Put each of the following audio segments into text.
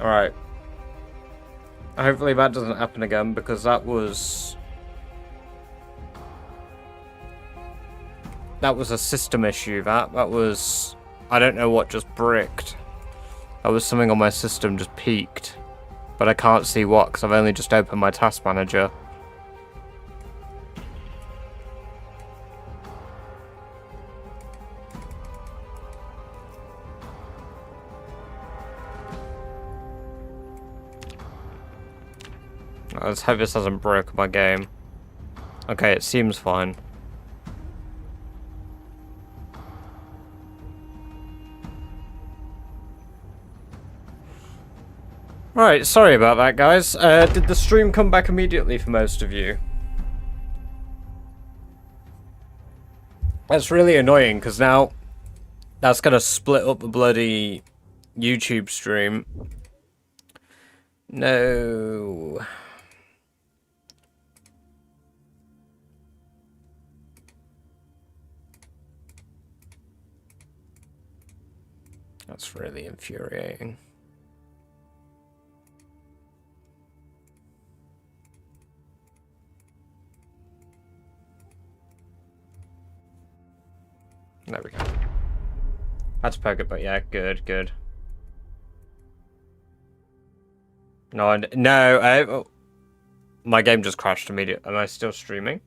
Alright. Hopefully that doesn't happen again, because that was a system issue. That was... I don't know what just bricked. That was something on my system just peaked. But I can't see what, because I've only just opened my task manager. Let's hope this hasn't broken my game. Okay, it seems fine. Right, sorry about that, guys. Did the stream come back immediately for most of you? That's really annoying, because now that's gonna split up the bloody YouTube stream. No. That's really infuriating. There we go. Had to poke it, but yeah, good. No, oh, my game just crashed immediately. Am I still streaming?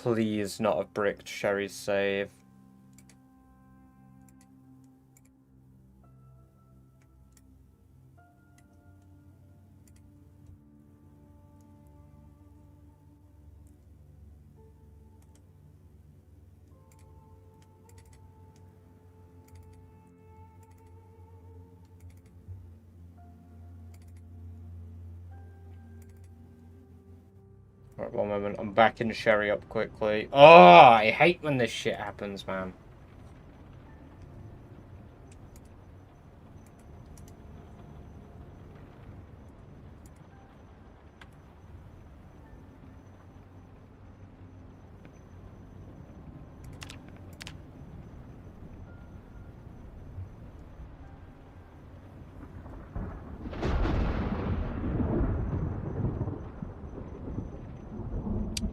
Please not have bricked Sherry's save. Right, one moment. I'm backing Sherry up quickly. Oh, I hate when this shit happens, man.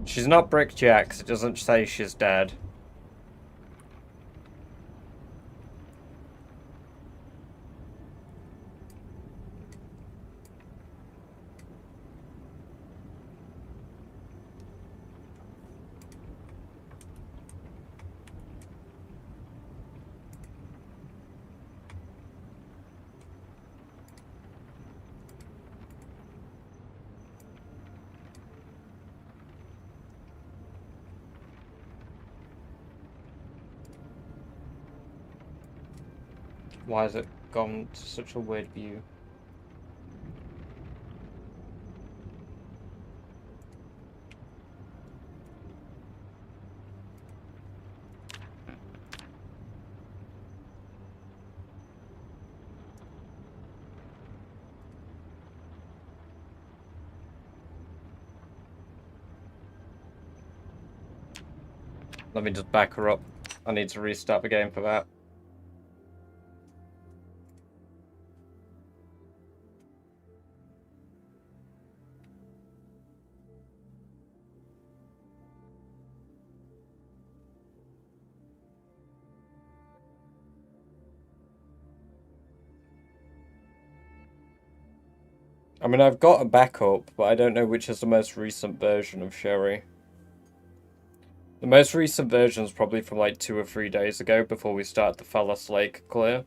She's not bricked yet, 'cause it doesn't say she's dead. Why has it gone to such a weird view? Let me just back her up. I need to restart the game for that. I mean, I've got a backup, but I don't know which is the most recent version of Sherry. The most recent version is probably from like 2 or 3 days ago, before we start the Phallus Lake clear.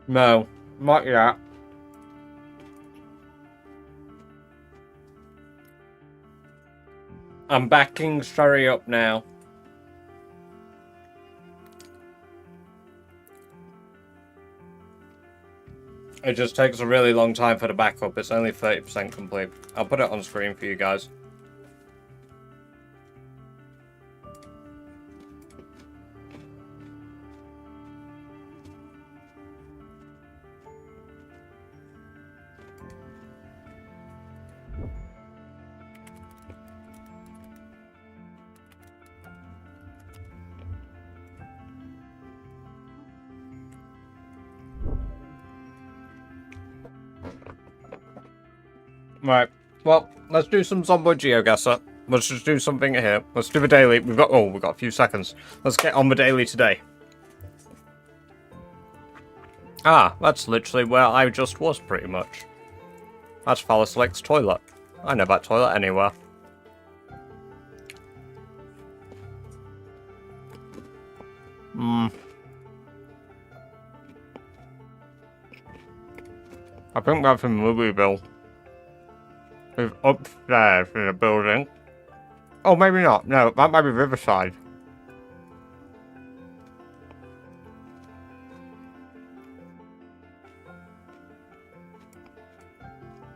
No, not yet. I'm backing Sherry up now. It just takes a really long time for the backup. It's only 30% complete. I'll put it on screen for you guys. Right. Well, let's do some Zombo GeoGuessr. Let's just do something here. Let's do the daily. We've got a few seconds. Let's get on the daily today. Ah, that's literally where I just was, pretty much. That's Phalloselect's toilet. I know that toilet anywhere. I think that's in Louisville. It's upstairs in a building. Oh, maybe not. No, that might be Riverside.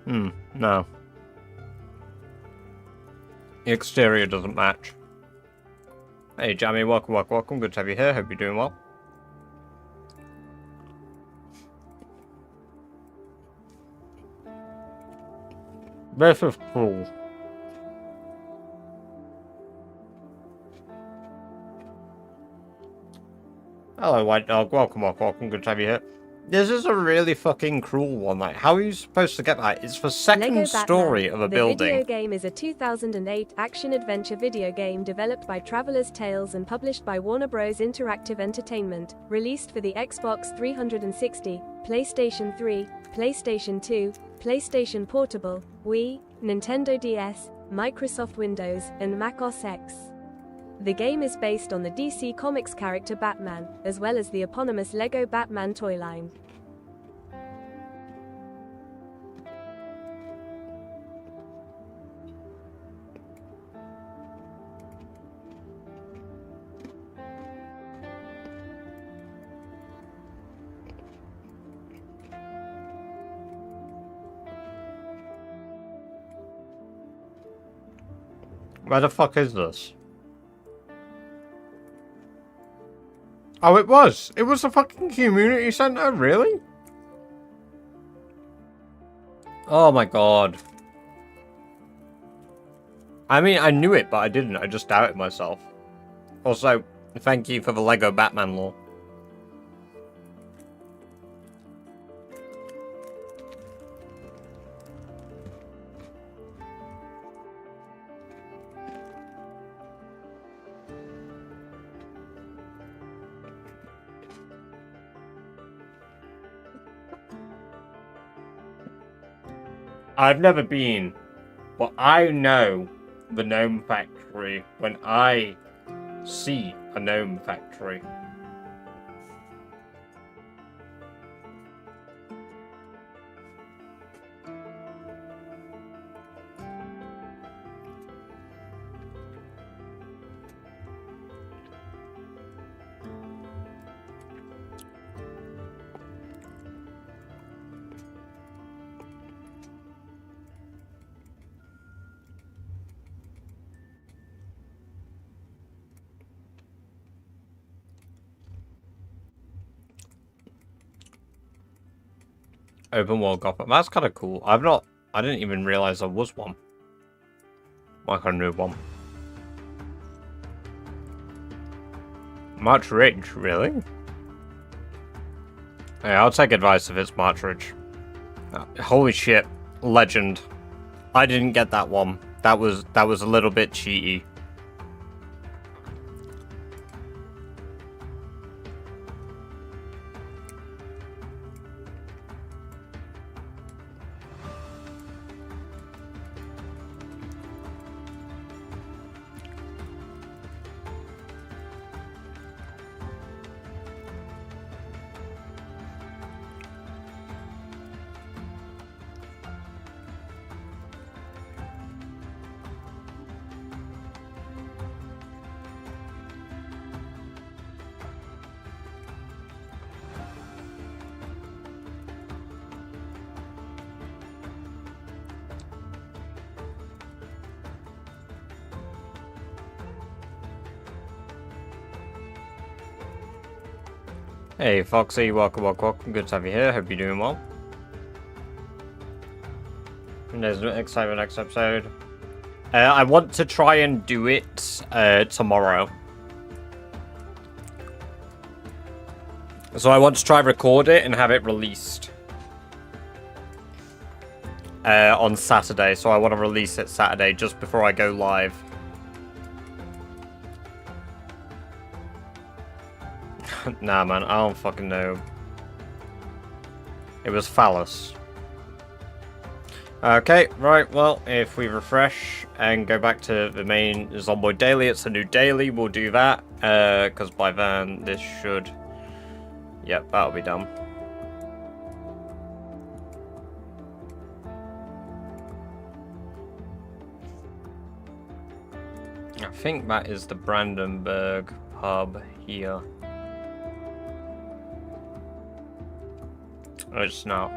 No. The exterior doesn't match. Hey, Jamie, welcome. Good to have you here. Hope you're doing well. This is cool. Hello, White Dog. Welcome. Good to have you here. This is a really fucking cruel one. Like, how are you supposed to get that? It's the second story of a building. The video game is a 2008 action-adventure video game developed by Traveler's Tales and published by Warner Bros. Interactive Entertainment, released for the Xbox 360, PlayStation 3, PlayStation 2, PlayStation Portable, Wii, Nintendo DS, Microsoft Windows, and Mac OS X. The game is based on the DC Comics character Batman, as well as the eponymous LEGO Batman toy line. Where the fuck is this? Oh, it was! It was a fucking community center, really? Oh my god. I mean, I knew it, but I didn't. I just doubted myself. Also, thank you for the LEGO Batman lore. I've never been, but I know the gnome factory when I see a gnome factory. Open world Gotham. That's kind of cool. I didn't even realize there was one. Like a new one. March Ridge, really? Yeah, I'll take advice if it's March Ridge. Holy shit. Legend. I didn't get that one. That was a little bit cheaty. Hey Foxy, welcome. Good to have you here. Hope you're doing well. And there's an exciting next episode. I want to try and do it tomorrow. So I want to try record it and have it released on Saturday. So I want to release it Saturday just before I go live. Nah, man, I don't fucking know. It was phallus. Okay, right, well, if we refresh and go back to the main Zomboid Daily, it's a new daily, we'll do that, because by then this should... Yep, that'll be done. I think that is the Brandenburg pub here. Oh, it's not.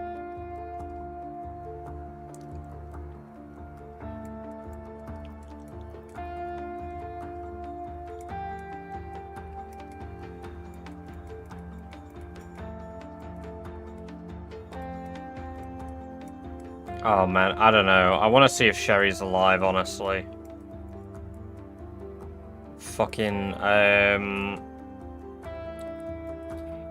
Oh man, I don't know. I want to see if Sherry's alive, honestly. Fucking,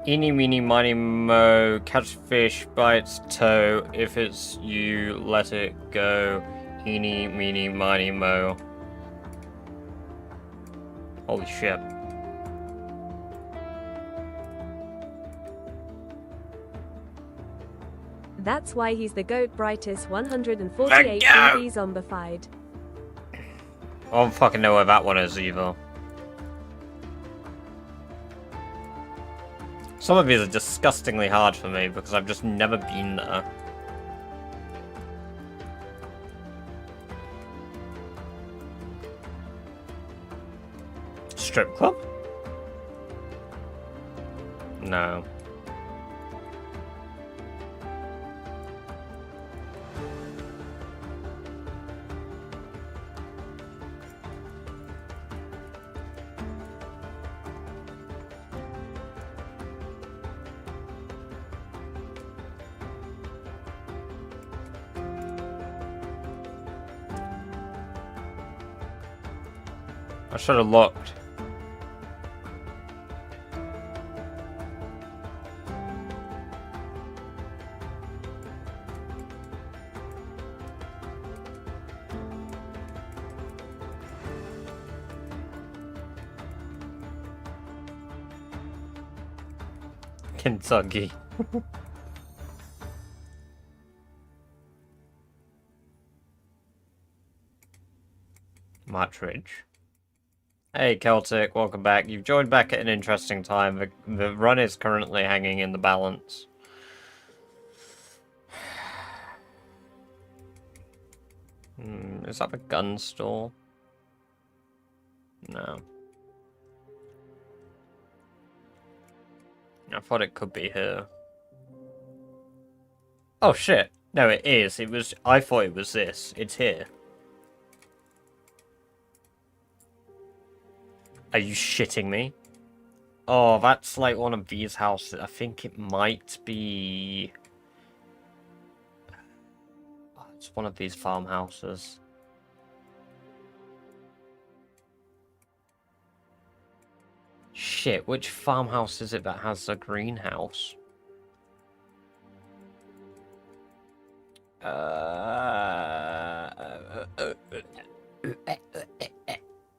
eeny, meeny, miny, mo, catch fish by its toe. If it's you, let it go. Eeny, meeny, miny, mo. Holy shit. That's why he's the GOAT brightest 148 TV zombified. I don't fucking know where that one is either. Some of these are disgustingly hard for me because I've just never been there. Strip club? No. I should have looked. Kentucky. Martridge. Hey Celtic, welcome back. You've joined back at an interesting time. The run is currently hanging in the balance. Is that the gun store? No. I thought it could be here. Oh shit. No, it is. It was. I thought it was this. It's here. Are you shitting me? Oh, that's like one of these houses. I think it might be... Oh, it's one of these farmhouses. Shit, which farmhouse is it that has a greenhouse?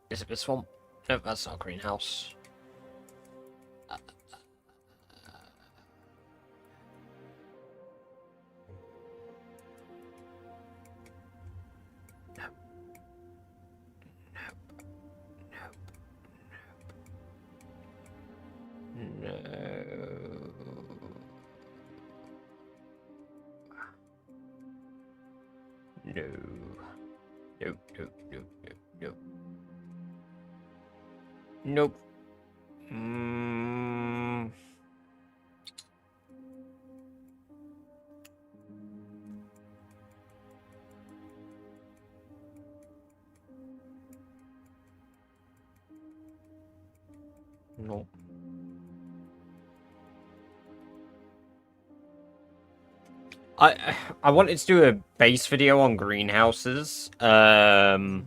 Is it this one? No, that's not a greenhouse. No. Nope, nope, nope, nope, nope. Nope. Nope. I wanted to do a base video on greenhouses. Not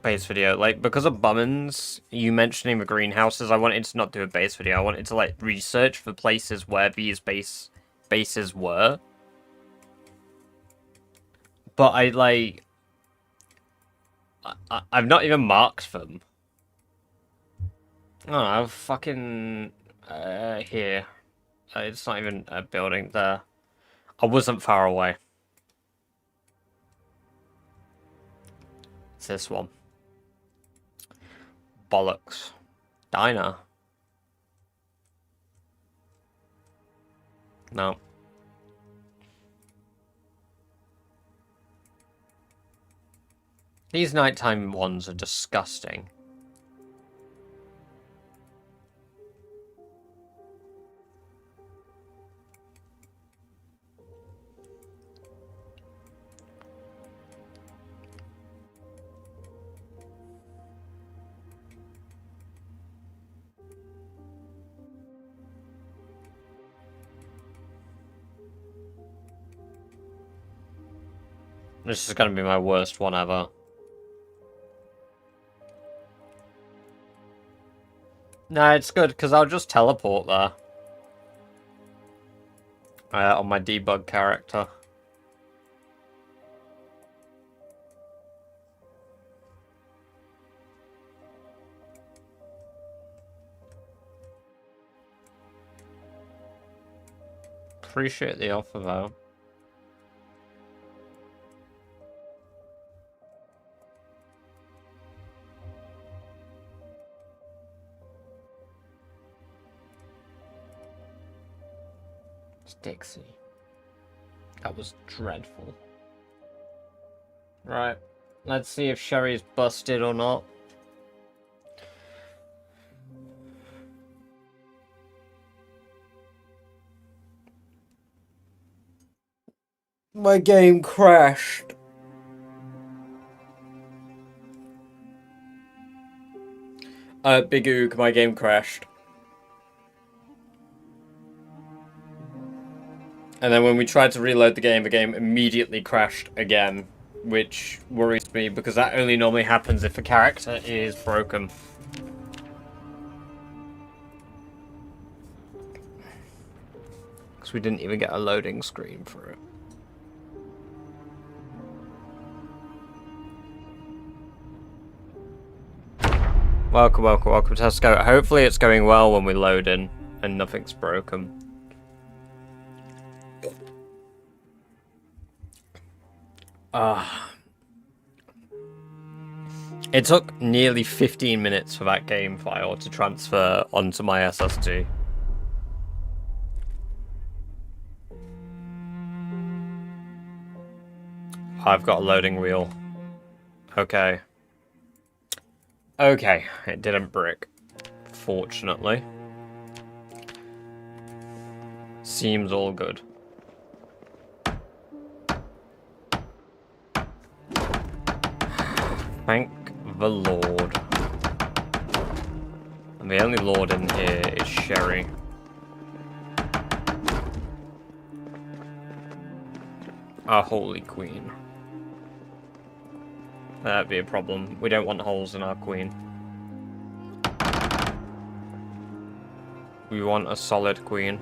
base video, like, because of Bummins, you mentioning the greenhouses, I wanted to not do a base video. I wanted to, like, research for places where these bases were. But I've not even marked them. Oh, I've fucking, here. It's not even a building there. I wasn't far away. It's this one. Bollocks. Diner. No. These nighttime ones are disgusting. This is gonna be my worst one ever. No, it's good, because I'll just teleport there. On my debug character. Appreciate the offer, though. Dixie. That was dreadful. Right. Let's see if Sherry's busted or not. My game crashed. Big Oog, my game crashed. And then when we tried to reload the game immediately crashed again, which worries me because that only normally happens if a character is broken. Because we didn't even get a loading screen for it. Welcome, welcome, welcome to Tesco. Hopefully it's going well when we load in and nothing's broken. It took nearly 15 minutes for that game file to transfer onto my SSD. I've got a loading wheel. Okay. Okay, it didn't brick. Fortunately. Seems all good. Thank the Lord. And the only Lord in here is Sherry. Our Holy Queen. That'd be a problem. We don't want holes in our Queen. We want a solid Queen.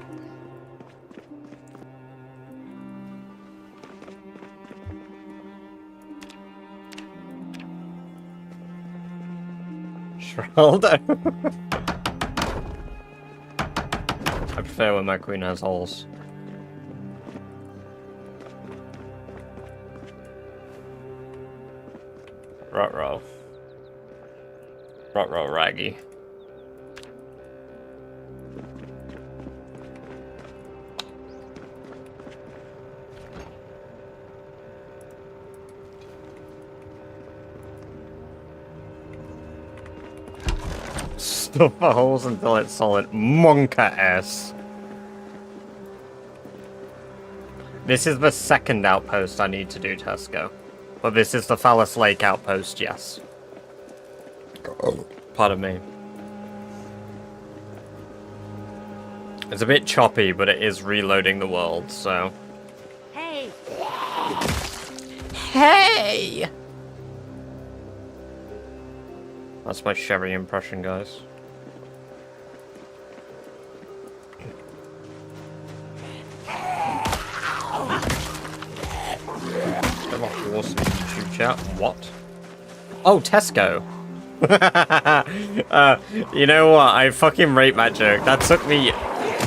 Geraldo. I prefer when my Queen has holes. Ruh-roh. Ruh-roh Raggy. Stuff the holes until it's solid. Monka ass. This is the second outpost I need to do, Tesco. But this is the Phallus Lake outpost, yes. Oh, pardon me. It's a bit choppy, but it is reloading the world, so... Hey! Hey! That's my Sherry impression, guys. I'm a horse in YouTube chat. What? Oh, Tesco! You know what? I fucking rate that joke. That took me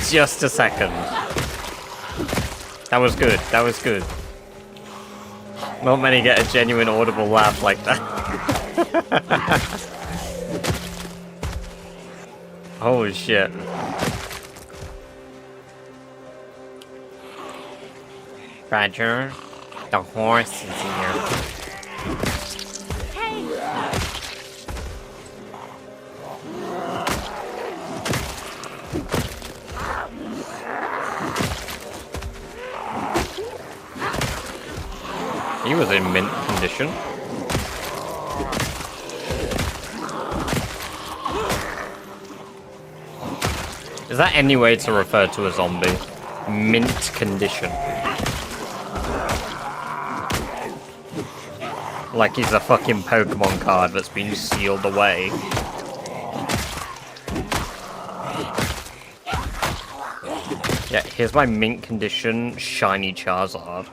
just a second. That was good. That was good. Not many get a genuine audible laugh like that. Holy shit. Badger, the horse is here. He was in mint condition. Is that any way to refer to a zombie? Mint condition. Like he's a fucking Pokemon card that's been sealed away. Yeah, here's my mint condition shiny Charizard.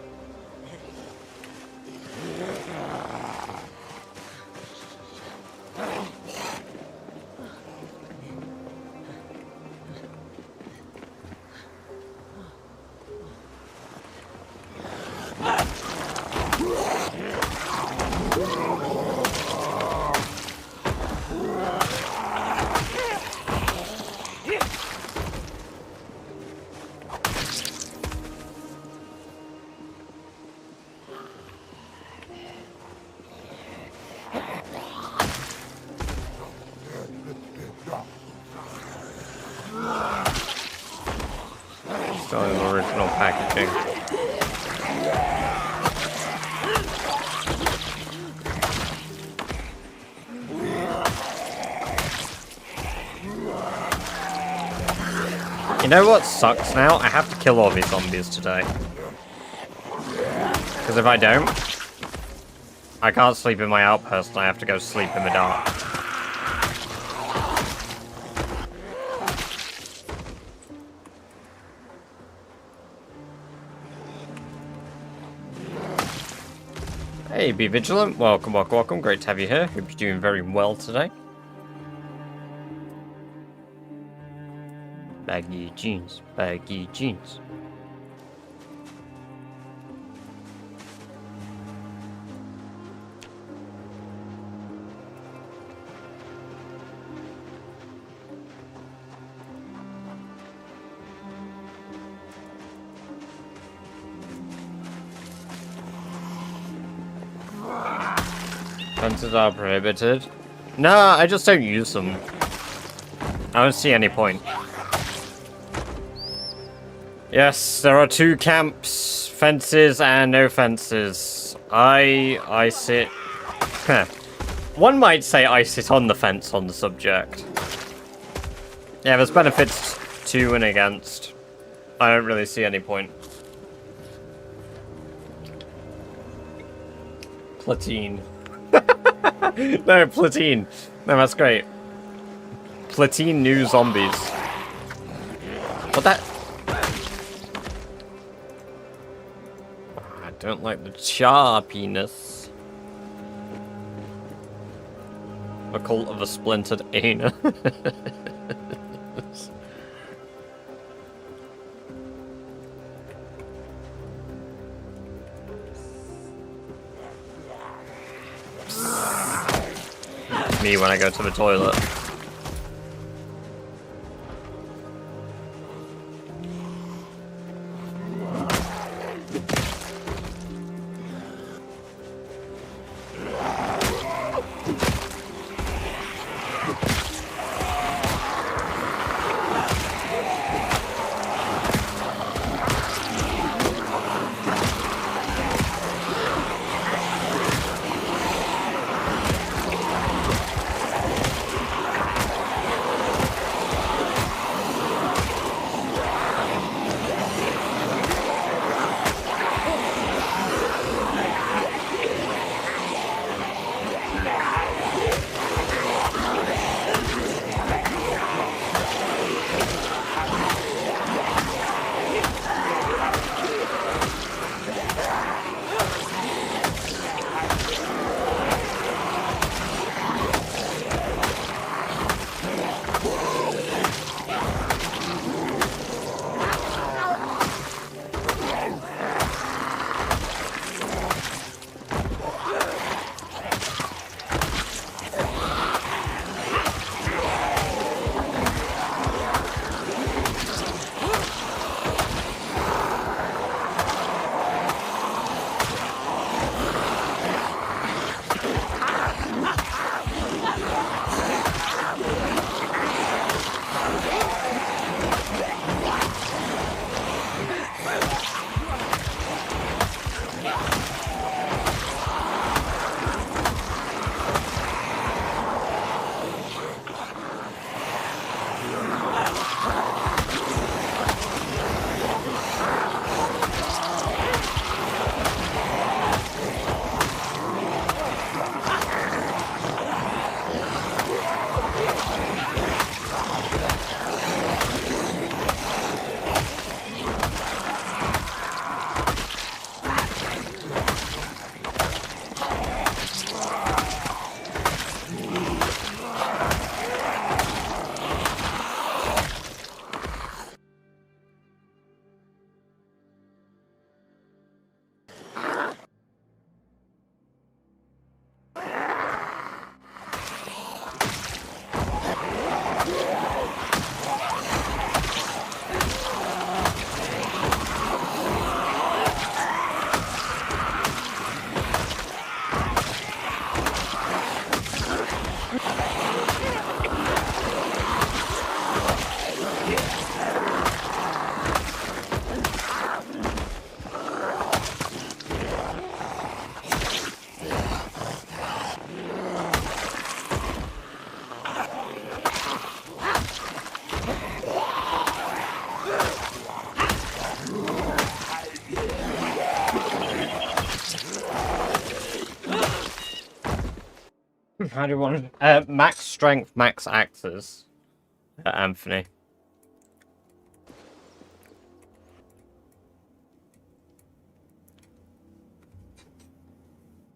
Still in the original packaging. You know what sucks now? I have to kill all these zombies today. Because if I don't, I can't sleep in my outpost and I have to go sleep in the dark. Hey, be vigilant. Welcome, welcome, welcome. Great to have you here. Hope you're doing very well today. Baggy jeans, baggy jeans. Fences are prohibited. No, I just don't use them. I don't see any point. Yes, there are two camps, fences and no fences. I sit... One might say I sit on the fence on the subject. Yeah, there's benefits to and against. I don't really see any point. Platoon. No, Platoon. No, that's great. Platoon new zombies. But that... I don't like the sharpiness. A cult of a splintered anus. Me when I go to the toilet. How do you want to... max strength, max axes. Anthony.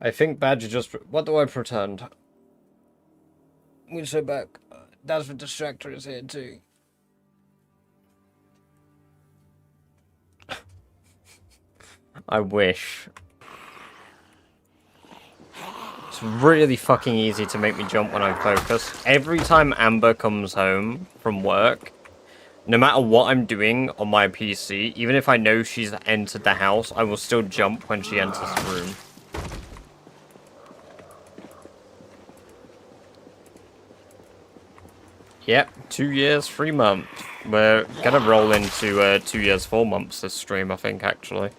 I think Badger just... What do I pretend? We say back. That's what Distractor is here too. I wish. It's really fucking easy to make me jump when I'm focused. Every time Amber comes home from work, no matter what I'm doing on my PC, even if I know she's entered the house, I will still jump when she enters the room. Yep, 2 years, 3 months. We're gonna roll into 2 years, 4 months this stream, I think, actually.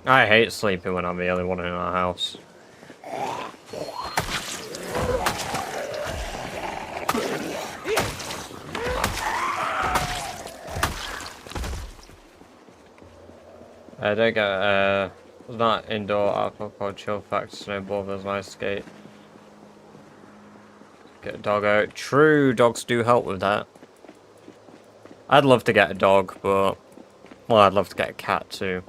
I hate sleeping when I'm the only one in our house. I don't get, there's not indoor outpost called chill factor, snowball, there's my skate. Get a dog out. True, dogs do help with that. I'd love to get a dog, but, well, I'd love to get a cat too.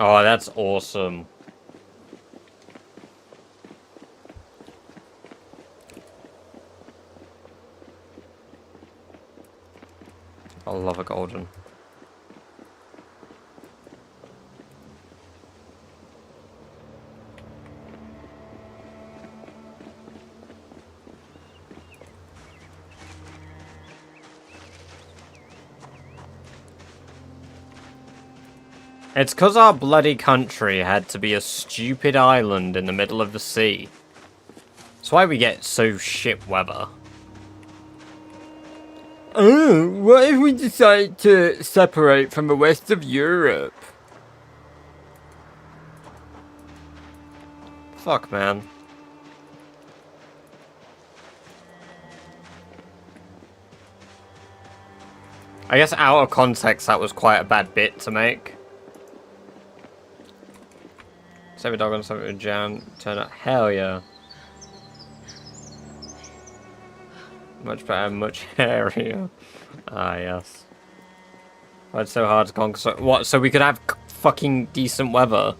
Oh, that's awesome. I love a golden. It's 'cause our bloody country had to be a stupid island in the middle of the sea. That's why we get so shit weather. Oh, what if we decide to separate from the rest of Europe? Fuck, man. I guess out of context, that was quite a bad bit to make. Save a dog on something with jam, turn up. Hell yeah. Much better, much hairier. Ah, yes. Why it's so hard to conquer. So, what? So we could have fucking decent weather?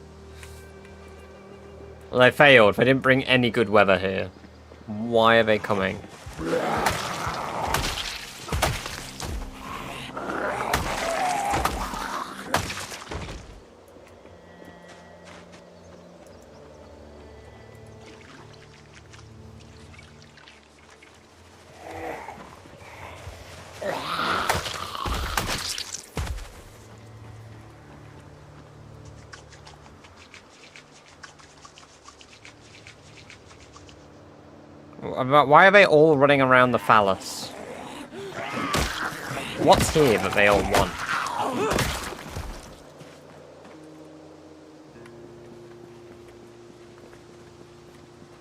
Well, they failed. They didn't bring any good weather here. Why are they coming? Why are they all running around the phallus? What's here that they all want?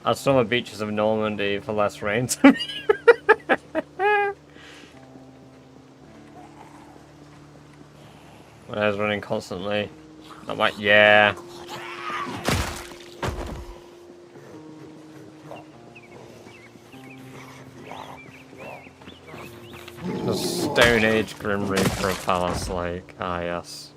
I'll still the beaches of Normandy for less rain. When I was running constantly. I'm like, yeah. The Stone Age Grim Reaper of Palace Lake. Ah, yes.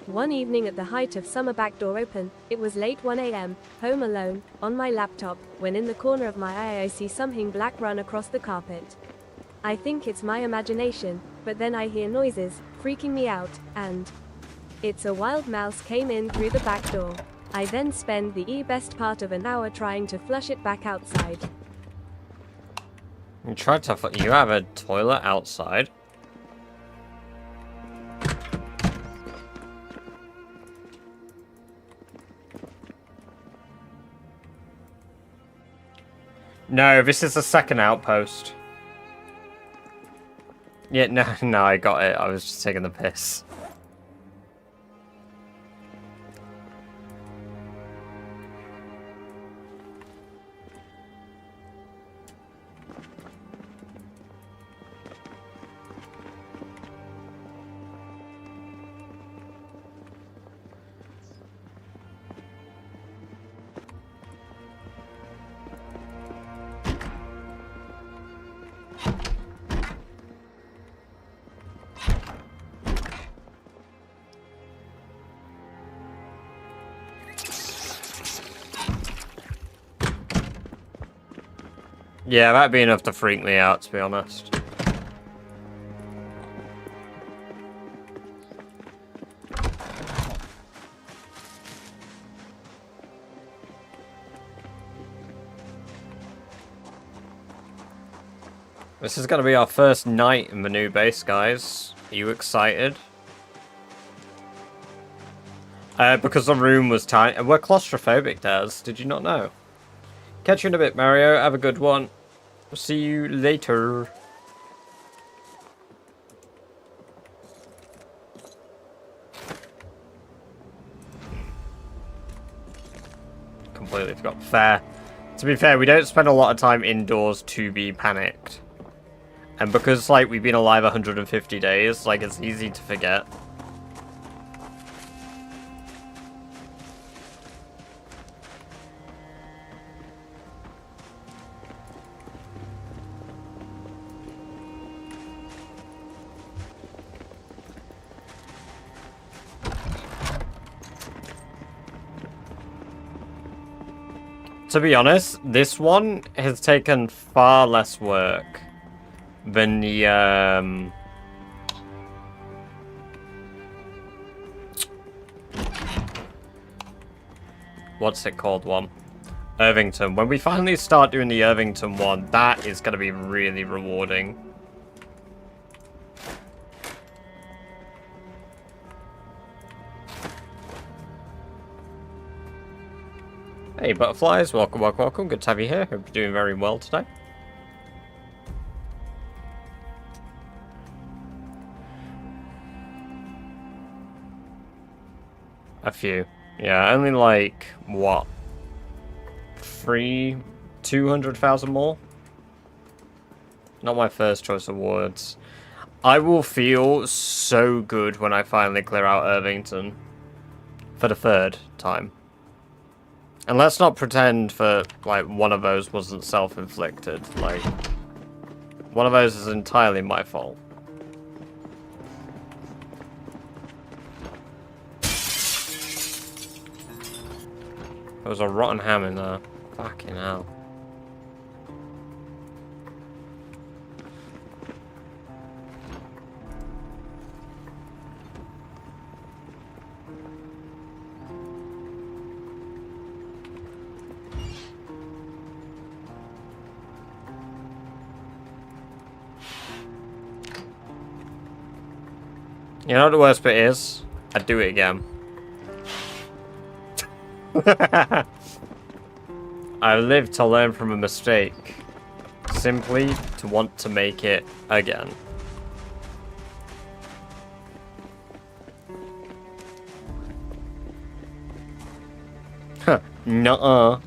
One evening at the height of summer, back door open, it was late 1 a.m, home alone, on my laptop, when in the corner of my eye I see something black run across the carpet. I think it's my imagination, but then I hear noises, freaking me out, and it's a wild mouse came in through the back door. I then spend the best part of an hour trying to flush it back outside. You tried to... You have a toilet outside? No, this is the second outpost. Yeah, no, I got it. I was just taking the piss. Yeah, that'd be enough to freak me out, to be honest. This is going to be our first night in the new base, guys. Are you excited? Because the room was tiny. And we're claustrophobic, Daz. Did you not know? Catch you in a bit, Mario. Have a good one. See you later. Completely forgot. Fair. To be fair, we don't spend a lot of time indoors to be panicked. And because, like, we've been alive 150 days, like, it's easy to forget. To be honest, this one has taken far less work than the, what's it called one? Irvington. When we finally start doing the Irvington one, that is going to be really rewarding. Hey butterflies, welcome, welcome, welcome. Good to have you here. Hope you're doing very well today. A few. Yeah, only like, what? 200,000 more? Not my first choice of words. I will feel so good when I finally clear out Irvington. For the third time. And let's not pretend for, like, one of those wasn't self-inflicted. Like, one of those is entirely my fault. There was a rotten ham in there. Fucking hell. You know what the worst bit is? I'd do it again. I live to learn from a mistake. Simply to want to make it again. Huh. Nuh-uh.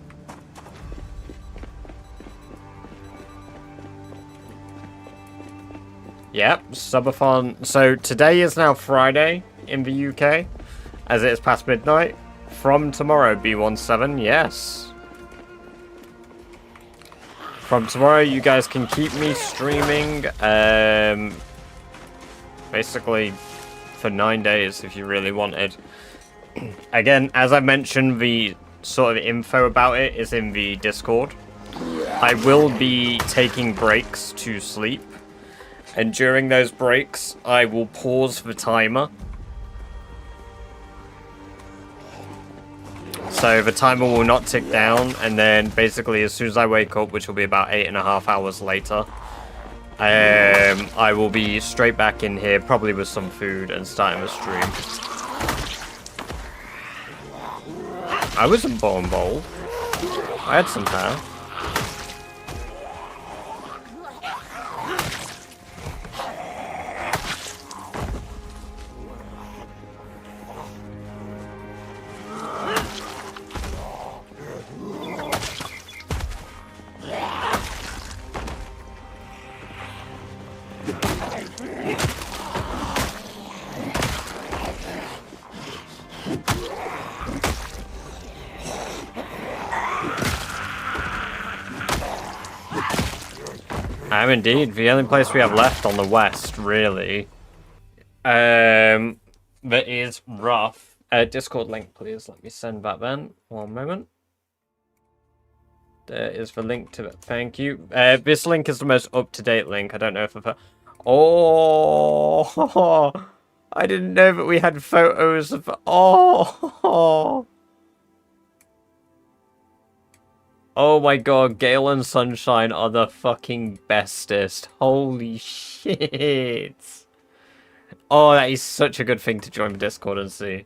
Yep, subathon. So today is now Friday in the UK, as it is past midnight. From tomorrow, B17, yes. From tomorrow, you guys can keep me streaming, basically for 9 days if you really wanted. Again, as I mentioned, the sort of info about it is in the Discord. I will be taking breaks to sleep. And during those breaks, I will pause the timer. So the timer will not tick down, and then basically as soon as I wake up, which will be about 8.5 hours later, I will be straight back in here, probably with some food, and starting the stream. I wasn't born bald. I had some hair. I am indeed. The only place we have left on the west, really, that is rough. Discord link, please. Let me send that then. One moment. There is the link to it. Thank you. This link is the most up-to-date link. I don't know if I've... Oh! I didn't know that we had photos of... Oh! Oh my god, Gale and Sunshine are the fucking bestest. Holy shit. Oh, that is such a good thing to join the Discord and see.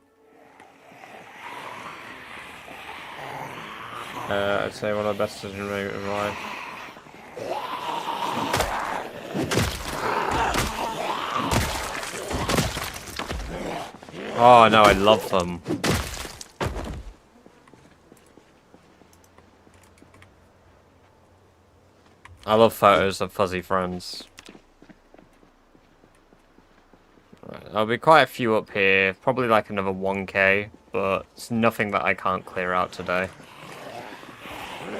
I'd say one of the best decisions made in life. Oh no, I love them. I love photos of fuzzy friends. Right, there'll be quite a few up here. Probably like another 1k, but it's nothing that I can't clear out today. You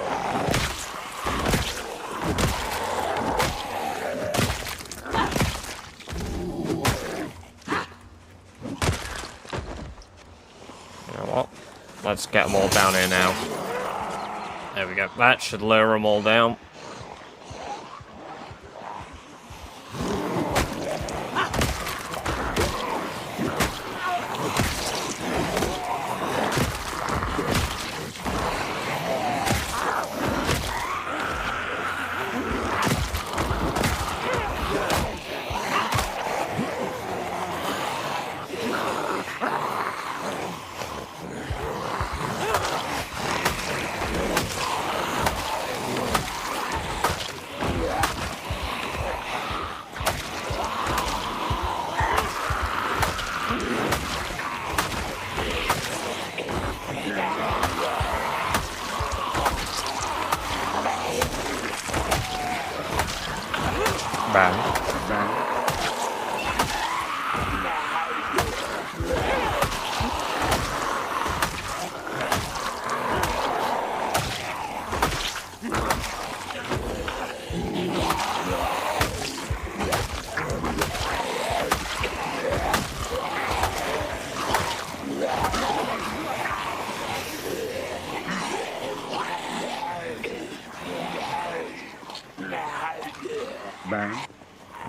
know what? Let's get them all down here now. There we go. That should lure them all down.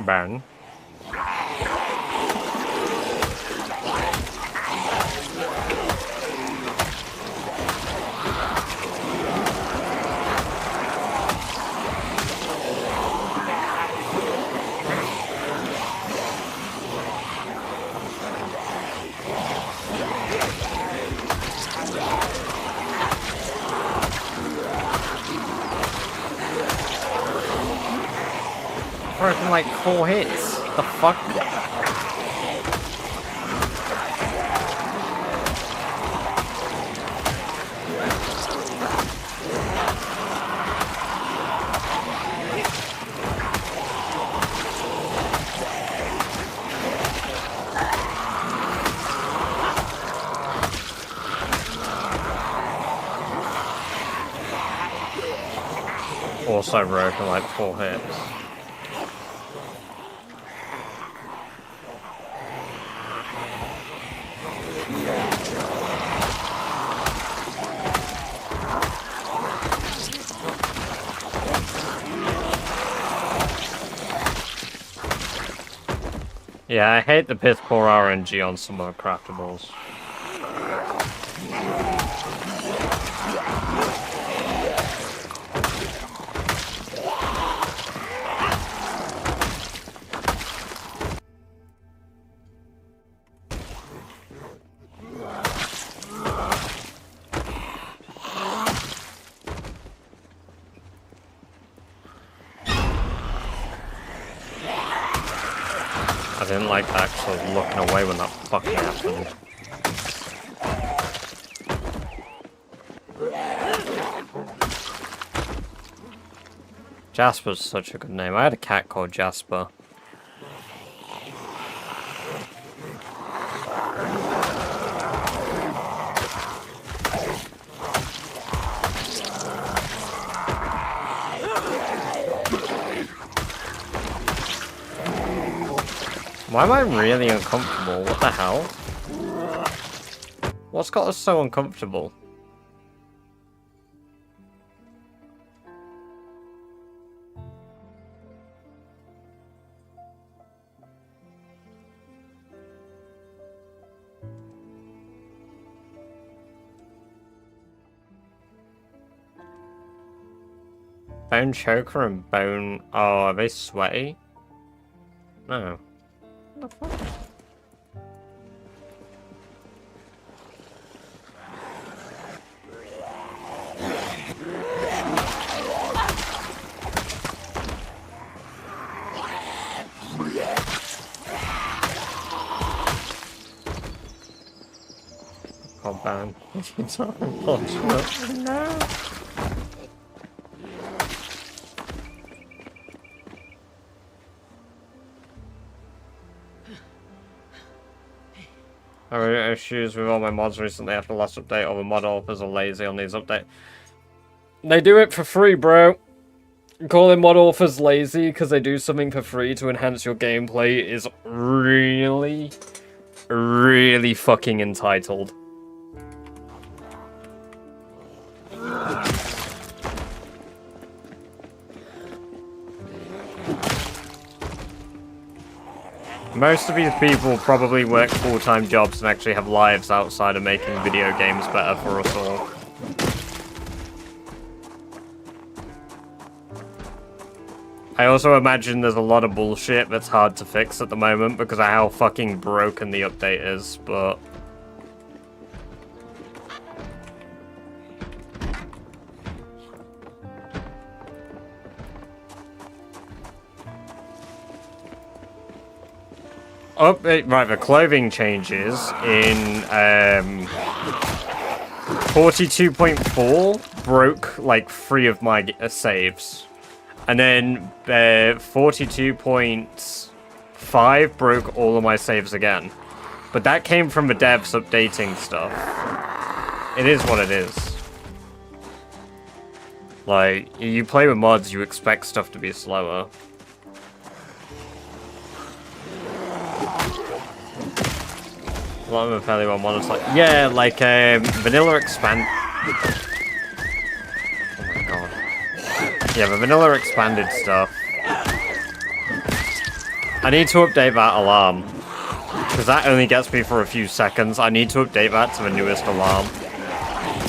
Burn. Broken like 4 hits. The fuck? Also broken like 4 hits. Yeah, I hate the piss poor RNG on some of the craftables. I didn't like that because I was looking away when that fucking happened. Jasper's such a good name. I had a cat called Jasper. Why am I really uncomfortable? What the hell? What's got us so uncomfortable? Bone choker and bone... Oh, are they sweaty? No. What the fuck? Oh, man. It's not unfortunate. No. I had issues with all my mods recently after the last update. All the mod authors are lazy on these updates. They do it for free, bro. Calling mod authors lazy because they do something for free to enhance your gameplay is really, really fucking entitled. Most of these people probably work full-time jobs and actually have lives outside of making video games better for us all. I also imagine there's a lot of bullshit that's hard to fix at the moment because of how fucking broken the update is, but... right, the clothing changes in 42.4 broke like 3 of my saves. And then 42.5 broke all of my saves again. But that came from the devs updating stuff. It is what it is. Like, you play with mods, you expect stuff to be slower. A lot of them fairly well modded, like, yeah, like, vanilla expand... Oh my god. Yeah, the vanilla expanded stuff. I need to update that alarm. Because that only gets me for a few seconds. I need to update that to the newest alarm.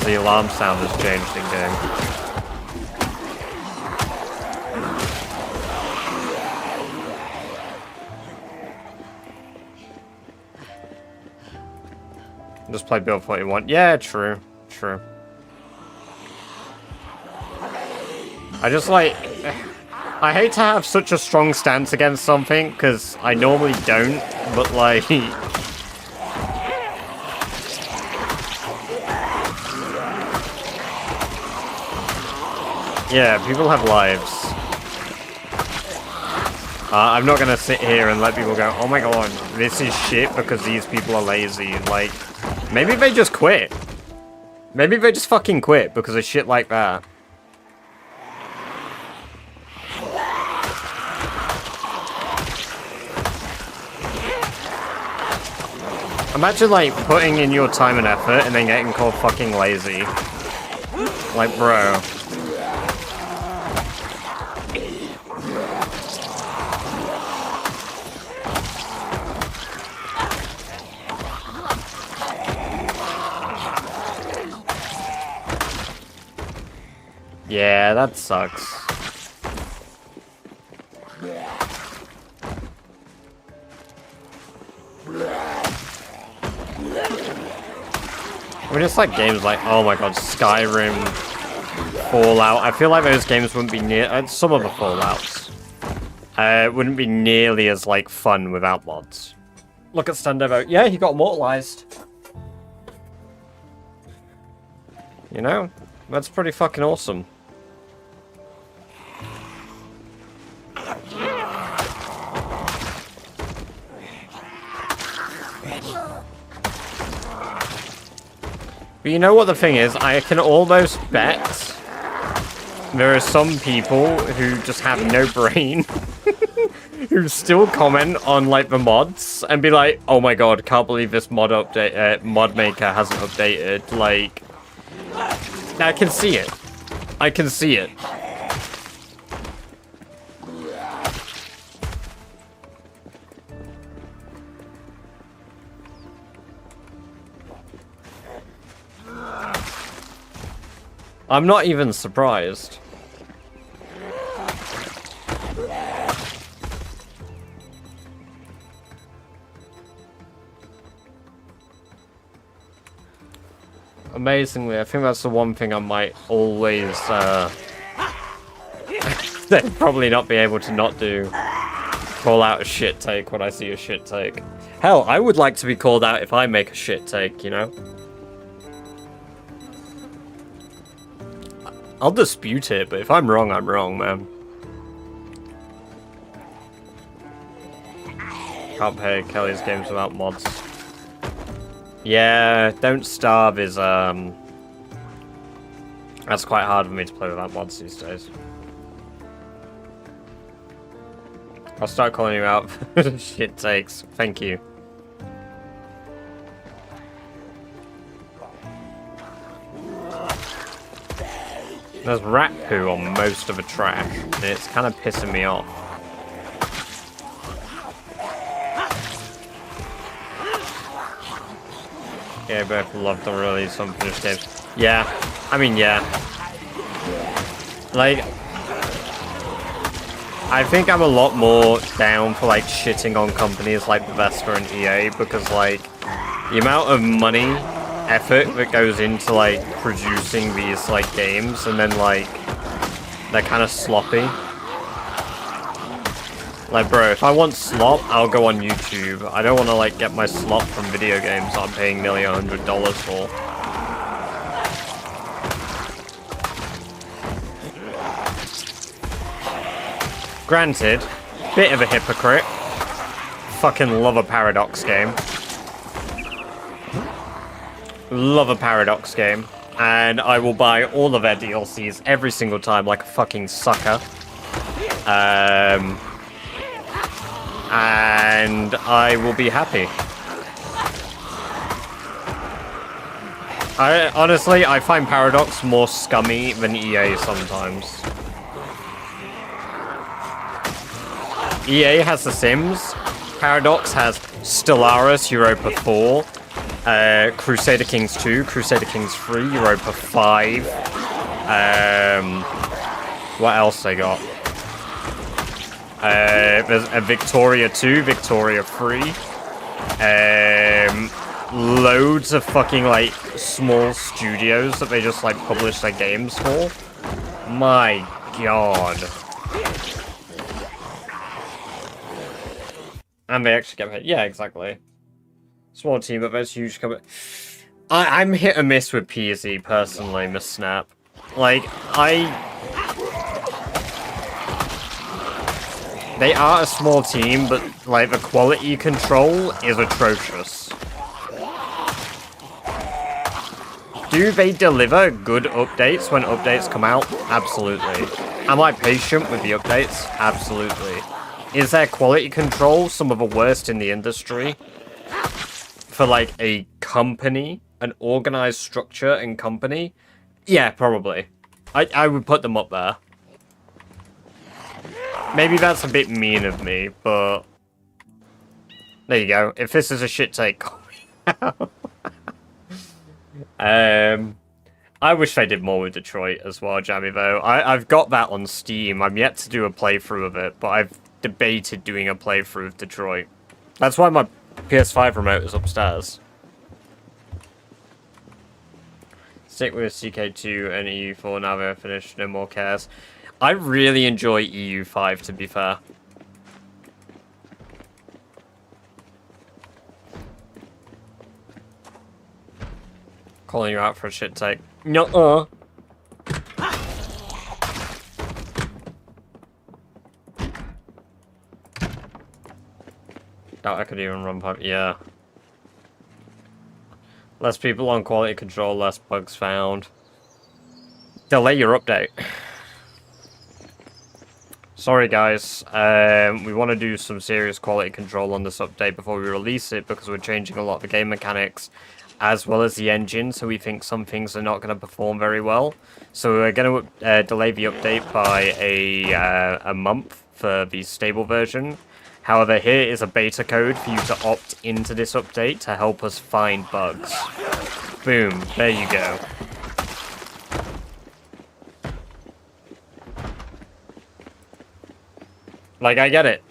The alarm sound has changed in-game. Just play Build 41. Yeah, true. True. I just like... I hate to have such a strong stance against something, because I normally don't, but like... Yeah, people have lives. I'm not gonna sit here and let people go, oh my god, this is shit because these people are lazy. Like, maybe they just quit. Maybe they just fucking quit because of shit like that. Imagine, like, putting in your time and effort and then getting called fucking lazy. Like, bro. Yeah, that sucks. I mean, it's like games like, oh my god, Skyrim, Fallout. I feel like those games wouldn't be near... some of the Fallouts. It wouldn't be nearly as, like, fun without mods. Look at Standevo. Yeah, he got immortalized. You know? That's pretty fucking awesome. But you know what the thing is? I can almost bet there are some people who just have no brain who still comment on like the mods and be like, "Oh my god, can't believe this mod update mod maker hasn't updated." Like, I can see it. I can see it. I'm not even surprised. Amazingly, I think that's the one thing I might always, probably not be able to not do. Call out a shit take when I see a shit take. Hell, I would like to be called out if I make a shit take, you know? I'll dispute it, but if I'm wrong, man. Can't play Kelly's games without mods. Yeah, Don't Starve is, that's quite hard for me to play without mods these days. I'll start calling you out for shit takes. Thank you. There's rat poo on most of the trash, and it's kind of pissing me off. Yeah, both love the release unfinished games. Yeah, I mean, yeah. Like, I think I'm a lot more down for, like, shitting on companies like Bethesda and EA, because, like, the amount of money, effort that goes into, like, producing these, like, games, and then, like, they're kind of sloppy. Like, bro, if I want slop, I'll go on YouTube. I don't want to, like, get my slop from video games I'm paying nearly $100 for. Granted, bit of a hypocrite. Fucking love a Paradox game. Love a Paradox game. And I will buy all of their DLCs every single time like a fucking sucker. And I will be happy. Honestly, I find Paradox more scummy than EA sometimes. EA has The Sims. Paradox has Stellaris, Europa 4, Crusader Kings 2, Crusader Kings 3, Europa 5. What else they got? There's a Victoria 2, Victoria 3. Loads of fucking, like, small studios that they just, like, publish their games for. My god. And they actually get paid. Yeah, exactly. Small team, but there's huge company. I'm hit or miss with PZ, personally, Miss Snap. Like, they are a small team, but, like, the quality control is atrocious. Do they deliver good updates when updates come out? Absolutely. Am I patient with the updates? Absolutely. Is their quality control some of the worst in the industry? For, like, a company, an organized structure and company? Yeah, probably. I would put them up there. Maybe that's a bit mean of me, but... There you go. If this is a shit take, call me out. I wish they did more with Detroit as well, Jammy, though. I've got that on Steam. I'm yet to do a playthrough of it, but I've debated doing a playthrough of Detroit. That's why my PS5 remote is upstairs. Stick with CK2 and EU4 now they're finished, no more cares. I really enjoy EU5, to be fair. Calling you out for a shit take. Nuh-uh. Doubt I could even run past. Yeah. Less people on quality control, less bugs found. Delay your update. Sorry guys, we want to do some serious quality control on this update before we release it because we're changing a lot of the game mechanics as well as the engine, so we think some things are not going to perform very well. So we're going to delay the update by a month for the stable version. However, here is a beta code for you to opt into this update to help us find bugs. Boom, there you go. Like, I get it.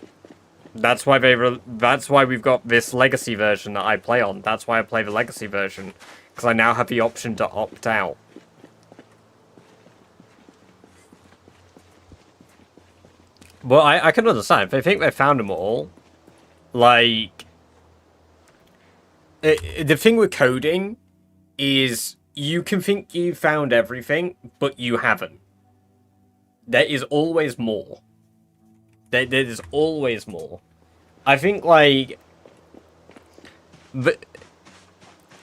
That's why we've got this legacy version that I play on. That's why I play the legacy version, because I now have the option to opt out. Well, I can understand. If they think they found them all, like... the thing with coding is you can think you found everything, but you haven't. There is always more. There's always more. I think, like...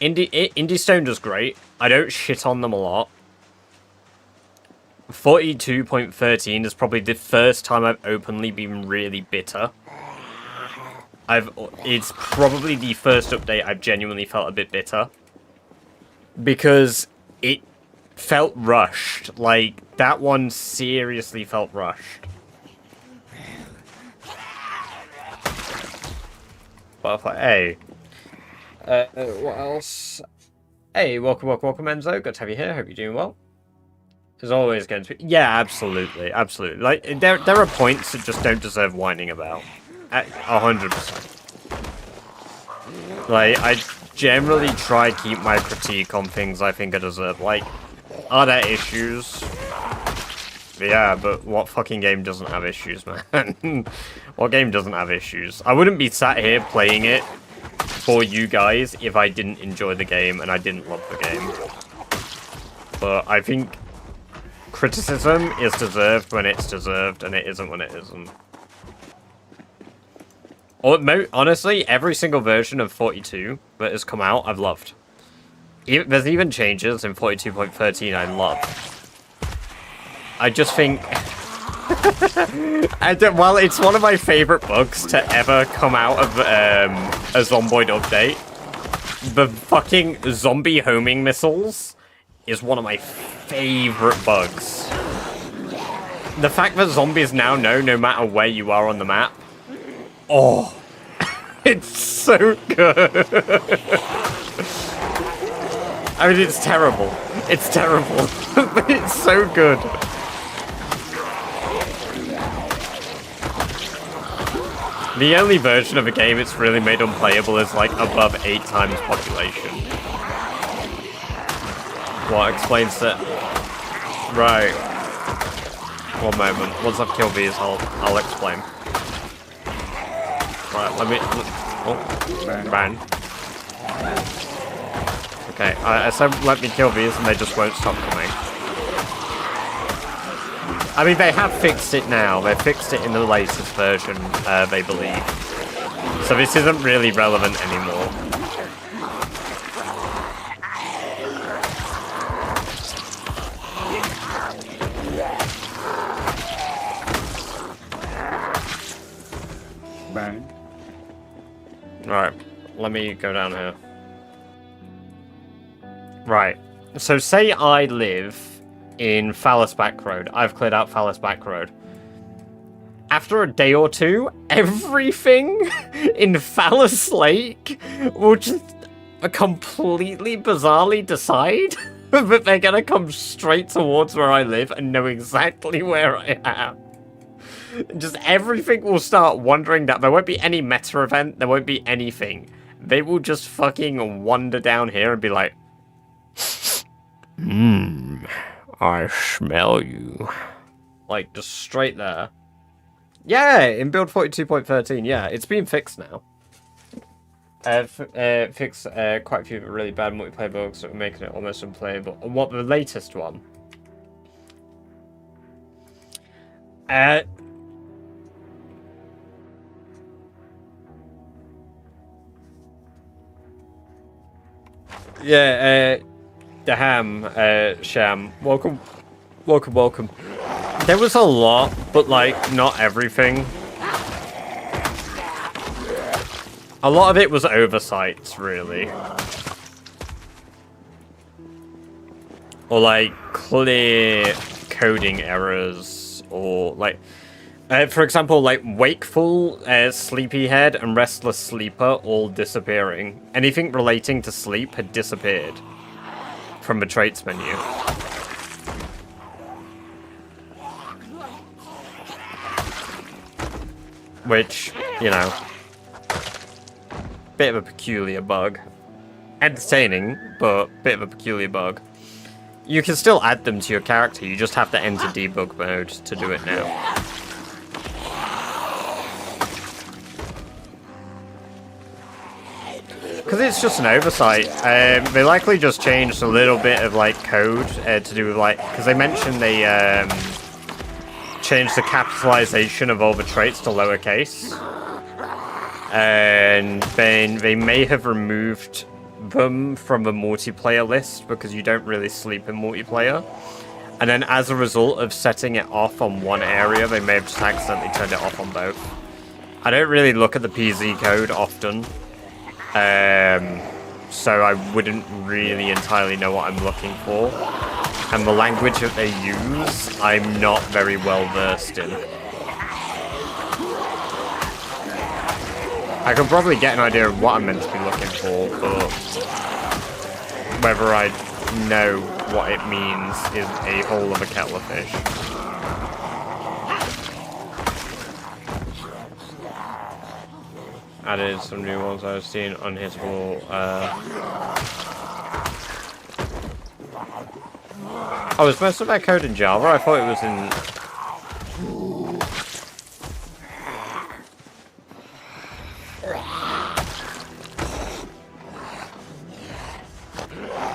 Indie Stone does great. I don't shit on them a lot. 42.13 is probably the first time I've openly been really bitter. It's probably the first update I've genuinely felt a bit bitter. Because it felt rushed. Like, that one seriously felt rushed. Butterfly, hey. What else? Hey, welcome, Enzo. Good to have you here. Hope you're doing well. There's always going to be... Yeah, absolutely, absolutely. Like, there are points that just don't deserve whining about. 100%. Like, I generally try to keep my critique on things I think I deserve. Like, are there issues? Yeah, but what fucking game doesn't have issues, man? What game doesn't have issues? I wouldn't be sat here playing it for you guys if I didn't enjoy the game and I didn't love the game. But I think criticism is deserved when it's deserved, and it isn't when it isn't. Honestly, every single version of 42 that has come out, I've loved. There's even changes in 42.13 I love. I just think... Well, it's one of my favourite bugs to ever come out of a Zomboid update. The fucking zombie homing missiles is one of my favourite bugs. The fact that zombies now know no matter where you are on the map. Oh, it's so good. I mean, it's terrible. It's terrible, but it's so good. The only version of a game it's really made unplayable is like above 8 times population. What explains it? Right. One moment. Once I've killed these, I'll explain. Right, let me... Oh, ban. Okay, I said let me kill these and they just won't stop coming. I mean, they have fixed it now. They fixed it in the latest version, they believe. So this isn't really relevant anymore. Bang. Right, let me go down here. Right, so say I live in Phallus Back Road. I've cleared out Phallus Back Road. After a day or two, everything in Phallus Lake will just completely bizarrely decide that they're gonna come straight towards where I live and know exactly where I am. Just everything will start wandering down. There won't be any meta event. There won't be anything. They will just fucking wander down here and be like, I smell you. Like, just straight there. Yeah, in build 42.13, yeah, it's been fixed now. Fix quite a few really bad multiplayer bugs that were making it almost unplayable. And what the latest one? Yeah, the ham, Sham. Welcome. There was a lot, but like not everything. A lot of it was oversights, really. Or like clear coding errors, or like, for example, like wakeful, sleepyhead, and restless sleeper all disappearing. Anything relating to sleep had disappeared from the traits menu. Which, you know, bit of a peculiar bug. Entertaining, but bit of a peculiar bug. You can still add them to your character, you just have to enter debug mode to do it now. Because it's just an oversight. They likely just changed a little bit of like code to do with like, because they mentioned they changed the capitalization of all the traits to lowercase. And then they may have removed them from the multiplayer list because you don't really sleep in multiplayer. And then as a result of setting it off on one area, they may have just accidentally turned it off on both. I don't really look at the PZ code often. So I wouldn't really entirely know what I'm looking for. And the language that they use, I'm not very well versed in. I can probably get an idea of what I'm meant to be looking for, but whether I know what it means is a whole other kettle of fish. Added some new ones I've seen unhittable. Oh, is most of that code in Java? I thought it was in...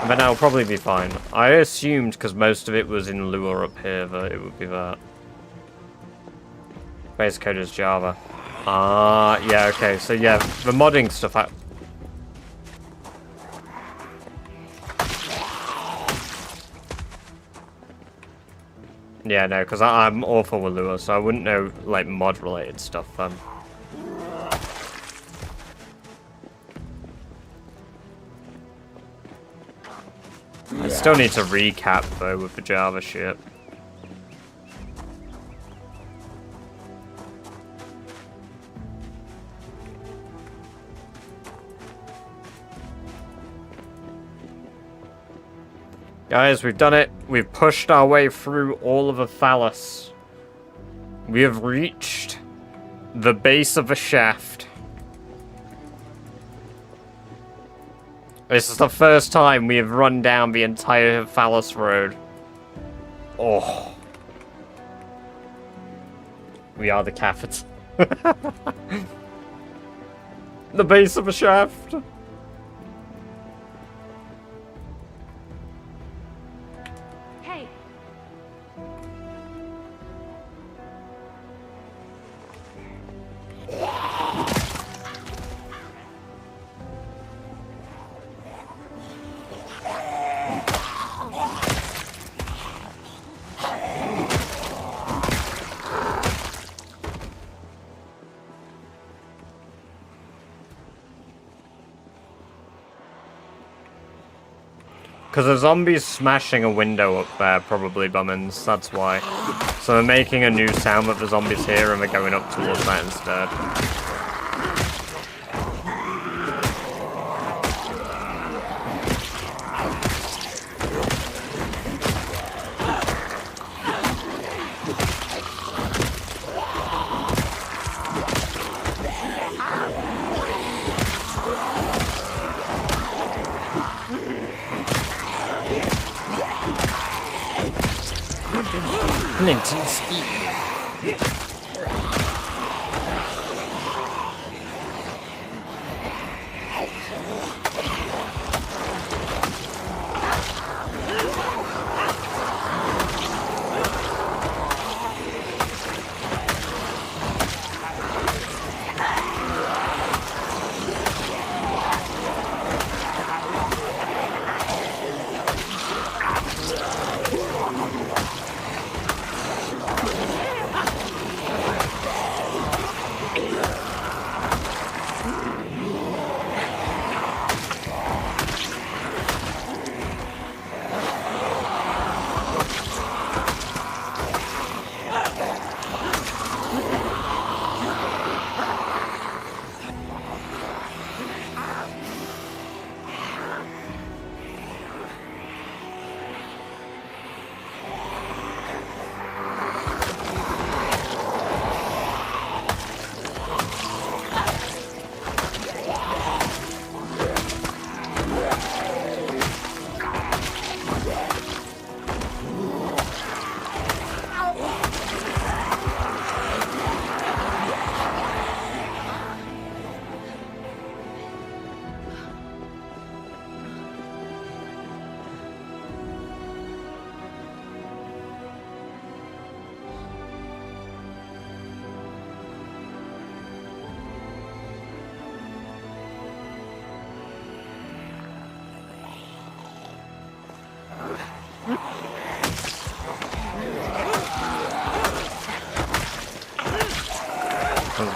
But now it'll probably be fine. I assumed, because most of it was in Lua up here, that it would be that. Base code is Java. Ah, yeah, okay. So yeah, the modding stuff... Yeah, no, because I'm awful with Lua, so I wouldn't know, like, mod-related stuff. I still need to recap, though, with the Java shit. Guys, we've done it. We've pushed our way through all of the phallus. We have reached the base of the shaft. This is the first time we have run down the entire phallus road. Oh. We are the Caffets. The base of the shaft. Because a zombie's smashing a window up there, probably, Bummins, that's why. So they're making a new sound that the zombies hear and they're going up towards that instead. Clinton speed.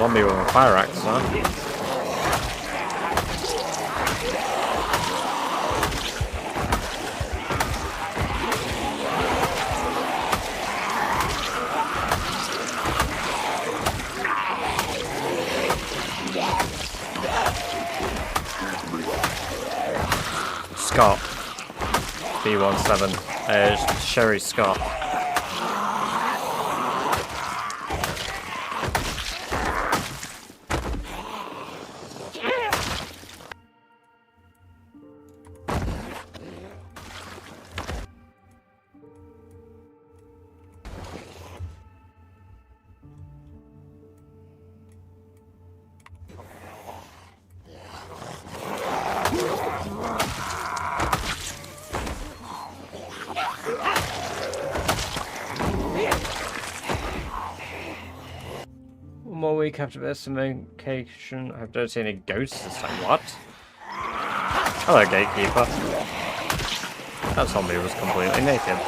zombie with a fire axe, huh? Scott. B17. Sherry Scott. One more week after this vacation. I don't see any ghosts this time. What? Hello, gatekeeper. That zombie was completely naked.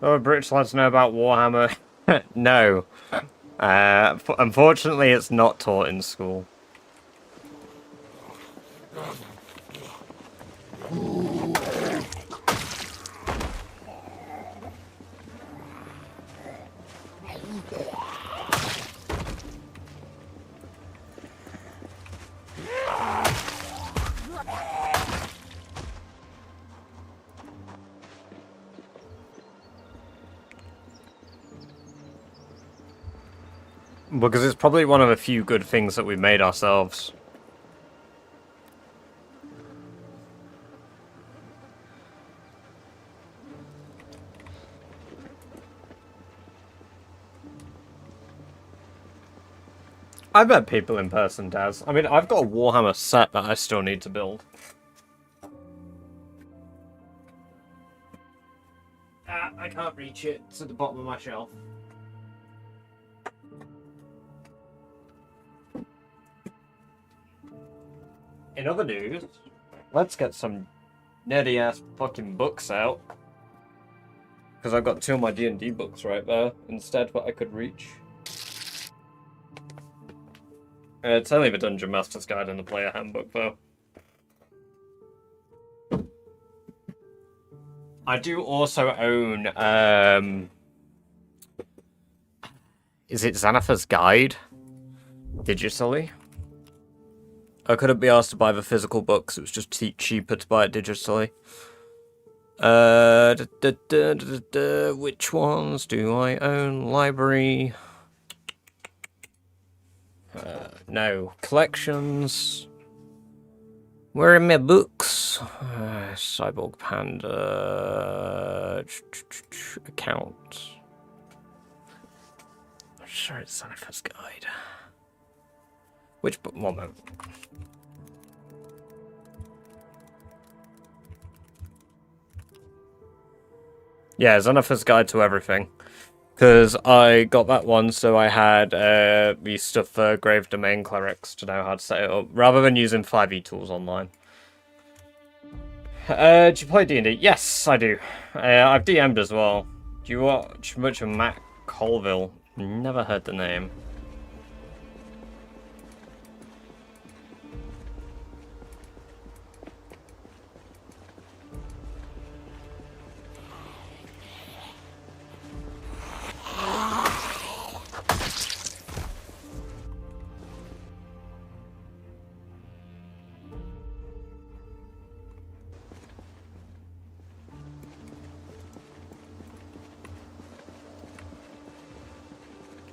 Oh, British lads know about Warhammer. No. Unfortunately, it's not taught in school. Because it's probably one of the few good things that we made ourselves. I've met people in person, Daz. I mean, I've got a Warhammer set that I still need to build. I can't reach it. It's at the bottom of my shelf. In other news, let's get some nerdy-ass fucking books out. Because I've got 2 of my D&D books right there, instead, what I could reach. It's only the Dungeon Master's Guide and the Player Handbook, though. I do also own, is it Xanathar's Guide? Digitally? I couldn't be asked to buy the physical books, it was just cheaper to buy it digitally. Which ones do I own? Library. No. Collections. Where are my books? Cyborg Panda. Account. I'm sure it's Xanathar's Guide. Which book? One moment. Yeah, Xanathar's Guide to Everything. Because I got that one, so I had the stuff for Grave Domain Clerics to know how to set it up, rather than using 5e tools online. Do you play D&D? Yes, I do. I've DM'd as well. Do you watch much of Matt Colville? Never heard the name.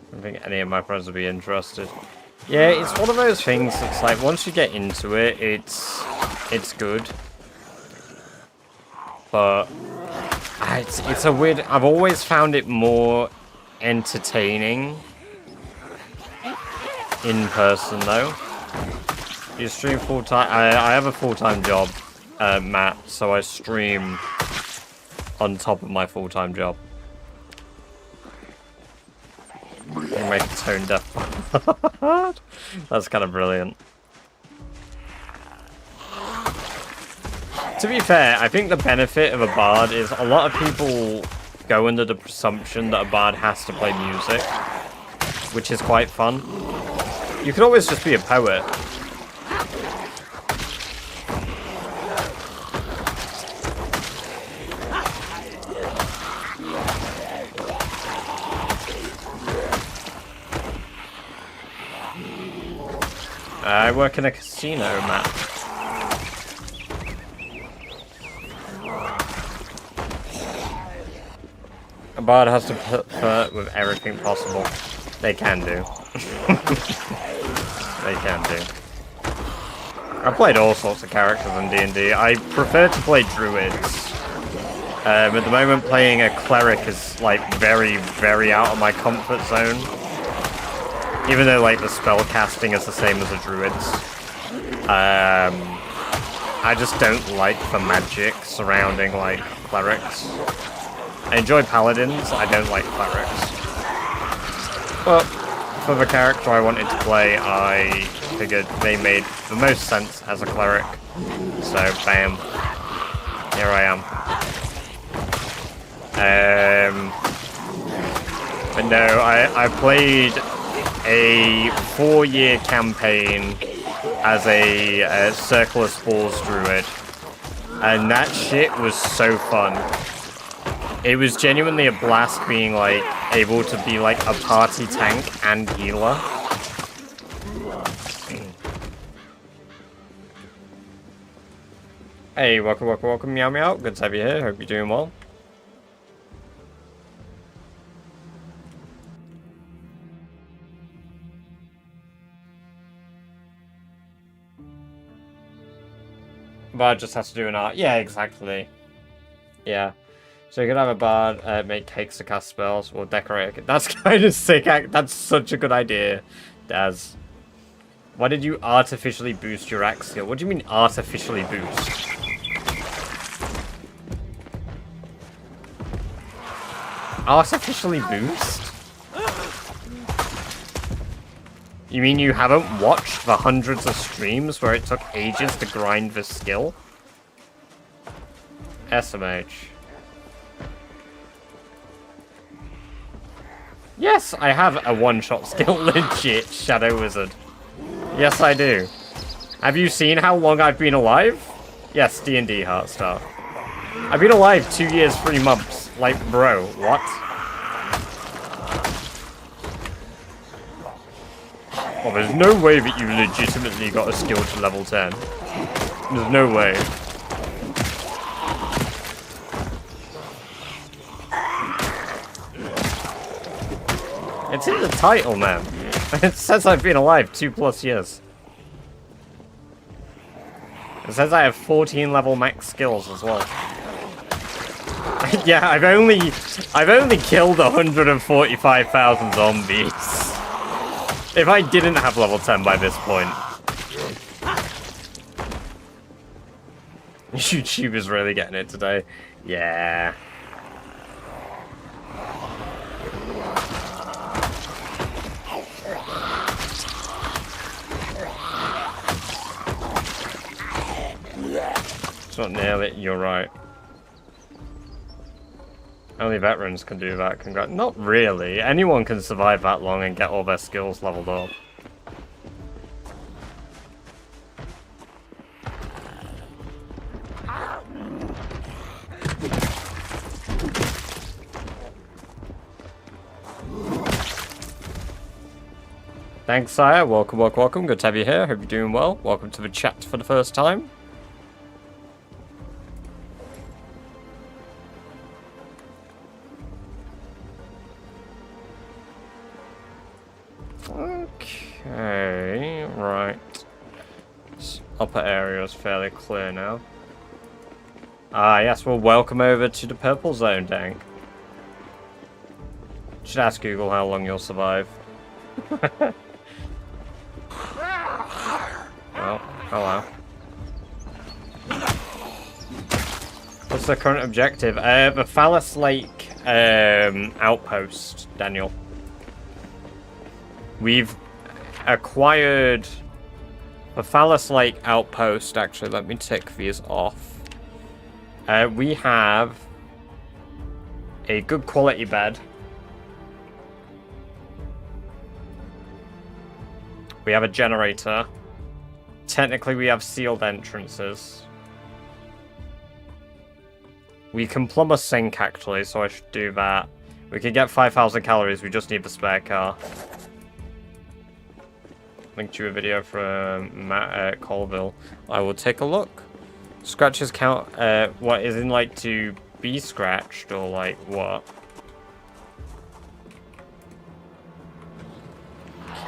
I don't think any of my friends would be interested. Yeah, it's one of those things that's like, once you get into it, it's good. But it's a weird... I've always found it more entertaining in person, though. You stream full-time... I have a full-time job, Matt, so I stream on top of my full-time job. You make a tone deaf bard. That's kind of brilliant. To be fair, I think the benefit of a bard is a lot of people go under the presumption that a bard has to play music, which is quite fun. You could always just be a poet. I work in a casino, Matt. A bard has to flirt with everything possible. They can do. They can do. I've played all sorts of characters in D&D. I prefer to play druids. At the moment, playing a cleric is, like, very, very out of my comfort zone. Even though, like, the spell casting is the same as the druids. I just don't like the magic surrounding, like, clerics. I enjoy paladins, I don't like clerics. But for the character I wanted to play, I figured they made the most sense as a cleric. So, bam. Here I am. But no, I played a 4-year campaign as a Circle of Spores druid. And that shit was so fun. It was genuinely a blast being, like, able to be, like, a party tank and healer. Hey, welcome, welcome, welcome, meow meow. Good to have you here. Hope you're doing well. Bard just has to do an art. Yeah, exactly. Yeah. So you can have a bard make cakes to cast spells or decorate it. That's kind of sick. That's such a good idea, Daz. Why did you artificially boost your axe skill? What do you mean artificially boost? Artificially boost? You mean you haven't watched the hundreds of streams where it took ages to grind this skill? SMH. Yes, I have a one-shot skill, legit, Shadow Wizard. Yes, I do. Have you seen how long I've been alive? Yes, D&D Heartstar. I've been alive 2 years, 3 months. Like, bro, what? Oh, there's no way that you legitimately got a skill to level 10. There's no way. It's in the title, man. It says I've been alive 2+ years. It says I have 14 level max skills as well. Yeah, I've only killed 145,000 zombies. If I didn't have level 10 by this point. YouTube is really getting it today. Yeah. It's not nail it, you're right. Only veterans can do that. Not really. Anyone can survive that long and get all their skills leveled up. Thanks, Sire. Welcome, welcome, welcome. Good to have you here. Hope you're doing well. Welcome to the chat for the first time. Okay, right. This upper area is fairly clear now. Ah, yes, well, welcome over to the purple zone, Dank. Should ask Google how long you'll survive. Well, hello. What's the current objective? The Phallus Lake outpost, Daniel. We've acquired the Phallus Lake outpost. Actually, let me take these off. We have a good quality bed. We have a generator. Technically, we have sealed entrances. We can plumb a sink, actually, so I should do that. We can get 5,000 calories, we just need the spare car. Linked you a video from Matt at Colville. I will take a look. Scratches count, what, is in, like, to be scratched, or, like, what?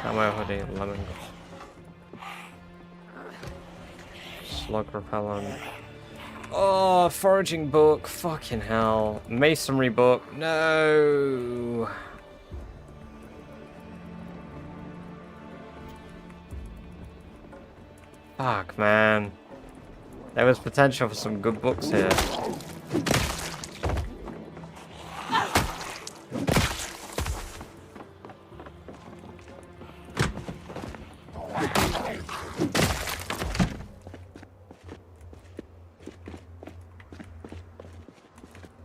Camo hoodie, lemon. Slug repellent. Oh, foraging book. Fucking hell. Masonry book. No. Fuck, man. There was potential for some good books here.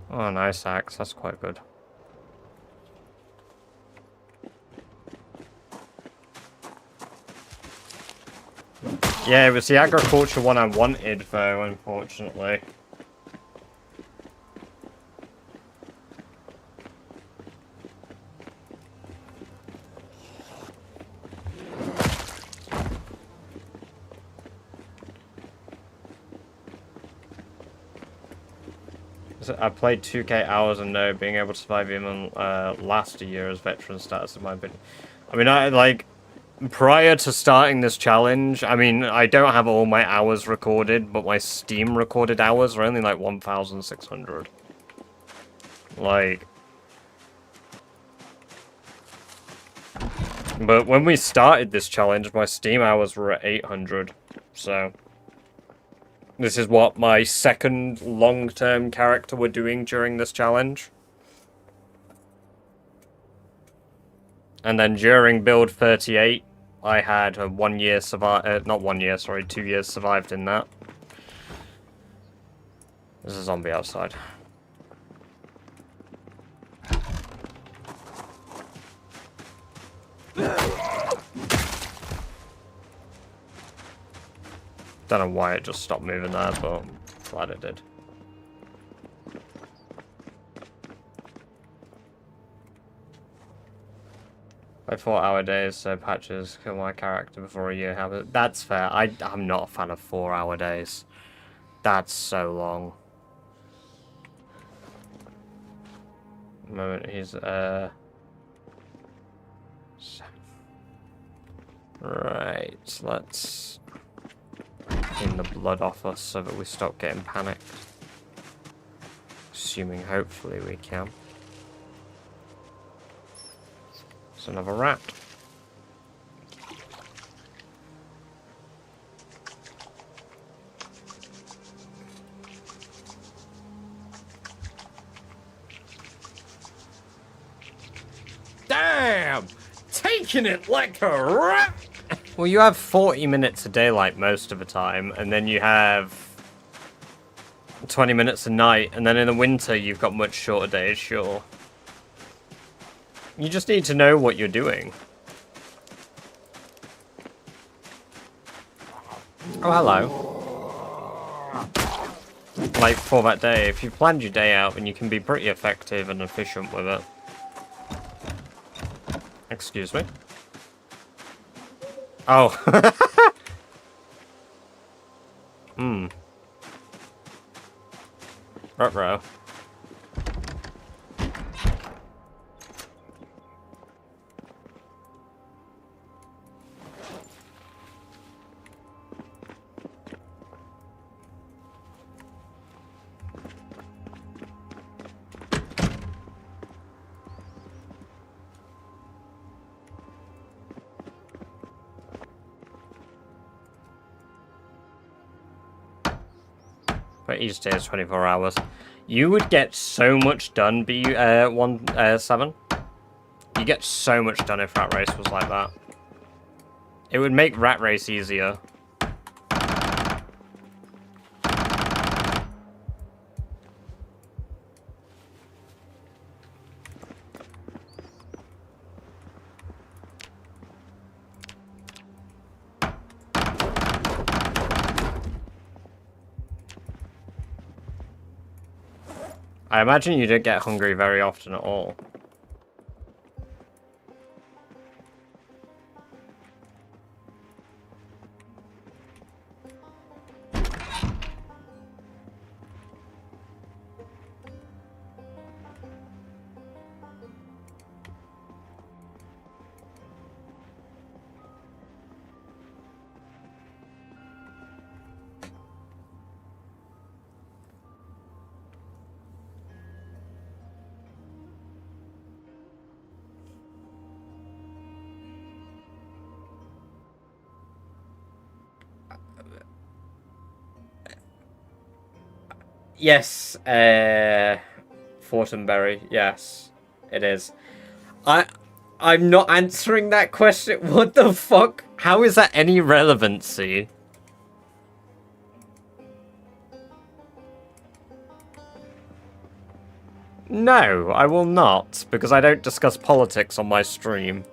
Oh, nice axe. That's quite good. Yeah, it was the agriculture one I wanted, though, unfortunately. I played 2K hours and no, being able to survive even last a year as veteran status in my opinion. I mean, prior to starting this challenge, I mean, I don't have all my hours recorded, but my Steam recorded hours are only like 1,600. Like... But when we started this challenge, my Steam hours were at 800, so... This is what my second long-term character were doing during this challenge. And then during build 38, I had a 1 year not 1 year, sorry, 2 years survived in that. There's a zombie outside. Don't know why it just stopped moving there, but I'm glad it did. Like 4-hour days, so patches kill my character before a year happens. That's fair. I'm not a fan of 4-hour days. That's so long. Moment he's right, let's clean the blood off us so that we stop getting panicked. Assuming hopefully we can. It's another rat. Damn! Taking it like a rat! Well, you have 40 minutes of daylight most of the time, and then you have 20 minutes a night, and then in the winter you've got much shorter days, sure. You just need to know what you're doing. Oh, hello. Like, for that day, if you've planned your day out, then you can be pretty effective and efficient with it. Excuse me? Oh. Ruh-roh. But each day is 24 hours. You would get so much done, B17. You get so much done if Rat Race was like that. It would make Rat Race easier. I imagine you don't get hungry very often at all. Yes, Fortenberry, yes, it is. I'm not answering that question. What the fuck? How is that any relevancy? No, I will not, because I don't discuss politics on my stream.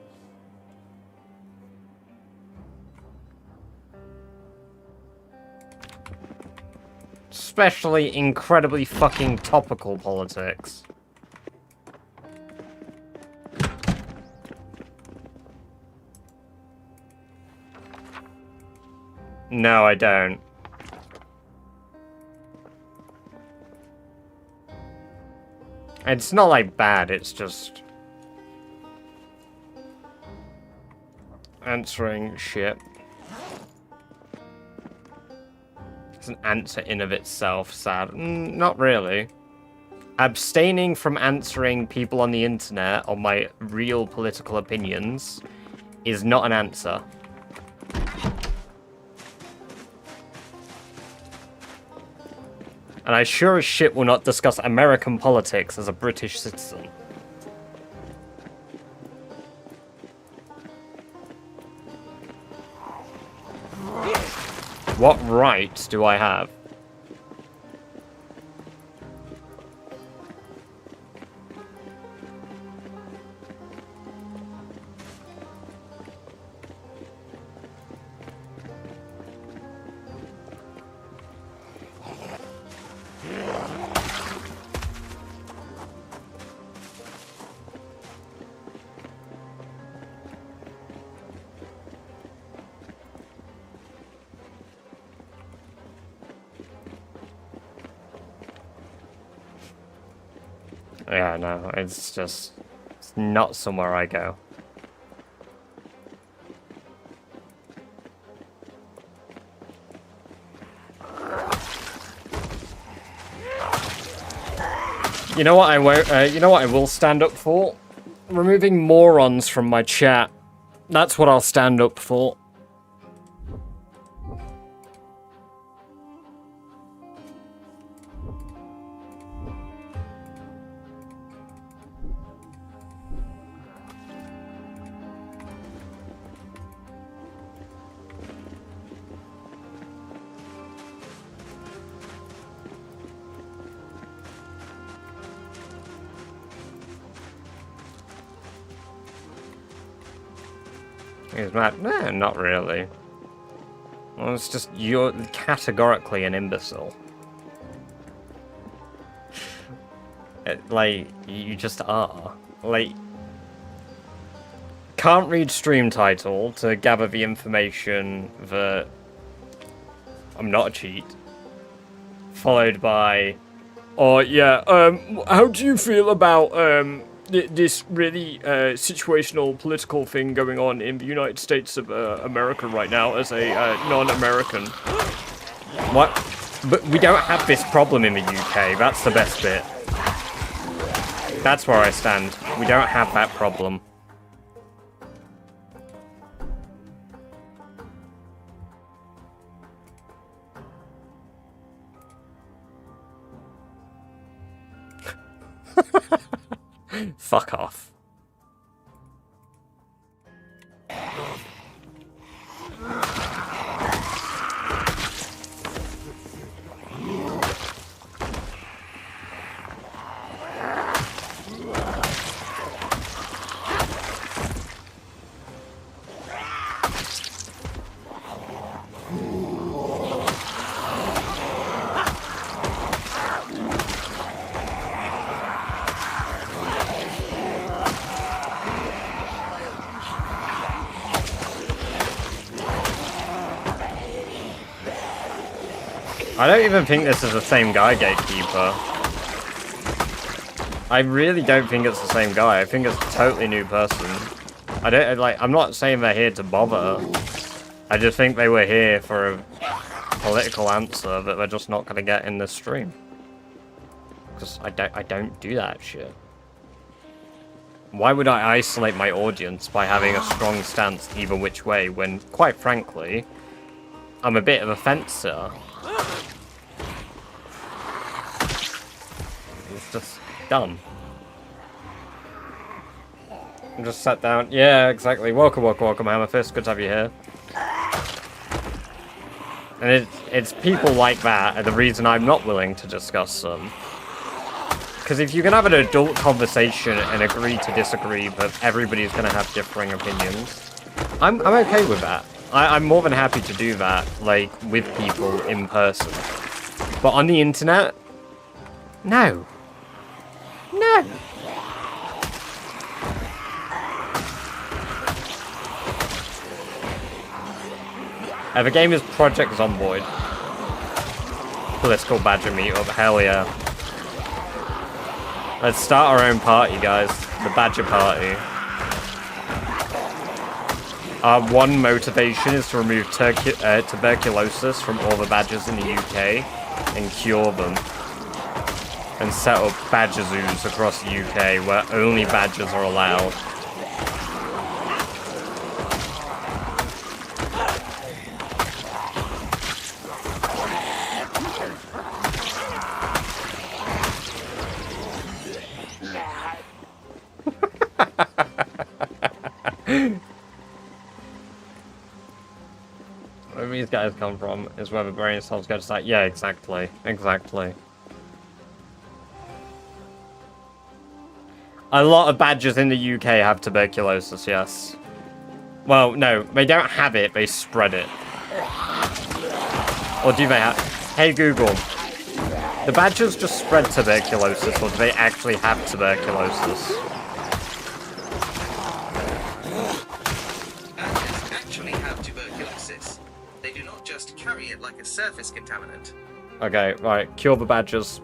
Especially incredibly fucking topical politics. No, I don't. It's not like bad, it's just answering shit. It's an answer in of itself, sad. Not really. Abstaining from answering people on the internet on my real political opinions is not an answer. And I sure as shit will not discuss American politics as a British citizen. What right do I have? Yeah, no, it's not somewhere I go. You know what I won't, you know what I will stand up for? Removing morons from my chat. That's what I'll stand up for. He's mad. Nah, not really. Well, it's just you're categorically an imbecile. Like, you just are. Like, can't read stream title to gather the information that I'm not a cheat. Followed by, oh yeah, how do you feel about this really situational political thing going on in the United States of America right now as a non-American? What? But we don't have this problem in the UK, that's the best bit. That's where I stand. We don't have that problem. fuck off. I don't even think this is the same guy, Gatekeeper. I really don't think it's the same guy. I think it's a totally new person. I'm not saying they're here to bother. I just think they were here for a political answer that they're just not going to get in this stream. Because I don't do that shit. Why would I isolate my audience by having a strong stance either which way when, quite frankly, I'm a bit of a fencer? It's just dumb. I'm just sat down. Yeah, exactly. Welcome, Hammerfist. Good to have you here. And it's people like that are the reason I'm not willing to discuss them. Because if you can have an adult conversation and agree to disagree, but everybody's going to have differing opinions, I'm okay with that. I'm more than happy to do that, like, with people in person. But on the internet? No. No. The game is Project Zomboid. Political Badger meetup, hell yeah. Let's start our own party, guys. The Badger Party. Our one motivation is to remove tuberculosis from all the badgers in the UK and cure them. And set up badger zoos across the UK where only badgers are allowed. Where these guys come from is where the brain cells go to start. Yeah, exactly. Exactly. A lot of badgers in the UK have tuberculosis, yes. Well, no, they don't have it, they spread it. Or do they have... Hey Google, the badgers just spread tuberculosis, or do they actually have tuberculosis? Badgers actually have tuberculosis. They do not just carry it like a surface contaminant. Okay, right, cure the badgers.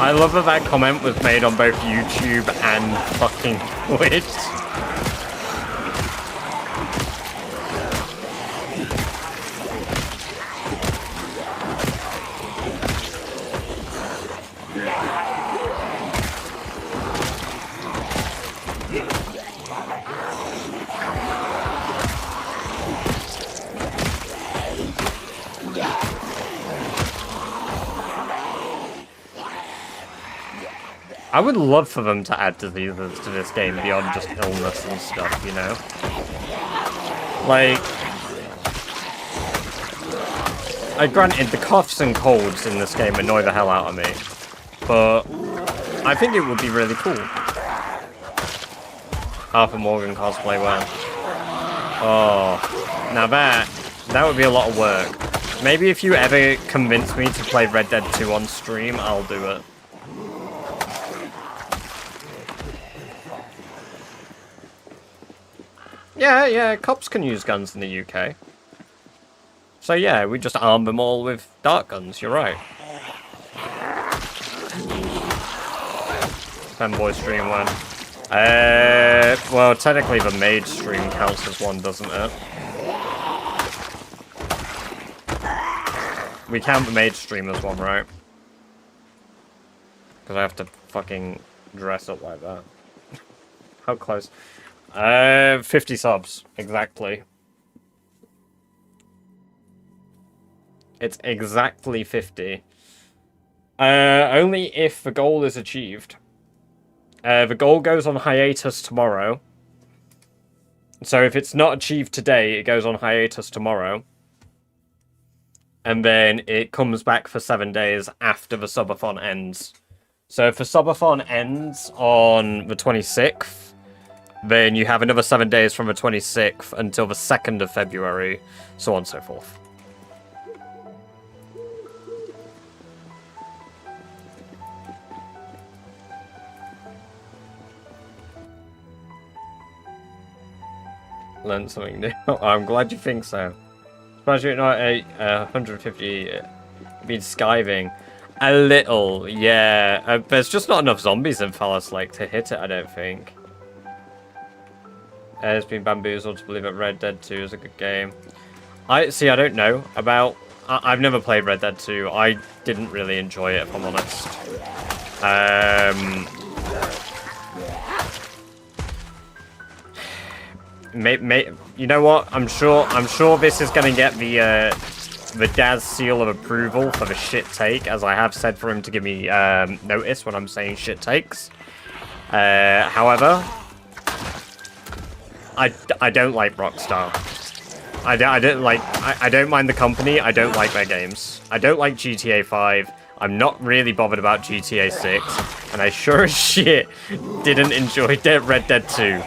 I love that that comment was made on both YouTube and fucking Twitch. I would love for them to add diseases to this game beyond just illness and stuff, you know? Like... granted, the coughs and colds in this game annoy the hell out of me. But... I think it would be really cool. Arthur Morgan cosplay wear. Oh... Now that would be a lot of work. Maybe if you ever convince me to play Red Dead 2 on stream, I'll do it. Yeah, cops can use guns in the UK. So yeah, we just arm them all with dart guns, you're right. Fanboy stream one. Well, technically the maid stream counts as one, doesn't it? We count the maid stream as one, right? Because I have to fucking dress up like that. How close? 50 subs, exactly. It's exactly 50. Only if the goal is achieved. The goal goes on hiatus tomorrow. So if it's not achieved today, it goes on hiatus tomorrow. And then it comes back for 7 days after the subathon ends. So if the subathon ends on the 26th, then you have another 7 days from the 26th until the 2nd of February, so on and so forth. Learned something new. I'm glad you think so. Surprised you're not a 150 been skiving. A little, yeah. There's just not enough zombies in Phallus Lake to hit it, I don't think. It's been bamboozled to believe that Red Dead 2 is a good game. I don't know about... I've never played Red Dead 2. I didn't really enjoy it, if I'm honest. You know what? I'm sure this is gonna get the Daz seal of approval for the shit take, as I have said for him to give me notice when I'm saying shit takes. However, I don't like Rockstar. I don't mind the company. I don't like their games. I don't like GTA 5. I'm not really bothered about GTA 6, and I sure as shit didn't enjoy Red Dead 2.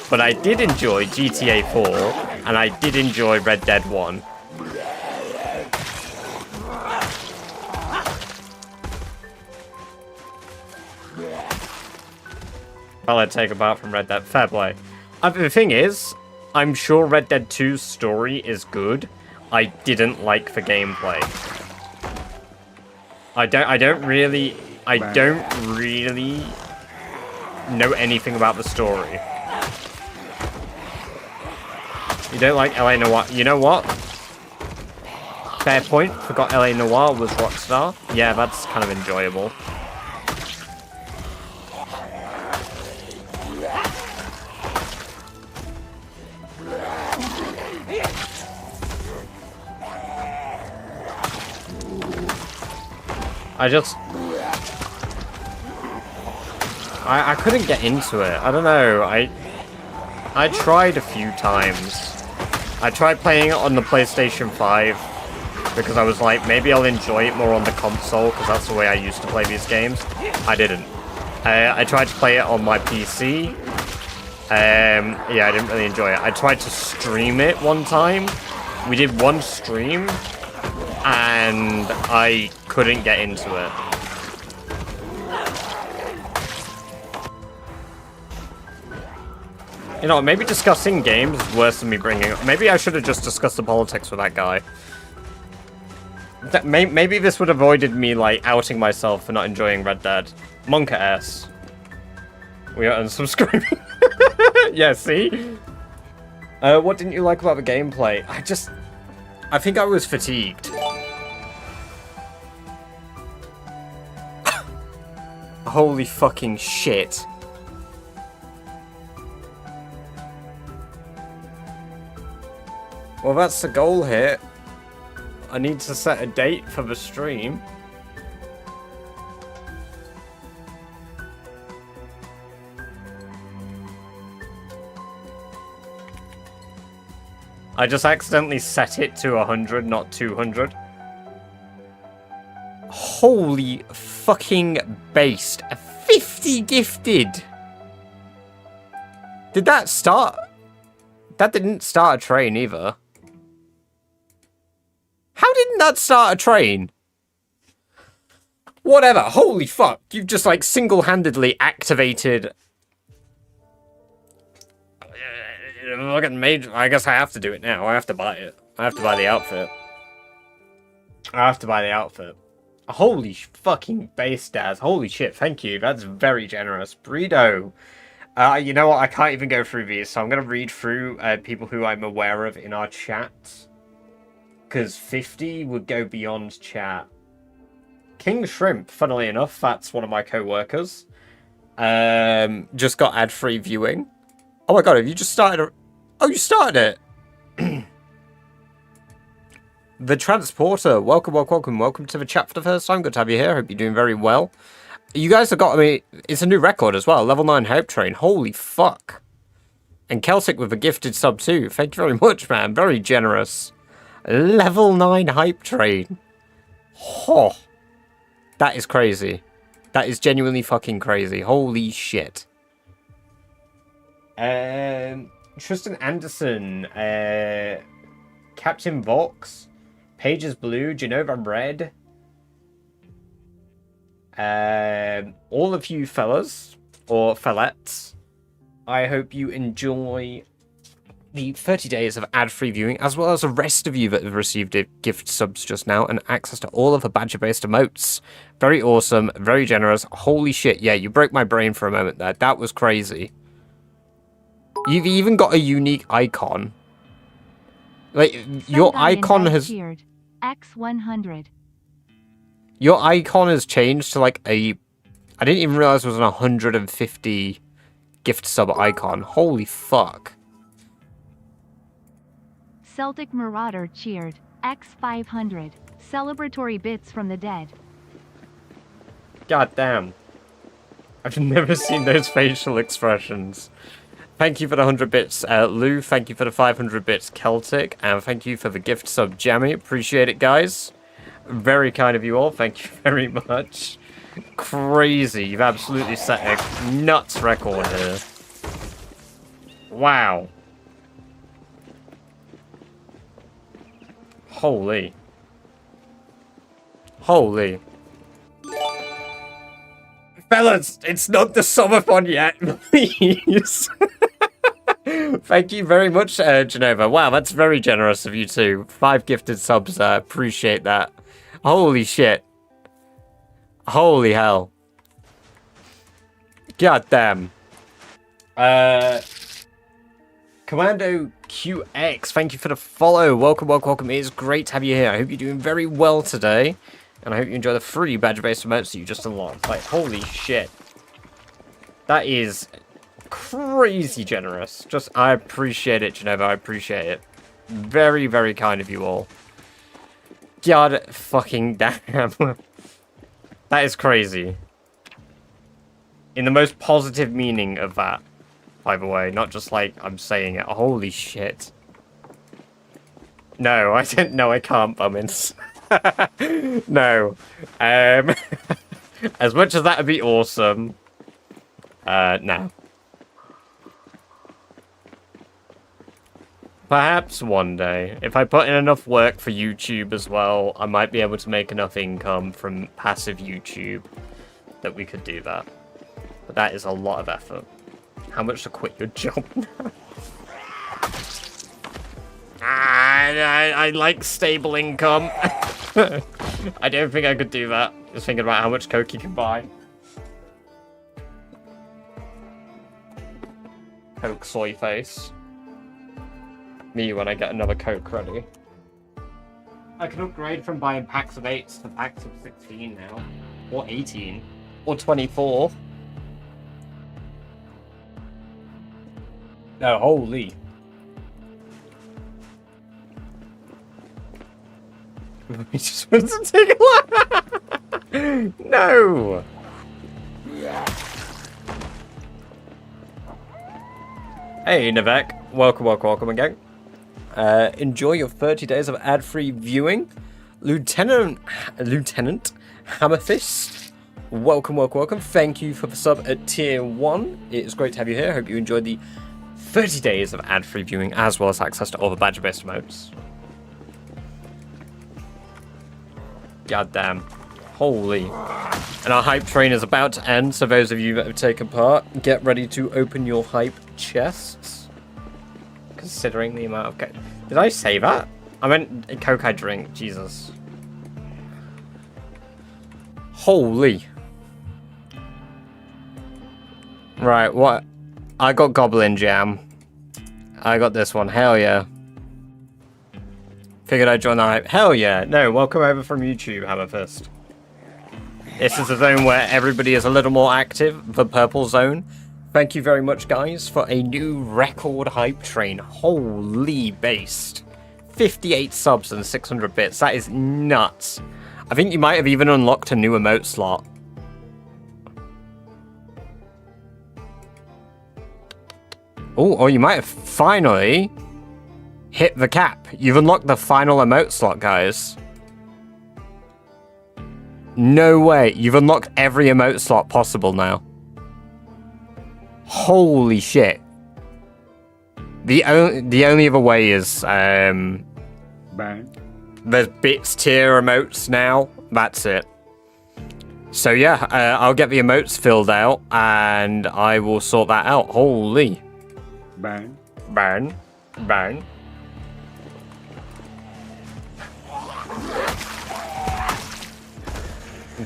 But I did enjoy GTA 4, and I did enjoy Red Dead 1. Well, I'd take apart from Red Dead. Fair play. The thing is, I'm sure Red Dead 2's story is good. I didn't like the gameplay. I don't really know anything about the story. You don't like LA Noire? You know what? Fair point. Forgot LA Noire was Rockstar. Yeah, that's kind of enjoyable. I couldn't get into it. I don't know. I tried a few times. I tried playing it on the PlayStation 5 because I was like, maybe I'll enjoy it more on the console because that's the way I used to play these games. I didn't. I tried to play it on my PC. Yeah, I didn't really enjoy it. I tried to stream it one time. We did one stream and I couldn't get into it. You know, maybe discussing games is worse than me bringing up. Maybe I should have just discussed the politics with that guy. Maybe this would have avoided me, like, outing myself for not enjoying Red Dead. Monka S. We are unsubscribing. Yeah, see? What didn't you like about the gameplay? I think I was fatigued. Holy fucking shit. Well, that's the goal here. I need to set a date for the stream. I just accidentally set it to 100, not 200. Holy fucking based. 50 gifted! Did that start? That didn't start a train either. How didn't that start a train? Whatever, holy fuck. You've just like single-handedly activated... I guess I have to do it now. I have to buy it. I have to buy the outfit. Holy fucking base, Daz. Holy shit, thank you. That's very generous. Burrito. You know what? I can't even go through these, so I'm going to read through people who I'm aware of in our chat. Because 50 would go beyond chat. King Shrimp, funnily enough, that's one of my co-workers. Just got ad-free viewing. Oh my god, have you just started? Oh, you started it! The Transporter, welcome to the chat for the first time. Good to have you here. Hope you're doing very well. You guys have got, I mean, it's a new record as well. Level 9 Hype Train. Holy fuck. And Celtic with a gifted sub too. Thank you very much, man. Very generous. Level 9 Hype Train. Oh. That is crazy. That is genuinely fucking crazy. Holy shit. Tristan Anderson. Captain Vox. Pages Blue. Genova Red. All of you fellas, or fellettes, I hope you enjoy the 30 days of ad-free viewing, as well as the rest of you that have received gift subs just now, and access to all of the badger-based emotes. Very awesome, very generous. Holy shit, yeah, you broke my brain for a moment there. That was crazy. You've even got a unique icon. Like, your icon has... X100. Your icon has changed to like a... I didn't even realize it was an 150 gift sub icon. Holy fuck. Celtic Marauder cheered. X500. Celebratory bits from the dead. God damn. I've never seen those facial expressions. Thank you for the 100 bits, Lou. Thank you for the 500 bits, Celtic. And thank you for the gift sub, Jammy. Appreciate it, guys. Very kind of you all. Thank you very much. Crazy. You've absolutely set a nuts record here. Wow. Holy. Holy. Fellas, it's not the subathon yet, please. Thank you very much, Genova. Wow, that's very generous of you too. 5 gifted subs, appreciate that. Holy shit. Holy hell. God damn. Commando QX, thank you for the follow. Welcome. It is great to have you here. I hope you're doing very well today. And I hope you enjoy the free badger-based emotes that you just unlocked. Like, holy shit. That is crazy generous. Just, I appreciate it, Genova. I appreciate it. Very, very kind of you all. God fucking damn. That is crazy. In the most positive meaning of that, by the way. Not just like I'm saying it. Holy shit. No, I didn't know I can't, Bummins. No. As much as that would be awesome. No. Perhaps one day. If I put in enough work for YouTube as well, I might be able to make enough income from passive YouTube that we could do that. But that is a lot of effort. How much to quit your job now? I like stable income. I don't think I could do that. Just thinking about how much coke you can buy. Coke soy face. Me when I get another Coke ready. I can upgrade from buying packs of 8s to packs of 16 now. Or 18. Or 24. No, holy. He just wants to take a laugh. No. Hey, Navek. Welcome again. Enjoy your 30 days of ad-free viewing. Lieutenant Hammerfist. Welcome. Thank you for the sub at tier 1. It is great to have you here. Hope you enjoyed the 30 days of ad-free viewing, as well as access to all the badger-based modes. God damn. Holy. And our hype train is about to end, so those of you that have taken part, get ready to open your hype chests. Considering the amount of coke. Did I say that? I meant coke I drink. Jesus. Holy. Right, what? I got Goblin Jam. I got this one. Hell yeah. Figured I'd join the hype. Hell yeah. No, welcome over from YouTube, Hammerfist. This is a zone where everybody is a little more active. The purple zone. Thank you very much, guys, for a new record hype train. Holy based. 58 subs and 600 bits. That is nuts. I think you might have even unlocked a new emote slot. Oh, you might have finally hit the cap. You've unlocked the final emote slot, guys. No way. You've unlocked every emote slot possible now. Holy shit. The only other way is Bang. there's bits tier emotes now. That's it. So yeah, I'll get the emotes filled out and I will sort that out. Holy. Bang. Burn. Burn.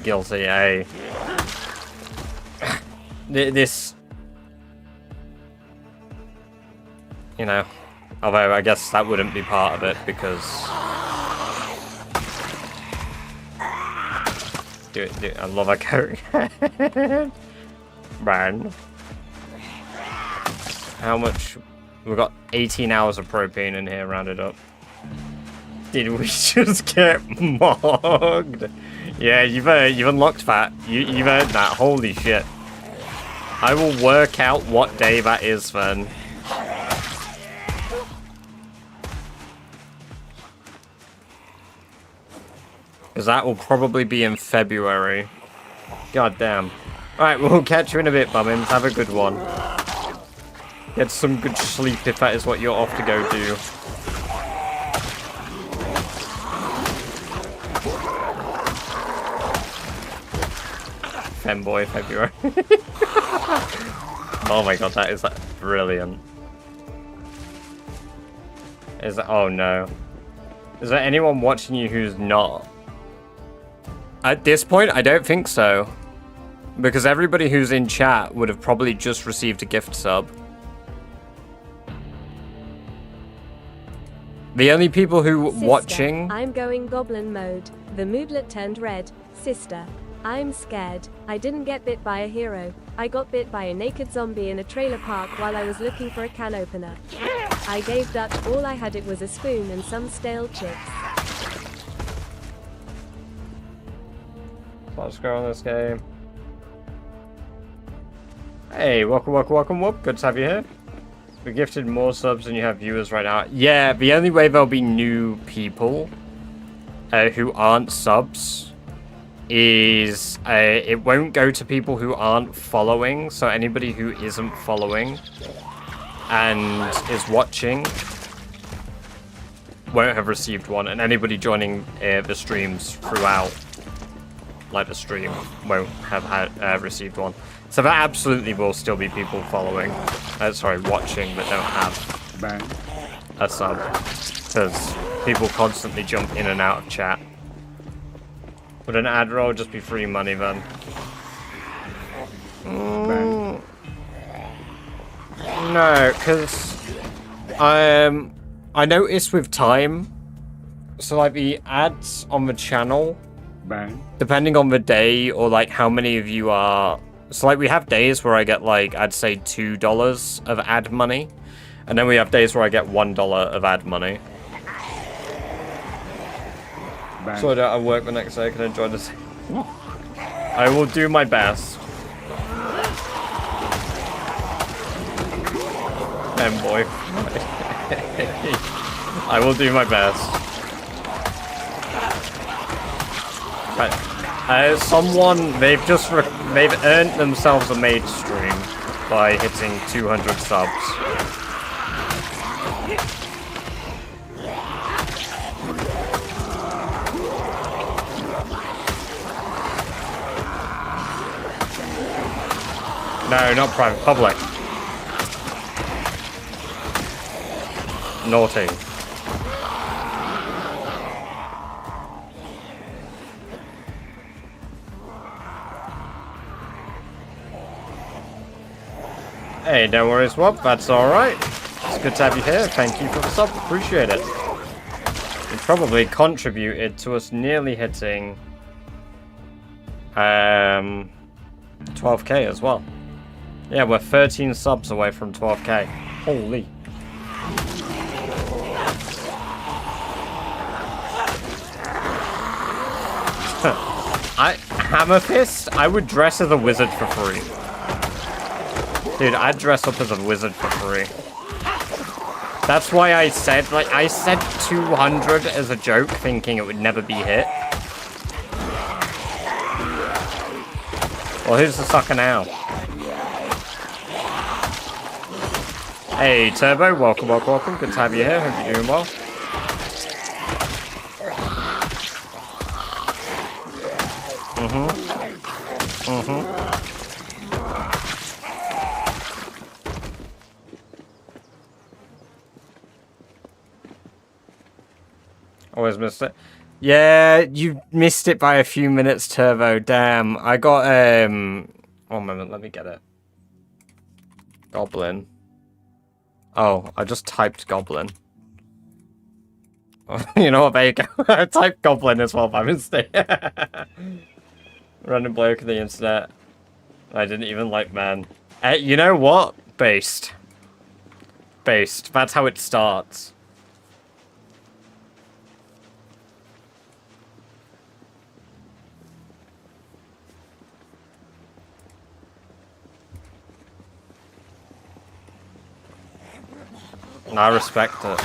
Guilty, eh? This... You know, although I guess that wouldn't be part of it because... Do it, I love a character. Burn. How much? We've got 18 hours of propane in here, rounded up. Did we just get mogged? Yeah, you've unlocked that. You've earned that. Holy shit. I will work out what day that is then. Because that will probably be in February. God damn. Alright, we'll catch you in a bit, Bummins. Have a good one. Get some good sleep if that is what you're off to go do. Femboy February. Oh my god, that is brilliant. Is that, oh no. Is there anyone watching you who's not? At this point, I don't think so. Because everybody who's in chat would have probably just received a gift sub. The only people who Sister, watching... I'm going goblin mode. The moodlet turned red. Sister, I'm scared. I didn't get bit by a hero. I got bit by a naked zombie in a trailer park while I was looking for a can opener. I gave Dutch all I had. It was a spoon and some stale chips. Let's go on this game. Hey, welcome, welcome, welcome, whoop. Good to have you here. We gifted more subs than you have viewers right now. Yeah, the only way there'll be new people who aren't subs is it won't go to people who aren't following. So anybody who isn't following and is watching won't have received one. And anybody joining the streams throughout, like the stream, won't have received one. So there absolutely will still be people following, sorry, watching, but don't have Bang. a sub. Because people constantly jump in and out of chat. Would an ad roll just be free money then? Bang. No, because I noticed with time, so like the ads on the channel, Bang. depending on the day or like how many of you are... So like we have days where I get like, I'd say $2 of ad money. And then we have days where I get $1 of ad money. Bang. So I don't have work the next day, can I join this? I will do my best. Boy. I will do my best. But, someone, they've earned themselves a made stream by hitting 200 subs. No, not private, public. Naughty. Hey, no worries, Wob. That's alright. It's good to have you here. Thank you for the sub. Appreciate it. It probably contributed to us nearly hitting 12k as well. Yeah, we're 13 subs away from 12k. Holy. Hammer Fist? I would dress as a wizard for free. Dude, I'd dress up as a wizard for free. That's why I said 200 as a joke, thinking it would never be hit. Well, who's the sucker now? Hey, Turbo, welcome, welcome, welcome. Good to have you here. Hope you're doing well. Always missed it. Yeah, you missed it by a few minutes, Turbo. Damn. I got, 1 moment, let me get it. Goblin. Oh, I just typed Goblin. You know what, there you go. I typed Goblin as well by mistake. Random bloke on the internet. I didn't even like man. You know what? Based. Based. That's how it starts. I respect it.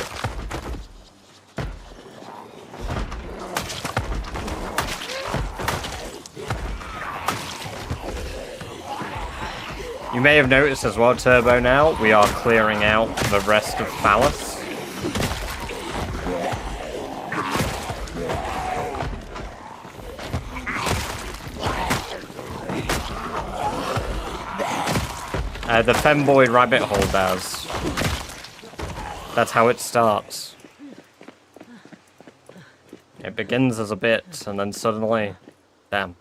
You may have noticed as well, Turbo, now, we are clearing out the rest of Phallus. The femboy rabbit hole does. That's how it starts. It begins as a bit, and then suddenly, damn,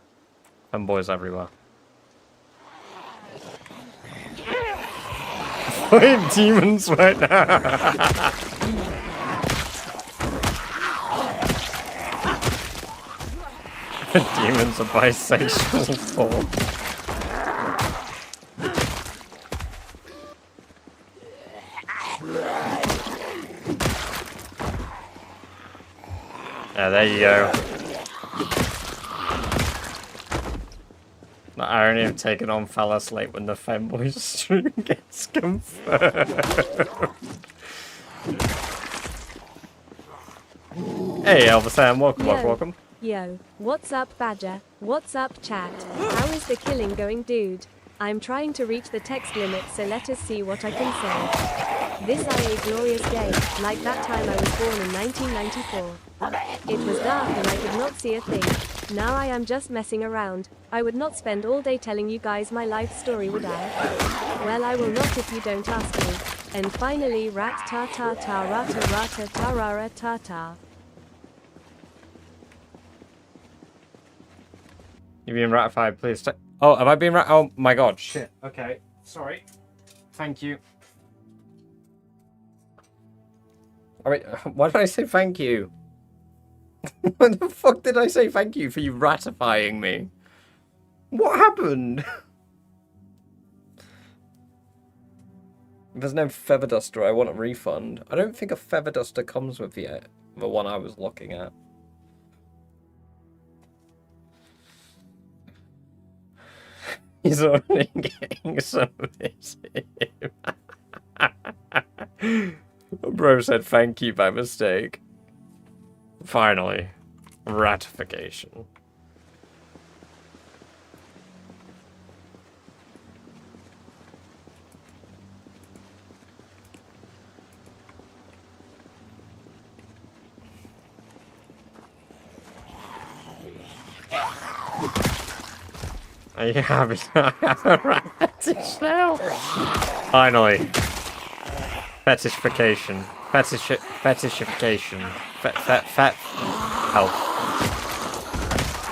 femboys everywhere. Fight demons right now. Demons are bisexual form. Yeah, there you go. The irony of taking on Phallus late when the femboy stream gets confirmed. Hey, Elvis, welcome, welcome, welcome. Yo, what's up, Badger? What's up, chat? How is the killing going, dude? I'm trying to reach the text limit, so let us see what I can say. This is a glorious day, like that time I was born in 1994. It was dark and I could not see a thing. Now I am just messing around. I would not spend all day telling you guys my life story, would I? Well, I will not if you don't ask me. And finally, rat ta ta ta rata rata ta rara ta ta. You've been ratified, please. Oh, have I been oh my god, shit. Okay, sorry. Thank you. Alright, why did I say thank you? What the fuck did I say thank you for you ratifying me? What happened? If there's no feather duster, I want a refund. I don't think a feather duster comes with the one I was looking at. He's only getting some Bro said thank you by mistake. Finally, ratification. I have a fetish now. Finally. Fetishification. Fetishification. Help.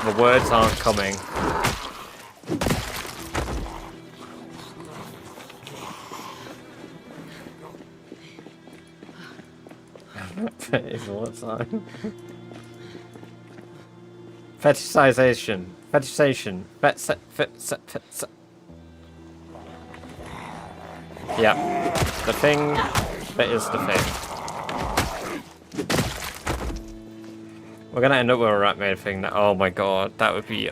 The words aren't coming. It's all the time. Fetishization. Fetishization. Yeah. The thing that is the thing. We're gonna end up with a rat made thing that, oh my god, that would be...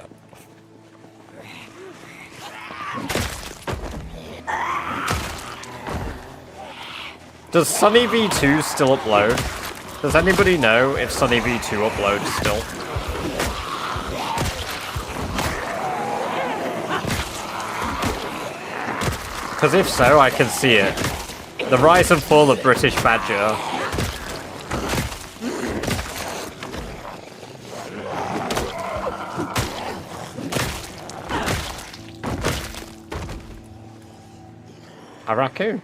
Does Sunny V2 still upload? Does anybody know if Sunny V2 uploads still? Because if so, I can see it. The rise and fall of British Badger. A raccoon.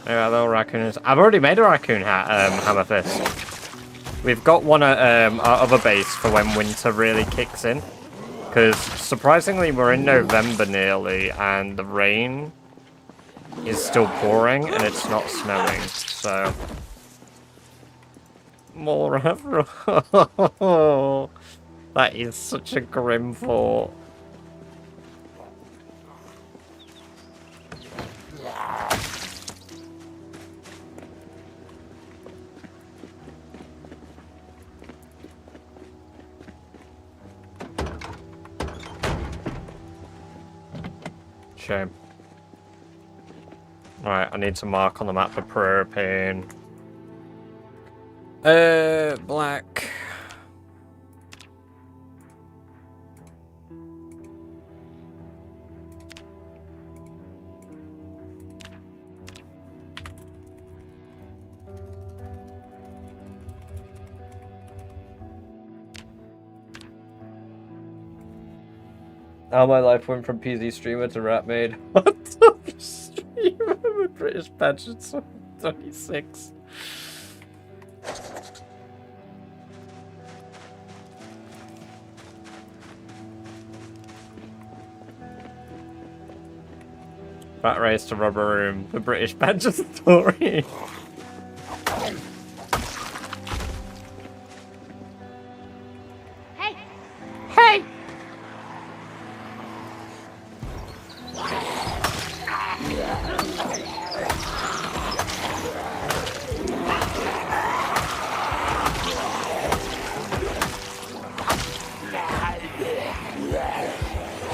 Yeah, little raccoon is... I've already made a raccoon hat, hammer fist. We've got one at our other base for when winter really kicks in. Because, surprisingly, we're in November nearly, and the rain is still pouring, and it's not snowing, so... More That is such a grim thought. Shame. Alright, I need to mark on the map for propane. Black. How my life went from PZ streamer to rat maid. What the streamer with British Badger 26. Rat race to rubber room. The British Badger story. Hey! Hey!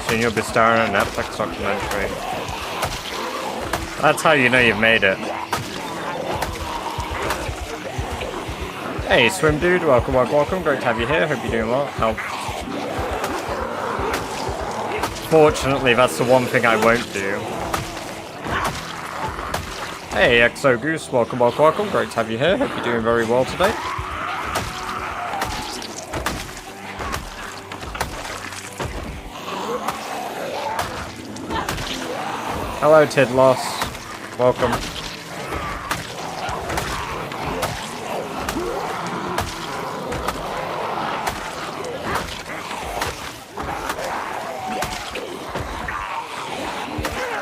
Soon you'll be starring in an Netflix documentary. That's how you know you've made it. Hey, Swim Dude, welcome, welcome, welcome. Great to have you here. Hope you're doing well. Fortunately, that's the one thing I won't do. Hey, Exo Goose, welcome, welcome, welcome. Great to have you here. Hope you're doing very well today. Hello, Tidloss. Welcome.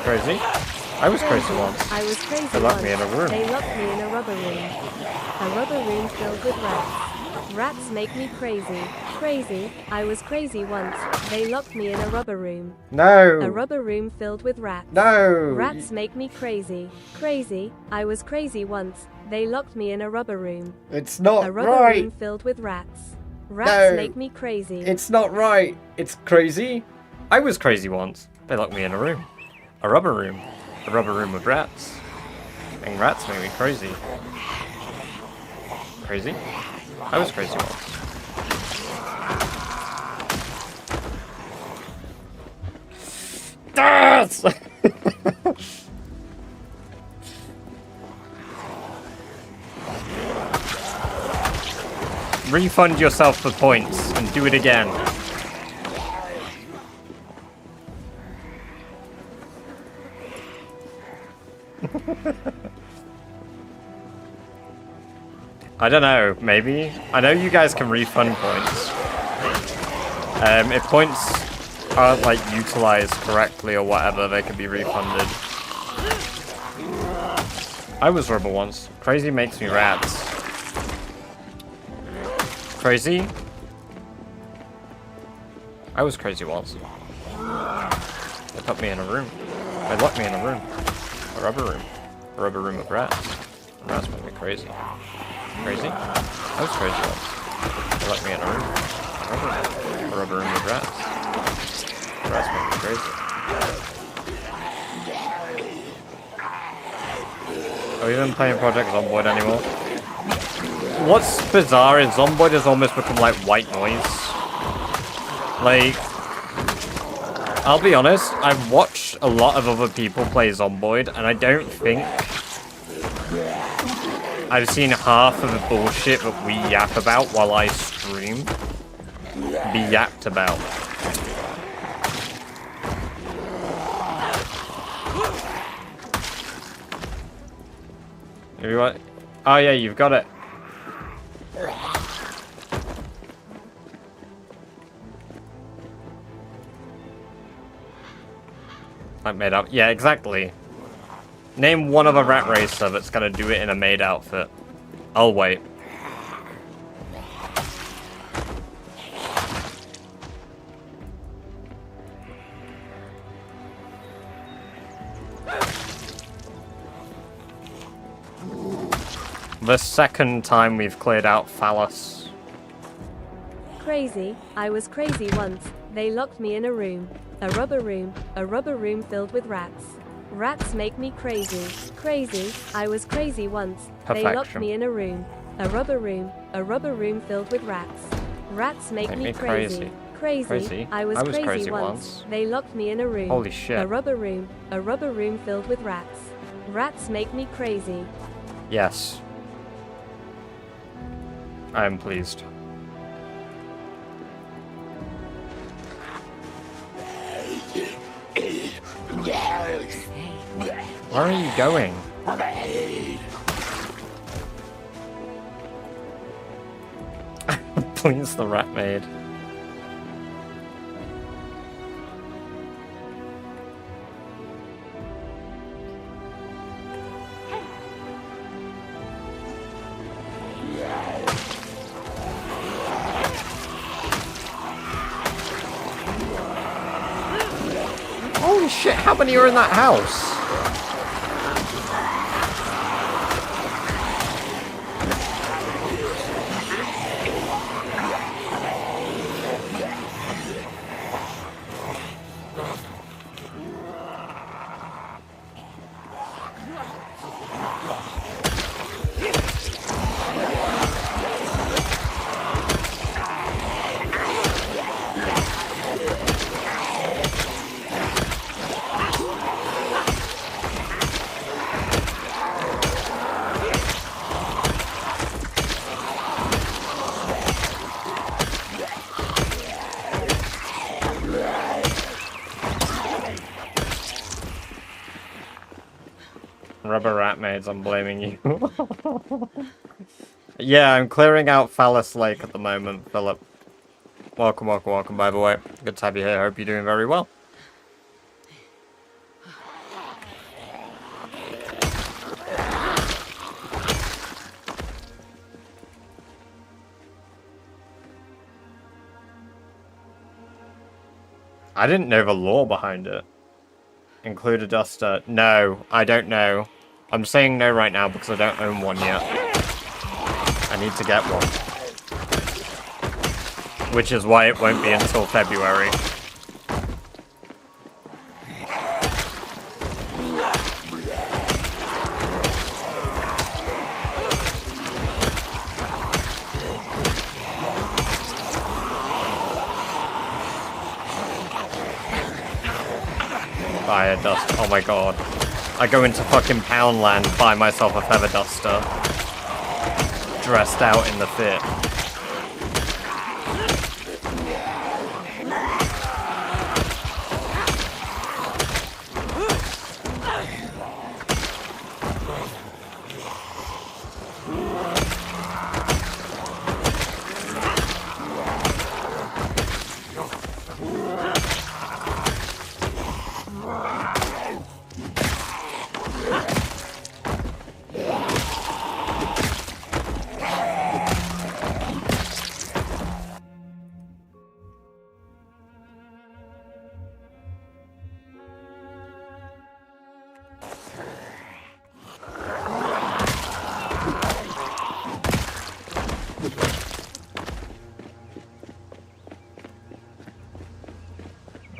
Crazy? I was crazy once. I was crazy They locked once. me in a room. They locked me in a rubber room. A rubber room filled with rats. Rats make me crazy. Crazy. I was crazy once. They locked me in a rubber room. No! A rubber room filled with rats. No! Rats make me crazy. Crazy. I was crazy once. They locked me in a rubber room. It's not A rubber right! room filled with rats. Rats No. make me crazy. It's not right! It's crazy! I was crazy once. They locked me in a room. A rubber room. A rubber room with rats. And rats make me crazy. Crazy? I was crazy once. Yes! refund yourself the points and do it again. I don't know, maybe? I know you guys can refund points. If points aren't, like, utilized correctly or whatever, they can be refunded. I was rubber once. Crazy makes me rats. Crazy? I was crazy once. They put me in a room. They locked me in a room. A rubber room. A rubber room of rats. And rats made me crazy. Crazy? I was crazy once. They locked me in a room. A rubber room of rats. Rats made me crazy. Are we even playing Project Zomboid anymore? What's bizarre is Zomboid has almost become like white noise. Like, I'll be honest, I've watched a lot of other people play Zomboid, and I don't think I've seen half of the bullshit that we yap about while I stream be yapped about. Everyone? Oh yeah, you've got it. Like made up. Yeah, exactly. Name one other rat racer that's gonna do it in a maid outfit. I'll wait. The second time we've cleared out Phallus. Crazy, I was crazy once. They locked me in a room. A rubber room filled with rats. Rats make me crazy. Crazy, I was crazy once. They locked me in a room. A rubber room filled with rats. Rats make me crazy. Crazy, I was crazy once. They locked me in a room. Holy shit. A rubber room filled with rats. Rats make me crazy. Yes. I am pleased. Where are you going? Please, the rat maid. Holy shit, how many are in that house? Rubber rat maids, I'm blaming you. Yeah, I'm clearing out Phallus Lake at the moment, Philip. Welcome, welcome, welcome, by the way. Good to have you here. Hope you're doing very well. I didn't know the lore behind it. Include a duster. No, I don't know. I'm saying no right now because I don't own one yet. I need to get one. Which is why it won't be until February. Buy a dust. Oh my god. I go into fucking Poundland, buy myself a feather duster. Dressed out in the fit.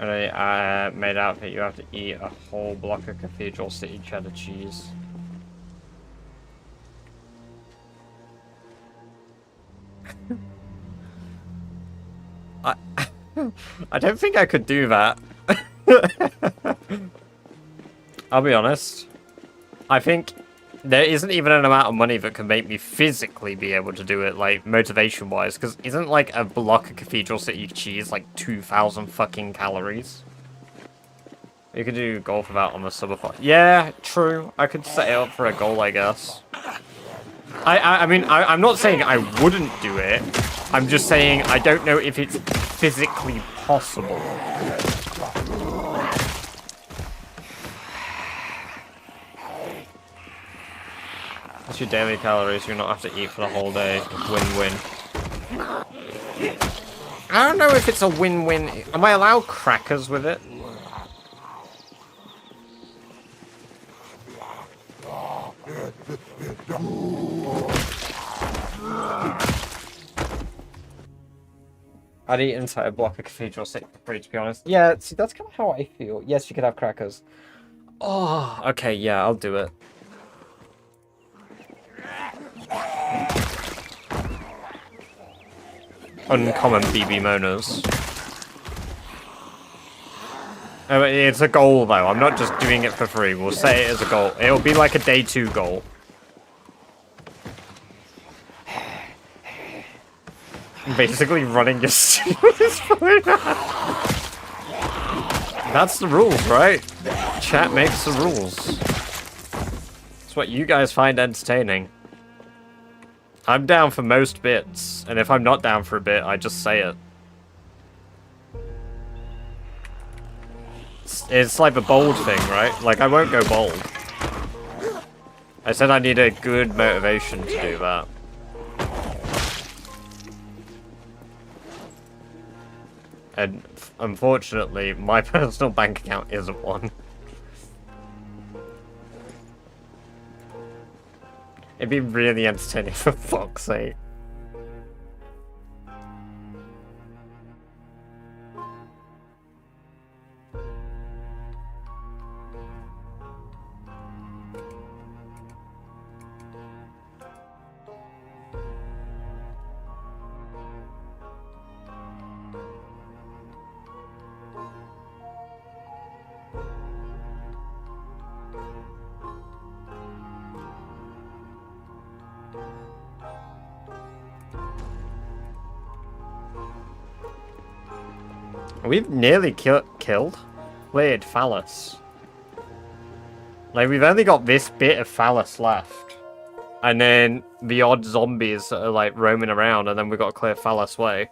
Really, made out that you have to eat a whole block of Cathedral City cheddar cheese. I I don't think I could do that. I'll be honest. I think there isn't even an amount of money that can make me physically be able to do it, like, motivation-wise, because isn't, like, a block of Cathedral City cheese, like, 2,000 fucking calories? You could do golf without on the summer fire. Yeah, true. I could set it up for a goal, I guess. I mean, I'm not saying I wouldn't do it. I'm just saying I don't know if it's physically possible. That's your daily calories. You don't have to eat for the whole day. Win-win. I don't know if it's a win-win. Am I allowed crackers with it? I'd eat inside a block of Cathedral City for free, to be honest. Yeah, see, that's kind of how I feel. Yes, you could have crackers. Oh, okay, yeah, I'll do it. Uncommon BB Monos. Oh, it's a goal, though. I'm not just doing it for free. We'll say it as a goal. It'll be like a day 2 goal. Basically running your stream with his phone. That's the rules, right? Chat makes the rules. It's what you guys find entertaining. I'm down for most bits, and if I'm not down for a bit, I just say it. It's like the bold thing, right? Like, I won't go bold. I said I need a good motivation to do that. And unfortunately, my personal bank account isn't one. It'd be really entertaining, for fuck's sake. We've nearly killed? Cleared Phallus. Like, we've only got this bit of Phallus left. And then the odd zombies that are, like, roaming around, and then we've got to clear Phallus Way.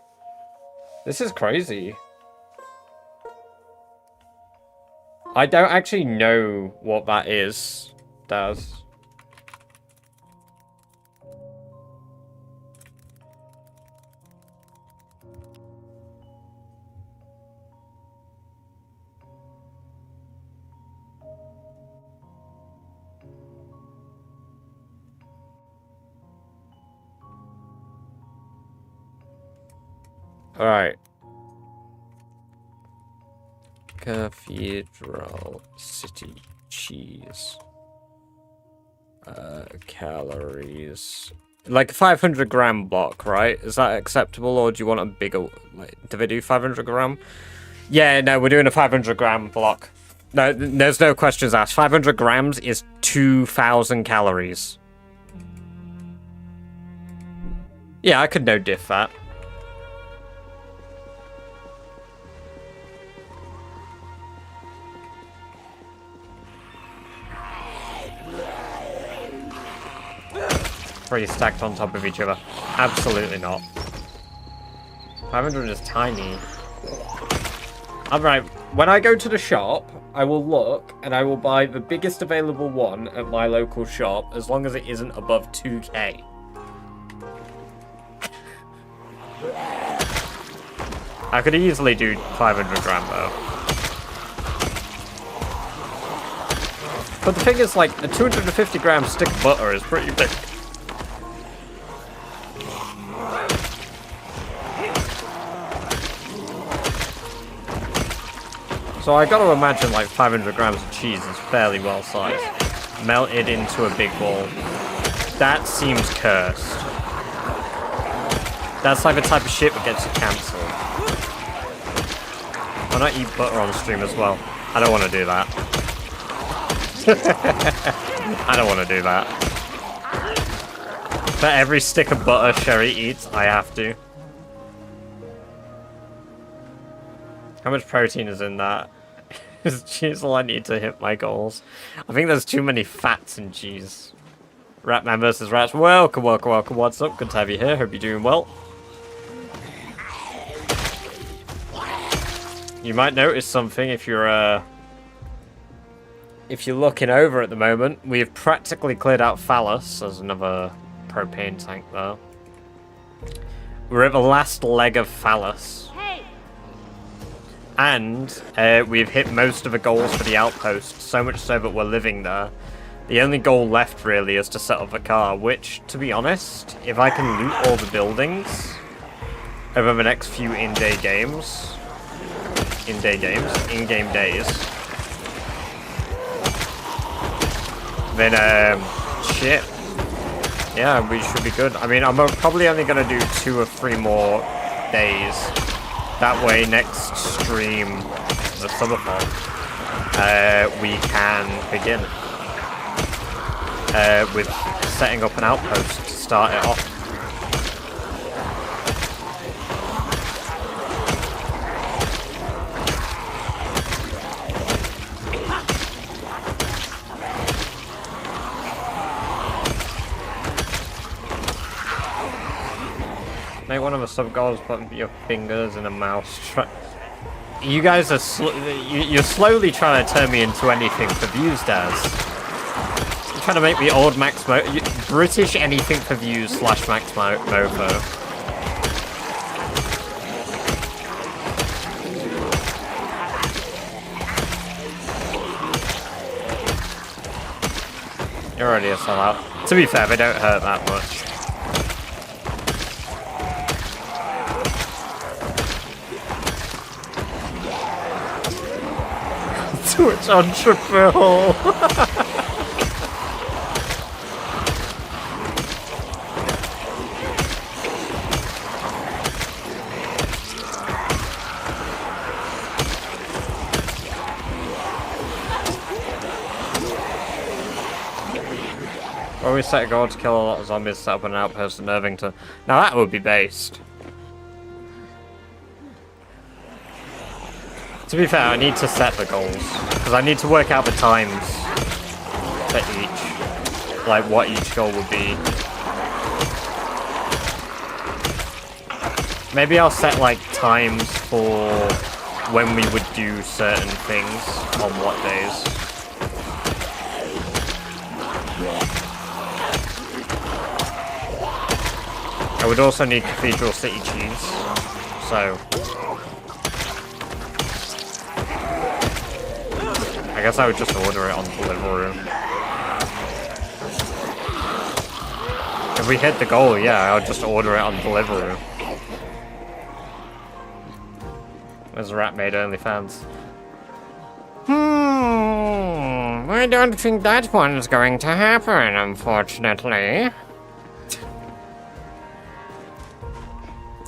This is crazy. I don't actually know what that is, Daz. Alright. Cathedral City cheese. Calories. Like a 500 gram block, right? Is that acceptable, or do you want a bigger... Like, do they do 500 gram? Yeah, no, we're doing a 500 gram block. No, there's no questions asked. 500 grams is 2,000 calories. Yeah, I could no diff that. Three stacked on top of each other. Absolutely not. 500 is tiny. Alright, when I go to the shop, I will look and I will buy the biggest available one at my local shop, as long as it isn't above 2k. I could easily do 500 gram though. But the thing is, like, a 250 gram stick of butter is pretty big. So I gotta imagine like 500 grams of cheese is fairly well sized. Melted into a big ball. That seems cursed. That's like the type of shit that gets you cancelled. Why not eat butter on stream as well? I don't want to do that. I don't want to do that. For every stick of butter Sherry eats, I have to. How much protein is in that? Is cheese all I need to hit my goals? I think there's too many fats in cheese. Ratman versus Rats. Welcome, welcome, welcome. What's up? Good to have you here. Hope you're doing well. You might notice something if you're looking over at the moment. We've practically cleared out Phallus. There's another propane tank there. We're at the last leg of Phallus. Hey! And we've hit most of the goals for the outpost, so much so that we're living there. The only goal left really is to set up the car, which, to be honest, if I can loot all the buildings over the next few in-game days, then, shit. Yeah, we should be good. I mean, I'm probably only going to do 2 or 3 more days. That way, next stream, the summerfall, we can begin with setting up an outpost to start it off. Make one of the sub-goals, put your fingers in a mouse. You guys are you're slowly trying to turn me into anything for views, Daz. You're trying to make me old Max British anything for views / Max Mofo. You're already a sellout. To be fair, they don't hurt that much. Twitch entrepreneur. Well, we set a goal to kill a lot of zombies, set up an outpost in Irvington. Now that would be based. To be fair, I need to set the goals, because I need to work out the times for each, like what each goal would be. Maybe I'll set like times for when we would do certain things on what days. I would also need Cathedral City cheese, so I guess I would just order it on Deliveroo. If we hit the goal, yeah, I'll just order it on Deliveroo. There's a rat made OnlyFans. I don't think that one's going to happen, unfortunately.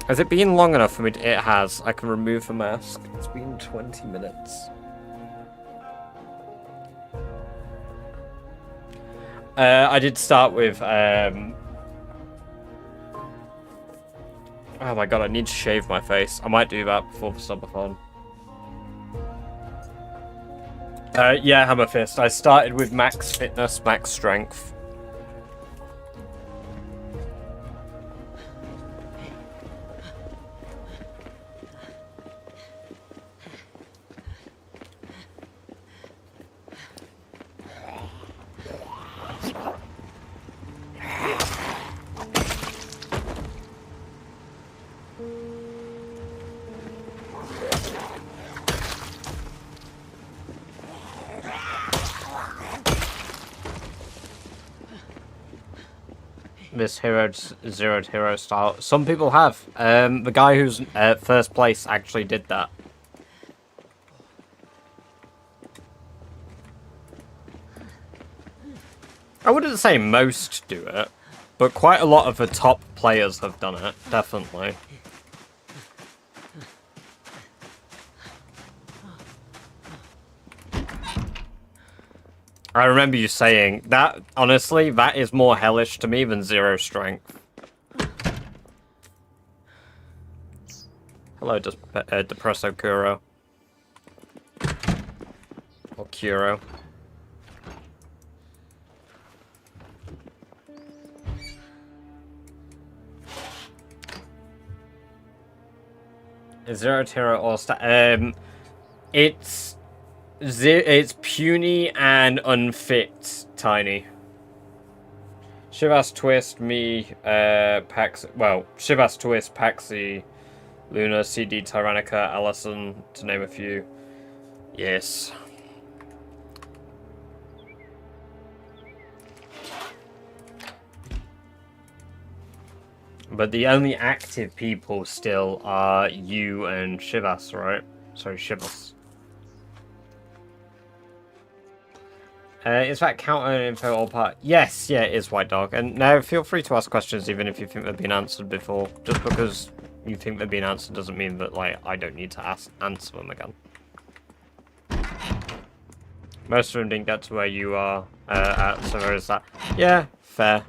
Has it been long enough for me to... It has. I can remove the mask. It's been 20 minutes. I did start with, oh my god, I need to shave my face. I might do that before the subathon. Yeah, Hammer Fist. I started with max fitness, max strength. This zeroed hero style. Some people have. The guy who's first place actually did that. I wouldn't say most do it, but quite a lot of the top players have done it, definitely. I remember you saying that, honestly, that is more hellish to me than 0 strength. Hello, Depresso Kuro. Or Kuro. Is 0 to hero or it's puny and unfit tiny. Shivas Twist, me, Shivas Twist, Paxi, Luna, CD, Tyrannica, Allison, to name a few. Yes. But the only active people still are you and Shivas, right? Sorry, Shivas. Is that counter info all part? Yes, yeah, it is, White Dog. And now feel free to ask questions even if you think they've been answered before. Just because you think they've been answered doesn't mean that, like, I don't need to answer them again. Most of them didn't get to where you are at, so there is that. Yeah, fair.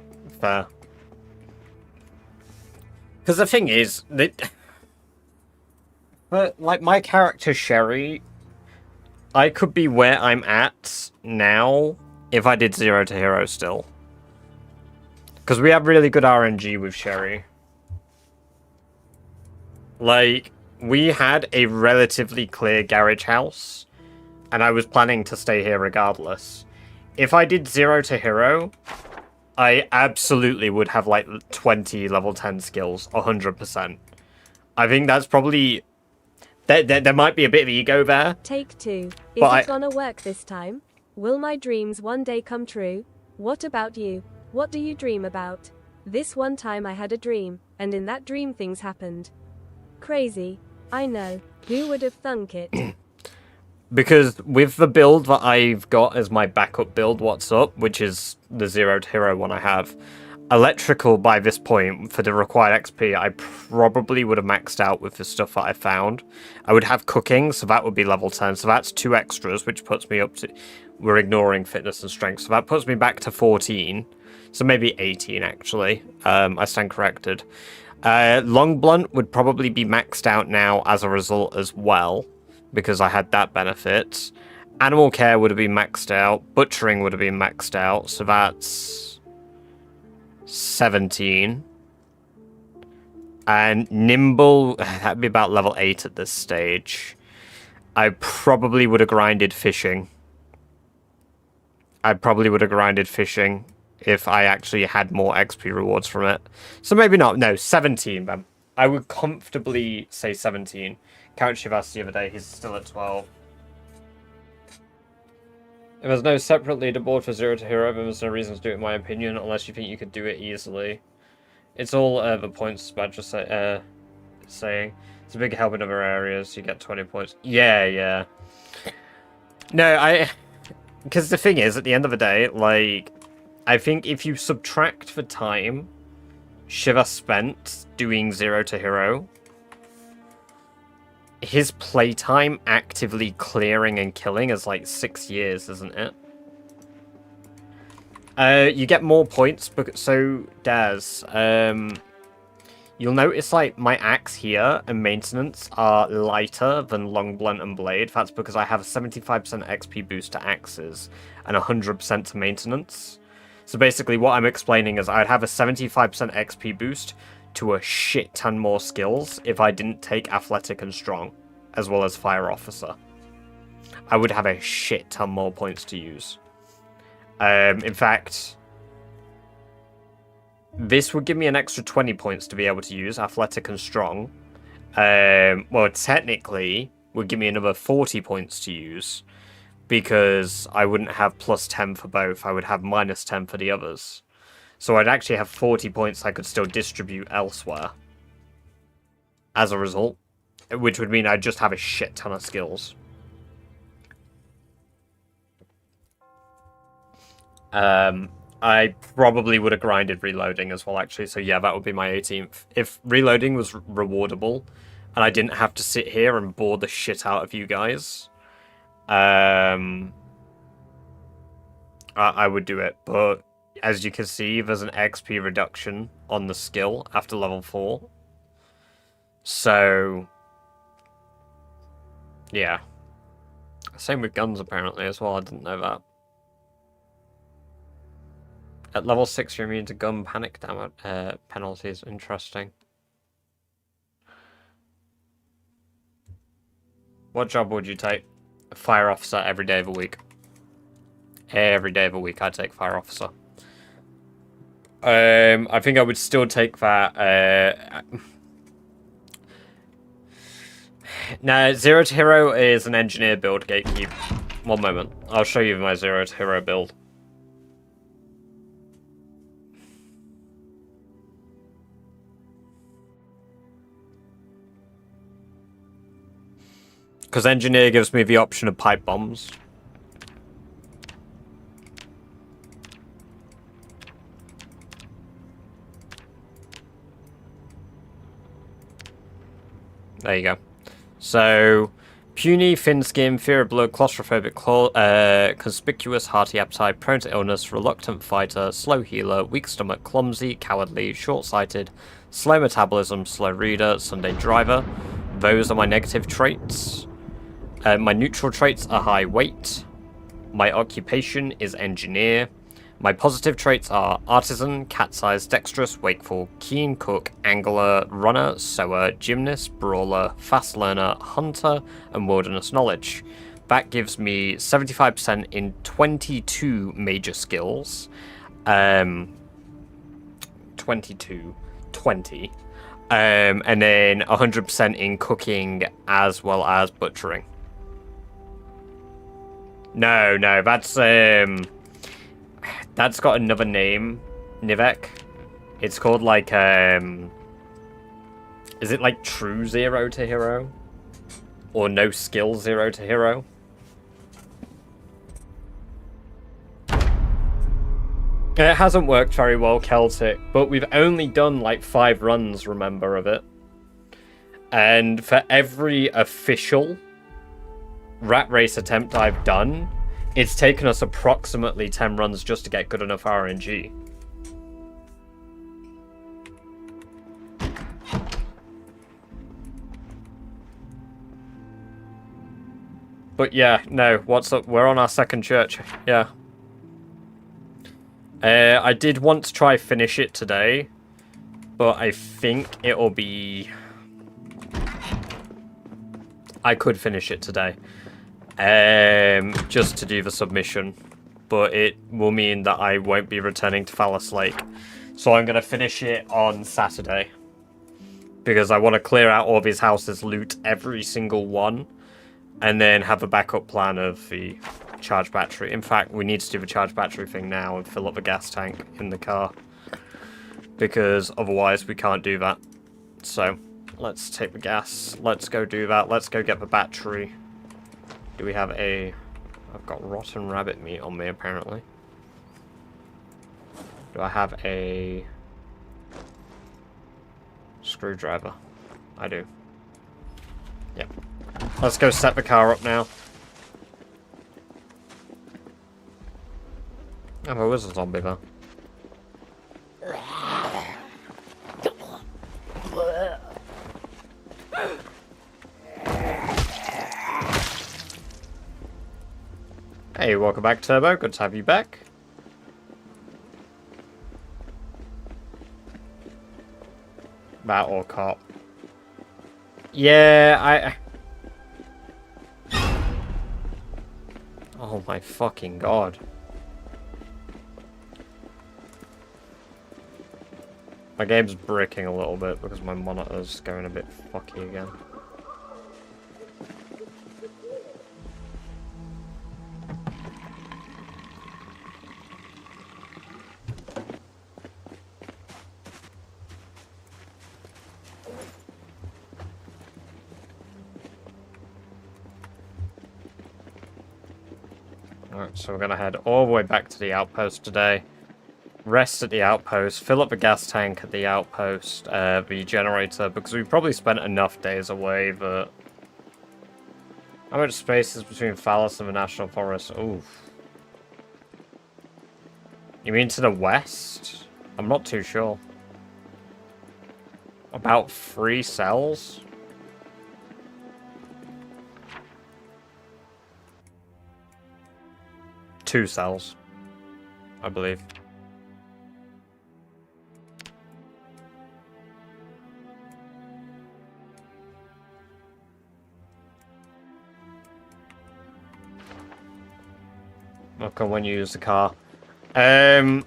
Because the thing is, but, like, my character, Sherry, I could be where I'm at now if I did 0 to hero still. Because we have really good RNG with Sherry. Like, we had a relatively clear garage house, and I was planning to stay here regardless. If I did 0 to hero, I absolutely would have, like, 20 level 10 skills, 100%. I think that's probably... There might be a bit of ego there. Take 2. Is it gonna work this time? Will my dreams one day come true? What about you? What do you dream about? This one time I had a dream, and in that dream things happened. Crazy. I know. Who would have thunk it? Because with the build that I've got as my backup build, What's Up, which is the 0 to hero one I have, electrical by this point, for the required XP, I probably would have maxed out with the stuff that I found. I would have cooking, so that would be level 10, so that's 2 extras, which puts me up to... We're ignoring fitness and strength, so that puts me back to 14. So maybe 18, actually. I stand corrected. Long Blunt would probably be maxed out now as a result as well, because I had that benefit. Animal Care would have been maxed out. Butchering would have been maxed out, so that's 17. And Nimble, that'd be about level 8 at this stage. I probably would have grinded fishing. If I actually had more XP rewards from it. So maybe not. No, 17, man. I would comfortably say 17. Count Shivas the other day, he's still at 12. If there's no separate leaderboard for 0 to hero, then there's no reason to do it in my opinion, unless you think you could do it easily. It's all the points Badger saying. It's a big help in other areas, you get 20 points. Yeah. No, because the thing is, at the end of the day, like, I think if you subtract the time Shiva spent doing 0 to hero, his playtime actively clearing and killing is like 6 years, isn't it? You get more points, so Daz, you'll notice like my axe here and maintenance are lighter than long blunt and blade. That's because I have a 75% XP boost to axes and 100% to maintenance. So basically what I'm explaining is I'd have a 75% XP boost to a shit ton more skills if I didn't take athletic and strong, as well as fire officer. I would have a shit ton more points to use. In fact, this would give me an extra 20 points to be able to use athletic and strong. Well, technically, would give me another 40 points to use, because I wouldn't have plus 10 for both. I would have minus 10 for the others. So I'd actually have 40 points I could still distribute elsewhere as a result, which would mean I'd just have a shit ton of skills. I probably would have grinded reloading as well, actually. So yeah, that would be my 18th. If reloading was rewardable, and I didn't have to sit here and bore the shit out of you guys, I would do it. But as you can see, there's an XP reduction on the skill after level 4. So yeah. Same with guns, apparently, as well. I didn't know that. At level 6, you're immune to gun panic damage penalties. Interesting. What job would you take? A fire officer every day of the week. Every day of the week, I'd take fire officer. I think I would still take that. Now, Zero to Hero is an engineer build, Gatekeep. One moment. I'll show you my Zero to Hero build. Because engineer gives me the option of pipe bombs. There you go. So, puny, thin skin, fear of blood, claustrophobic, conspicuous, hearty appetite, prone to illness, reluctant fighter, slow healer, weak stomach, clumsy, cowardly, short-sighted, slow metabolism, slow reader, Sunday driver. Those are my negative traits. My neutral traits are high weight. My occupation is engineer. My positive traits are artisan, cat-sized, dexterous, wakeful, keen cook, angler, runner, sower, gymnast, brawler, fast learner, hunter, and wilderness knowledge. That gives me 75% in 22 major skills. 20. And then 100% in cooking as well as butchering. No, that's got another name, Nivek. It's called like, is it like true Zero to Hero? Or no skill Zero to Hero? It hasn't worked very well, Celtic, but we've only done like 5 runs, remember, of it. And for every official Rat Race attempt I've done, it's taken us approximately 10 runs just to get good enough RNG. But yeah, no, what's up? We're on our second church. Yeah. I did want to try finish it today, but I think it'll be... I could finish it today. Just to do the submission, but it will mean that I won't be returning to Phallus Lake. So I'm going to finish it on Saturday, because I want to clear out all of his houses, loot every single one, and then have a backup plan of the charge battery. In fact, we need to do the charge battery thing now and fill up the gas tank in the car, because otherwise we can't do that. So let's take the gas, let's go do that, let's go get the battery. Do we have a... I've got rotten rabbit meat on me, apparently. Do I have a... screwdriver? I do. Yep. Let's go set the car up now. Oh, there was a zombie there. Hey, welcome back, Turbo. Good to have you back. That or cop. Yeah, Oh my fucking god. My game's breaking a little bit because my monitor's going a bit fucky again. Alright, so we're going to head all the way back to the outpost today. rest at the outpost, fill up the gas tank at the outpost, the generator, because we've probably spent enough days away that... How much space is between Phallus and the National Forest? Oof. You mean to the west? I'm not too sure. About 3 cells? Two cells, I believe. Okay, when you use the car. To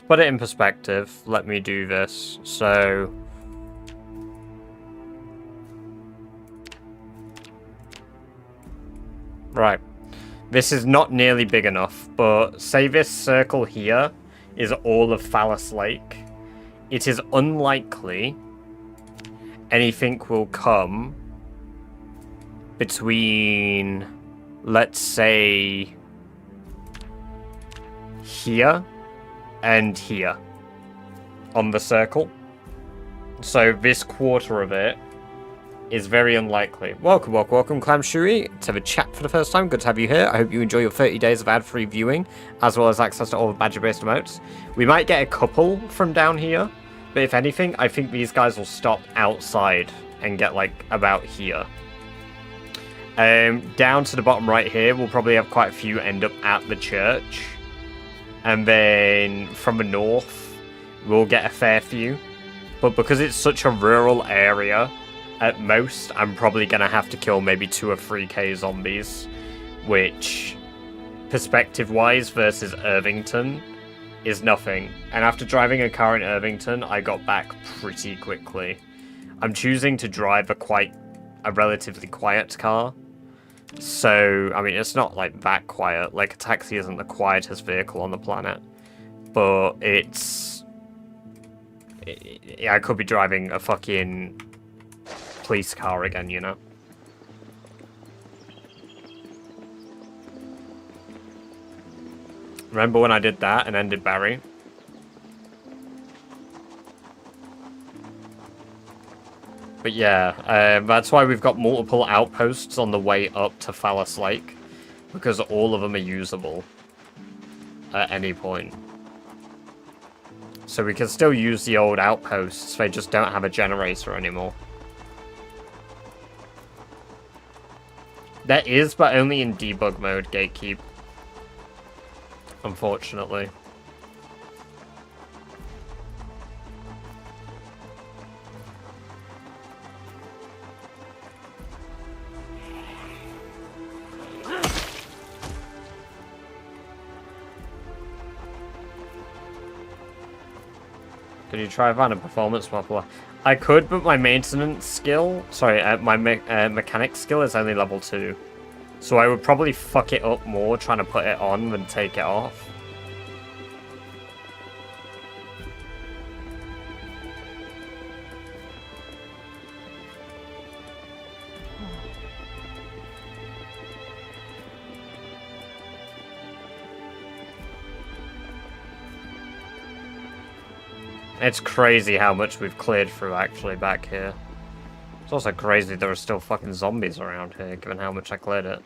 put it in perspective, let me do this. So... Right. This is not nearly big enough, but say this circle here is all of Phallus Lake. It is unlikely anything will come between, let's say, here and here on the circle. So this quarter of it is very unlikely. Welcome, welcome, welcome, Clam Shui, to the chat for the first time. Good to have you here. I hope you enjoy your 30 days of ad-free viewing, as well as access to all the badger-based emotes. We might get a couple from down here, but if anything, I think these guys will stop outside and get, like, about here. Down to the bottom right here, we'll probably have quite a few end up at the church. And then from the north, we'll get a fair few. But because it's such a rural area, at most, I'm probably going to have to kill maybe 2 or 3k zombies, which, perspective-wise versus Irvington, is nothing. And after driving a car in Irvington, I got back pretty quickly. I'm choosing to drive a relatively quiet car. So, I mean, it's not, like, that quiet. Like, a taxi isn't the quietest vehicle on the planet. But it's... I could be driving a fucking police car again, you know? Remember when I did that and ended Barry? But yeah, that's why we've got multiple outposts on the way up to Phallus Lake, because all of them are usable at any point. So we can still use the old outposts, they just don't have a generator anymore. There is, but only in debug mode, Gatekeep. Unfortunately. Could you try Van a performance muffler? I could, but my maintenance skill... Sorry, my mechanic skill is only level 2. So I would probably fuck it up more trying to put it on than take it off. It's crazy how much we've cleared through, actually, back here. It's also crazy there are still fucking zombies around here, given how much I cleared it.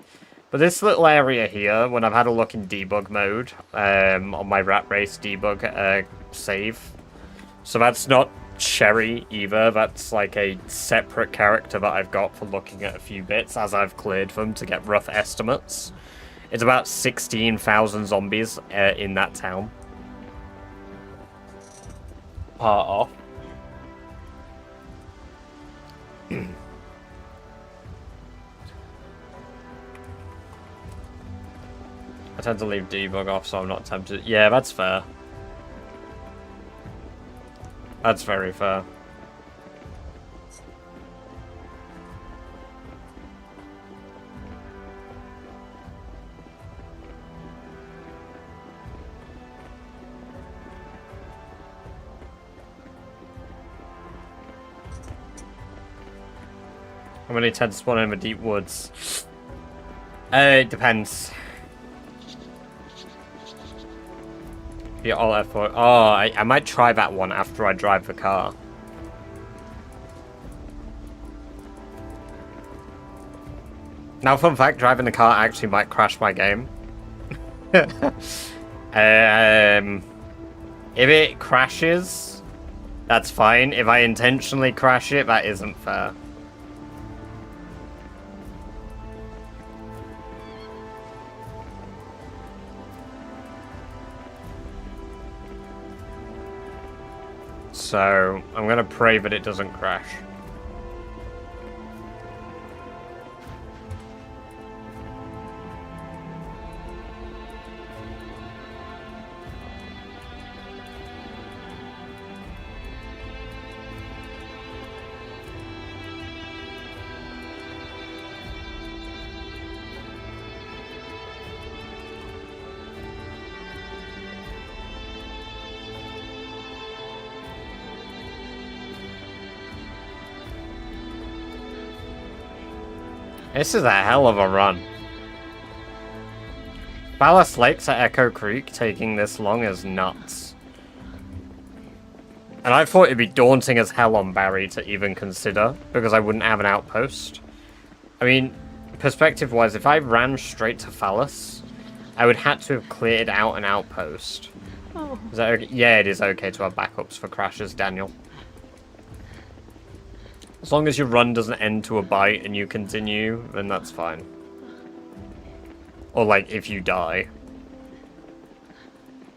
But this little area here, when I've had a look in debug mode, on my Rat Race debug save, so that's not Sherry either, that's like a separate character that I've got for looking at a few bits as I've cleared them to get rough estimates. It's about 16,000 zombies in that town. Part off. I tend to leave debug off, so I'm not tempted. Yeah, that's fair. That's very fair. How many tend to spawn in the deep woods? It depends. Yeah, all F4. Oh, I might try that one after I drive the car. Now, fun fact, driving the car actually might crash my game. If it crashes, that's fine. If I intentionally crash it, that isn't fair. So, I'm gonna pray that it doesn't crash. This is a hell of a run. Ballast Lakes at Echo Creek taking this long is nuts. And I thought it'd be daunting as hell on Barry to even consider, because I wouldn't have an outpost. I mean, perspective-wise, if I ran straight to Phallus, I would have to have cleared out an outpost. Oh. Is that okay? Yeah, it is okay to have backups for crashes, Daniel. As long as your run doesn't end to a bite and you continue, then that's fine. Or, like, if you die.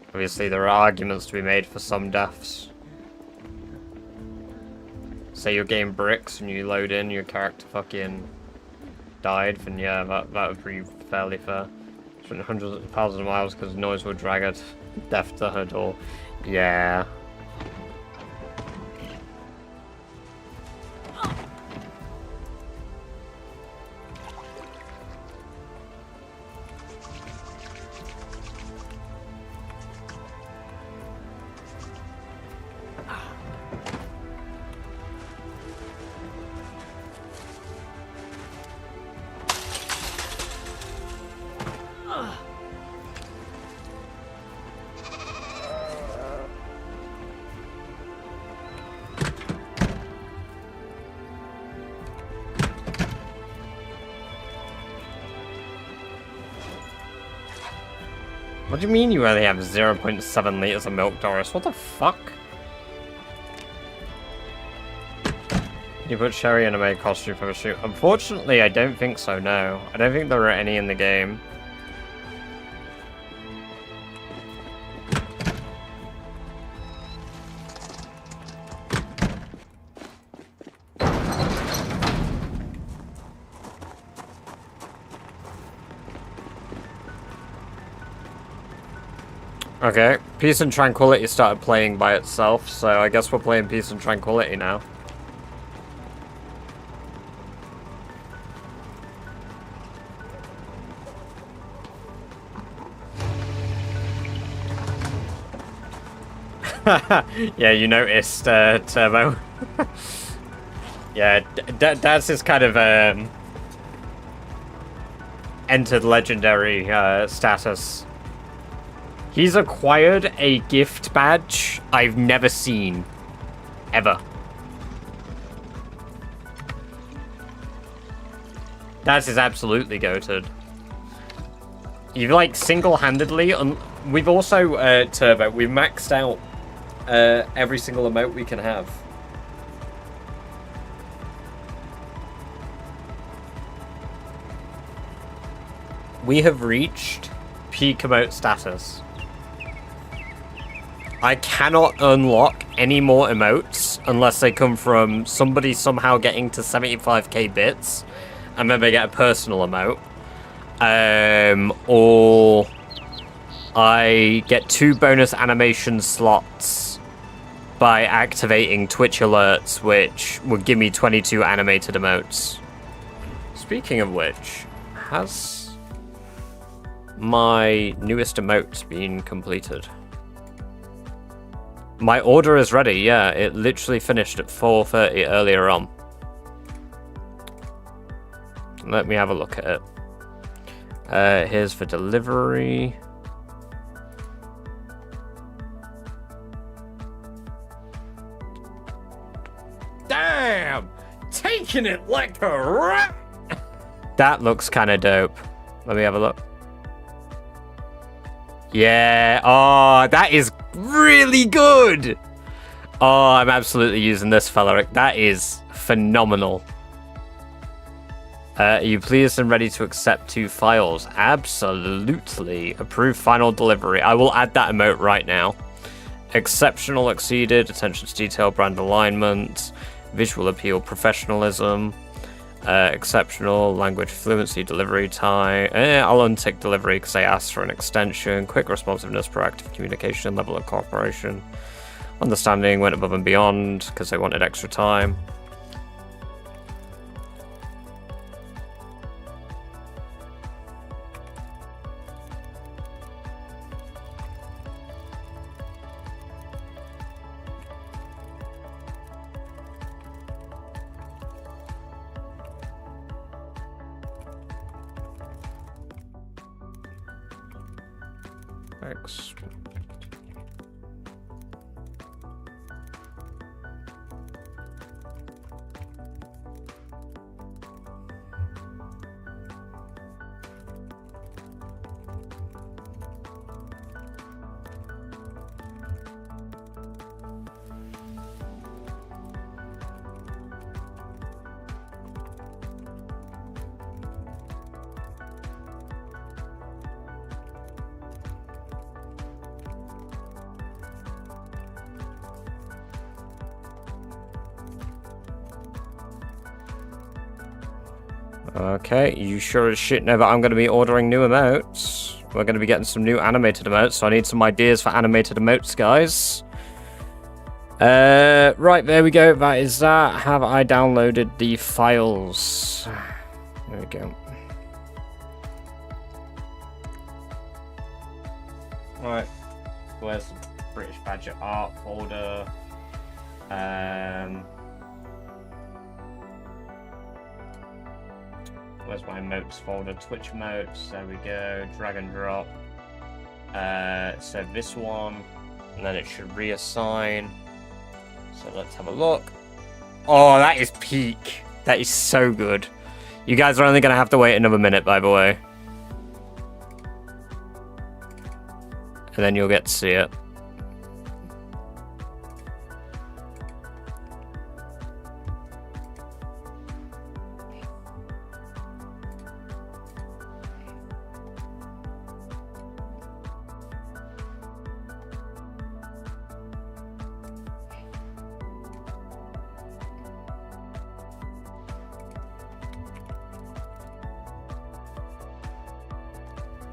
Obviously, there are arguments to be made for some deaths. Say you're getting bricks and you load in, your character fucking died, then yeah, that would be fairly fair. Spent hundreds of thousands of miles because noise will drag it. Death to her door. Yeah. What do you mean you only have 0.7 liters of milk, Doris? What the fuck? You put Sherry in a maid costume for a shoot? Unfortunately, I don't think so, no. I don't think there are any in the game. Okay, Peace and Tranquility started playing by itself, so I guess we're playing Peace and Tranquility now. Yeah, you noticed, Turbo. Yeah, Daz is kind of, entered legendary, status. He's acquired a gift badge I've never seen. Ever. Daz is absolutely goated. You've, like, single-handedly... We've also, Turbo, we've maxed out every single emote we can have. We have reached peak emote status. I cannot unlock any more emotes unless they come from somebody somehow getting to 75k bits and then they get a personal emote. Or I get 2 bonus animation slots by activating Twitch alerts, which would give me 22 animated emotes. Speaking of which, has my newest emote been completed? My order is ready, yeah. It literally finished at 4:30 earlier on. Let me have a look at it. Here's the delivery. Taking it like a rat. That looks kind of dope. Let me have a look. Yeah. Oh, that is really good. Oh, I'm absolutely using this fella. That is phenomenal. Are you pleased and ready to accept 2 files? Absolutely. Approve final delivery. I will add that emote right now. Exceptional, exceeded, attention to detail, brand alignment, visual appeal, professionalism, exceptional, language fluency, delivery time. I'll untick delivery because I asked for an extension. Quick responsiveness, proactive communication, level of cooperation. Understanding went above and beyond because they wanted extra time. Thanks. Okay, you sure as shit know that I'm going to be ordering new emotes. We're going to be getting some new animated emotes, so I need some ideas for animated emotes, guys. Right, there we go. That is that. Have I downloaded the files? There we go. Right, where's the British Badger art folder? Where's my emotes folder? Twitch emotes. There we go. Drag and drop. So this one, and then it should reassign. So let's have a look. Oh, that is peak. That is so good. You guys are only going to have to wait another minute, by the way. And then you'll get to see it.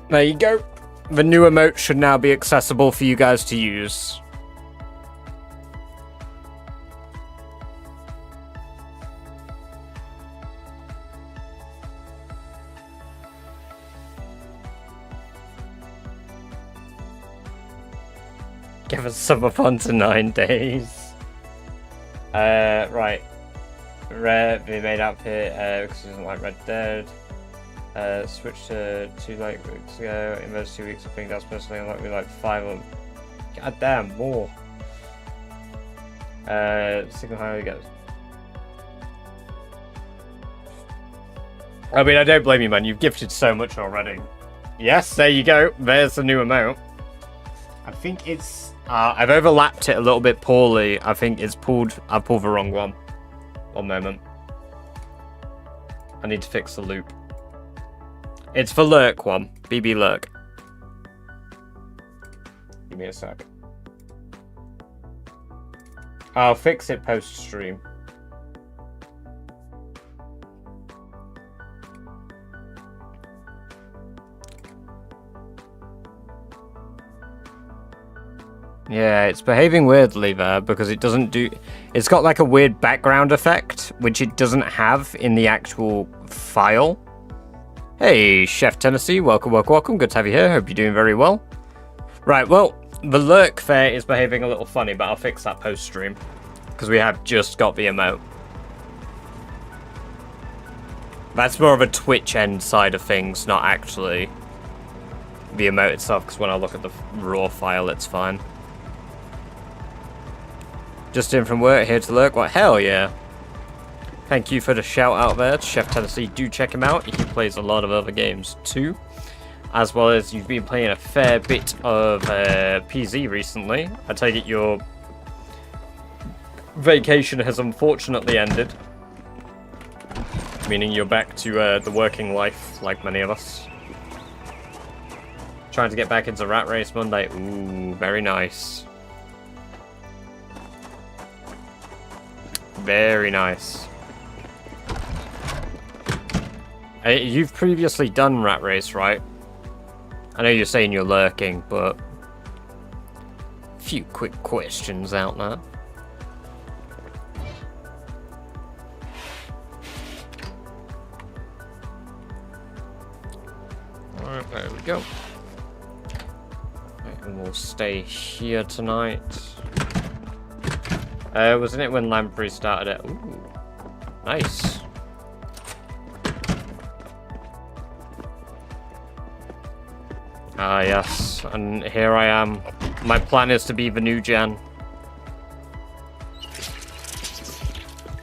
There you go. The new emote should now be accessible for you guys to use. Give us summer fun to 9 days. Right. Rare, the made outfit, because it doesn't like Red Dead. Switched to 2 weeks ago. In those 2 weeks, I think that's personally unlocked me like 5 of them. God damn, more. Signal how he goes. I mean, I don't blame you, man. You've gifted so much already. Yes, there you go. There's the new amount. I think it's... I've overlapped it a little bit poorly. I think it's pulled... I pulled the wrong one. One moment. I need to fix the loop. It's the lurk one. BB lurk. Give me a sec. I'll fix it post-stream. Yeah, it's behaving weirdly there because it doesn't do... It's got like a weird background effect, which it doesn't have in the actual file. Hey, Chef Tennessee, welcome, welcome, welcome. Good to have you here. Hope you're doing very well. Right, well, the lurk there is behaving a little funny, but I'll fix that post-stream because we have just got the emote. That's more of a Twitch end side of things, not actually the emote itself, because when I look at the raw file, it's fine. Just in from work, here to lurk. What? Hell yeah. Thank you for the shout out there to Chef Tennessee. Do check him out. He plays a lot of other games too. As well as you've been playing a fair bit of PZ recently. I take it your vacation has unfortunately ended. Meaning you're back to the working life like many of us. Trying to get back into Rat Race Monday. Ooh, very nice. Very nice. You've previously done Rat Race, right? I know you're saying you're lurking, but a few quick questions out there. Alright, there we go. Right, and we'll stay here tonight. Wasn't it when Lamprey started it? Ooh, nice. Ah, yes, and here I am. My plan is to be the new Jan.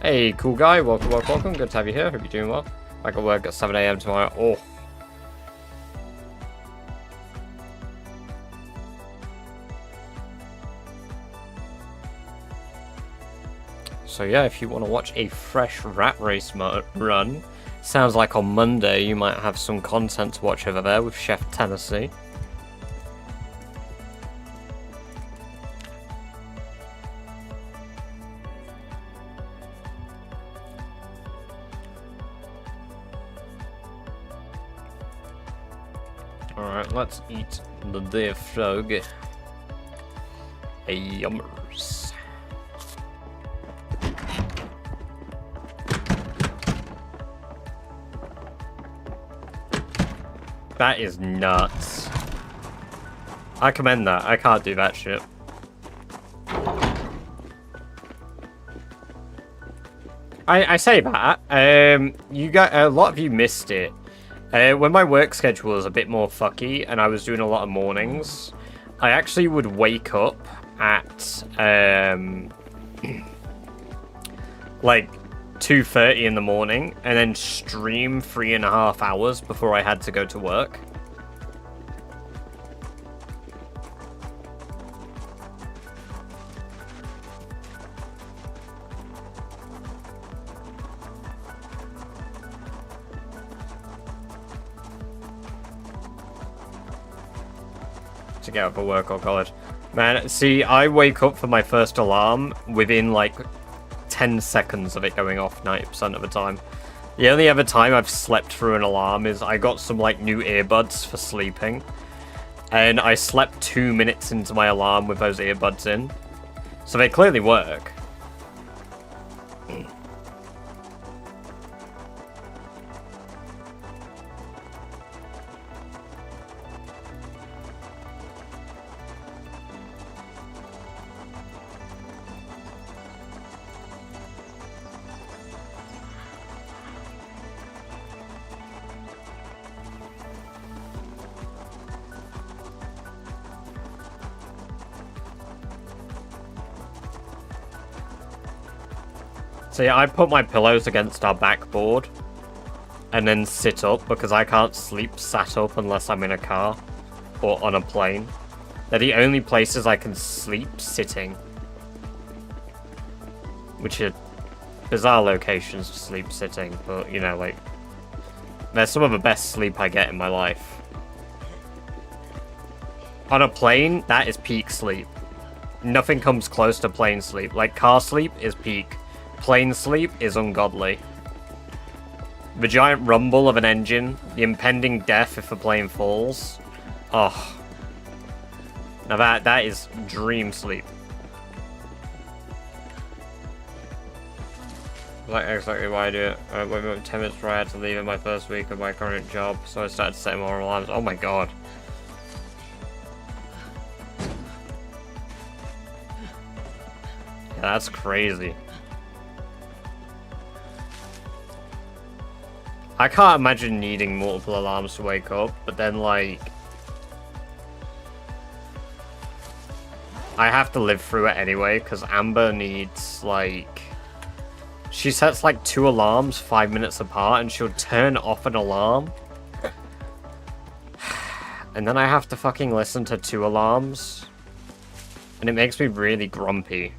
Hey, cool guy, welcome, welcome, welcome. Good to have you here. Hope you're doing well. I got work at 7 AM tomorrow. Oh. So yeah, if you want to watch a fresh Rat Race run, sounds like on Monday you might have some content to watch over there with Chef Tennessee. Alright, let's eat the deer frog. Hey, yummers. That is nuts. I commend that. I can't do that shit. I say that. You got a lot of you missed it. When my work schedule was a bit more fucky and I was doing a lot of mornings, I actually would wake up at like 2:30 in the morning and then stream 3.5 hours before I had to go to work. To get up for work or college. Man, see, I wake up for my first alarm within like 10 seconds of it going off 90% of the time. The only other time I've slept through an alarm is I got some like new earbuds for sleeping. And I slept 2 minutes into my alarm with those earbuds in. So they clearly work. See, I put my pillows against our backboard and then sit up because I can't sleep sat up unless I'm in a car or on a plane. They're the only places I can sleep sitting. Which are bizarre locations to sleep sitting, but you know, like, they're some of the best sleep I get in my life. On a plane, that is peak sleep. Nothing comes close to plane sleep. Like, car sleep is peak. Plane sleep is ungodly. The giant rumble of an engine, the impending death if the plane falls. Oh. Now that is dream sleep. Like exactly why I do it. I woke up 10 minutes prior to leaving my first week of my current job, so I started setting more alarms. Oh my god. Yeah, that's crazy. I can't imagine needing multiple alarms to wake up, but then, like, I have to live through it anyway, because Amber needs, like, She sets like 2 alarms 5 minutes apart and she'll turn off an alarm. And then I have to fucking listen to 2 alarms. And it makes me really grumpy.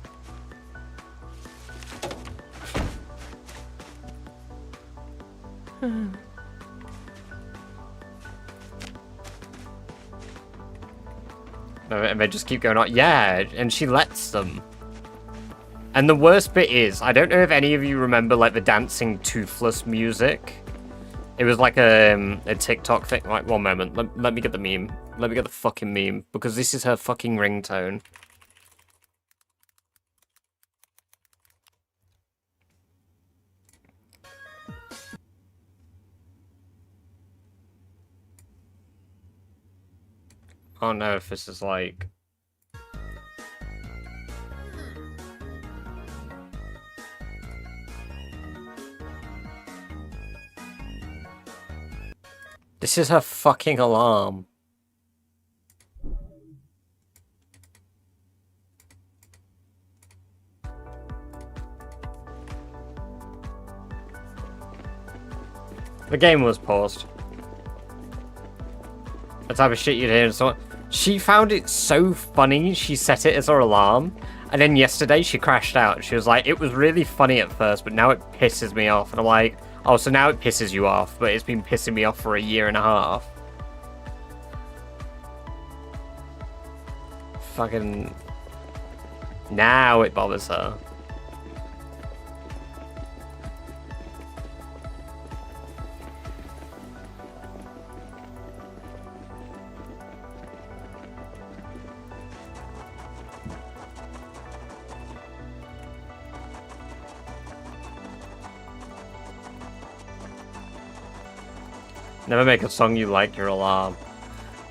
And they just keep going on. Yeah, and she lets them. And the worst bit is, I don't know if any of you remember like the dancing toothless music. It was like a TikTok thing. Like, one moment. Let me get the meme. Let me get the fucking meme. Because this is her fucking ringtone. I don't know if this is like... This is her fucking alarm. The game was paused. The type of shit you'd hear and so on. She found it so funny, she set it as her alarm. And then yesterday she crashed out. She was like, it was really funny at first, but now it pisses me off. And I'm like, oh, so now it pisses you off, but it's been pissing me off for 1.5 years. Fucking... Now it bothers her. Never make a song you like your alarm.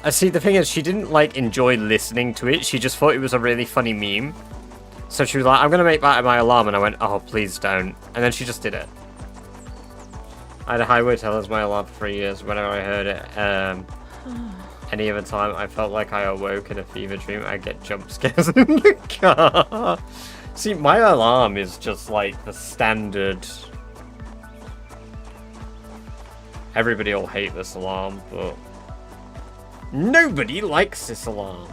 See, the thing is, she didn't, like, enjoy listening to it. She just thought it was a really funny meme. So she was like, I'm gonna make that my alarm. And I went, oh, please don't. And then she just did it. I had a highway tell as my alarm for 3 years. Whenever I heard it, any other time, I felt like I awoke in a fever dream. I get jump scares in the car. See, my alarm is just, like, the standard... Everybody will hate this alarm, but... Nobody likes this alarm!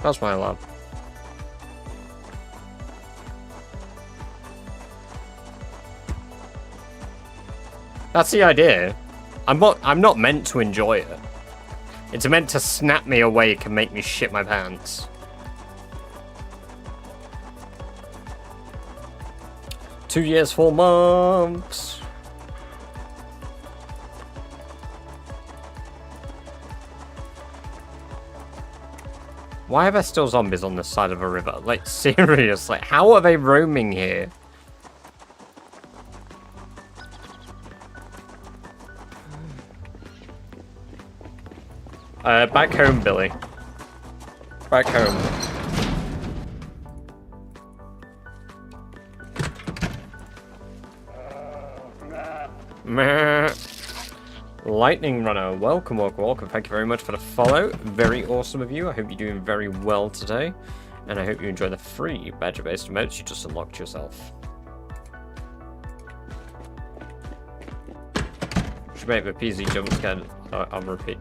That's my alarm. That's the idea. I'm not meant to enjoy it. It's meant to snap me awake and make me shit my pants. Two years, 4 months. Why are there still zombies on this side of a river? Like, seriously, how are they roaming here? Back home, Billy. Back home. Meh. Lightning Runner, welcome, welcome, welcome. Thank you very much for the follow. Very awesome of you. I hope you're doing very well today. And I hope you enjoy the free badger-based emotes you just unlocked yourself. Should make the PZ jump scare on repeat.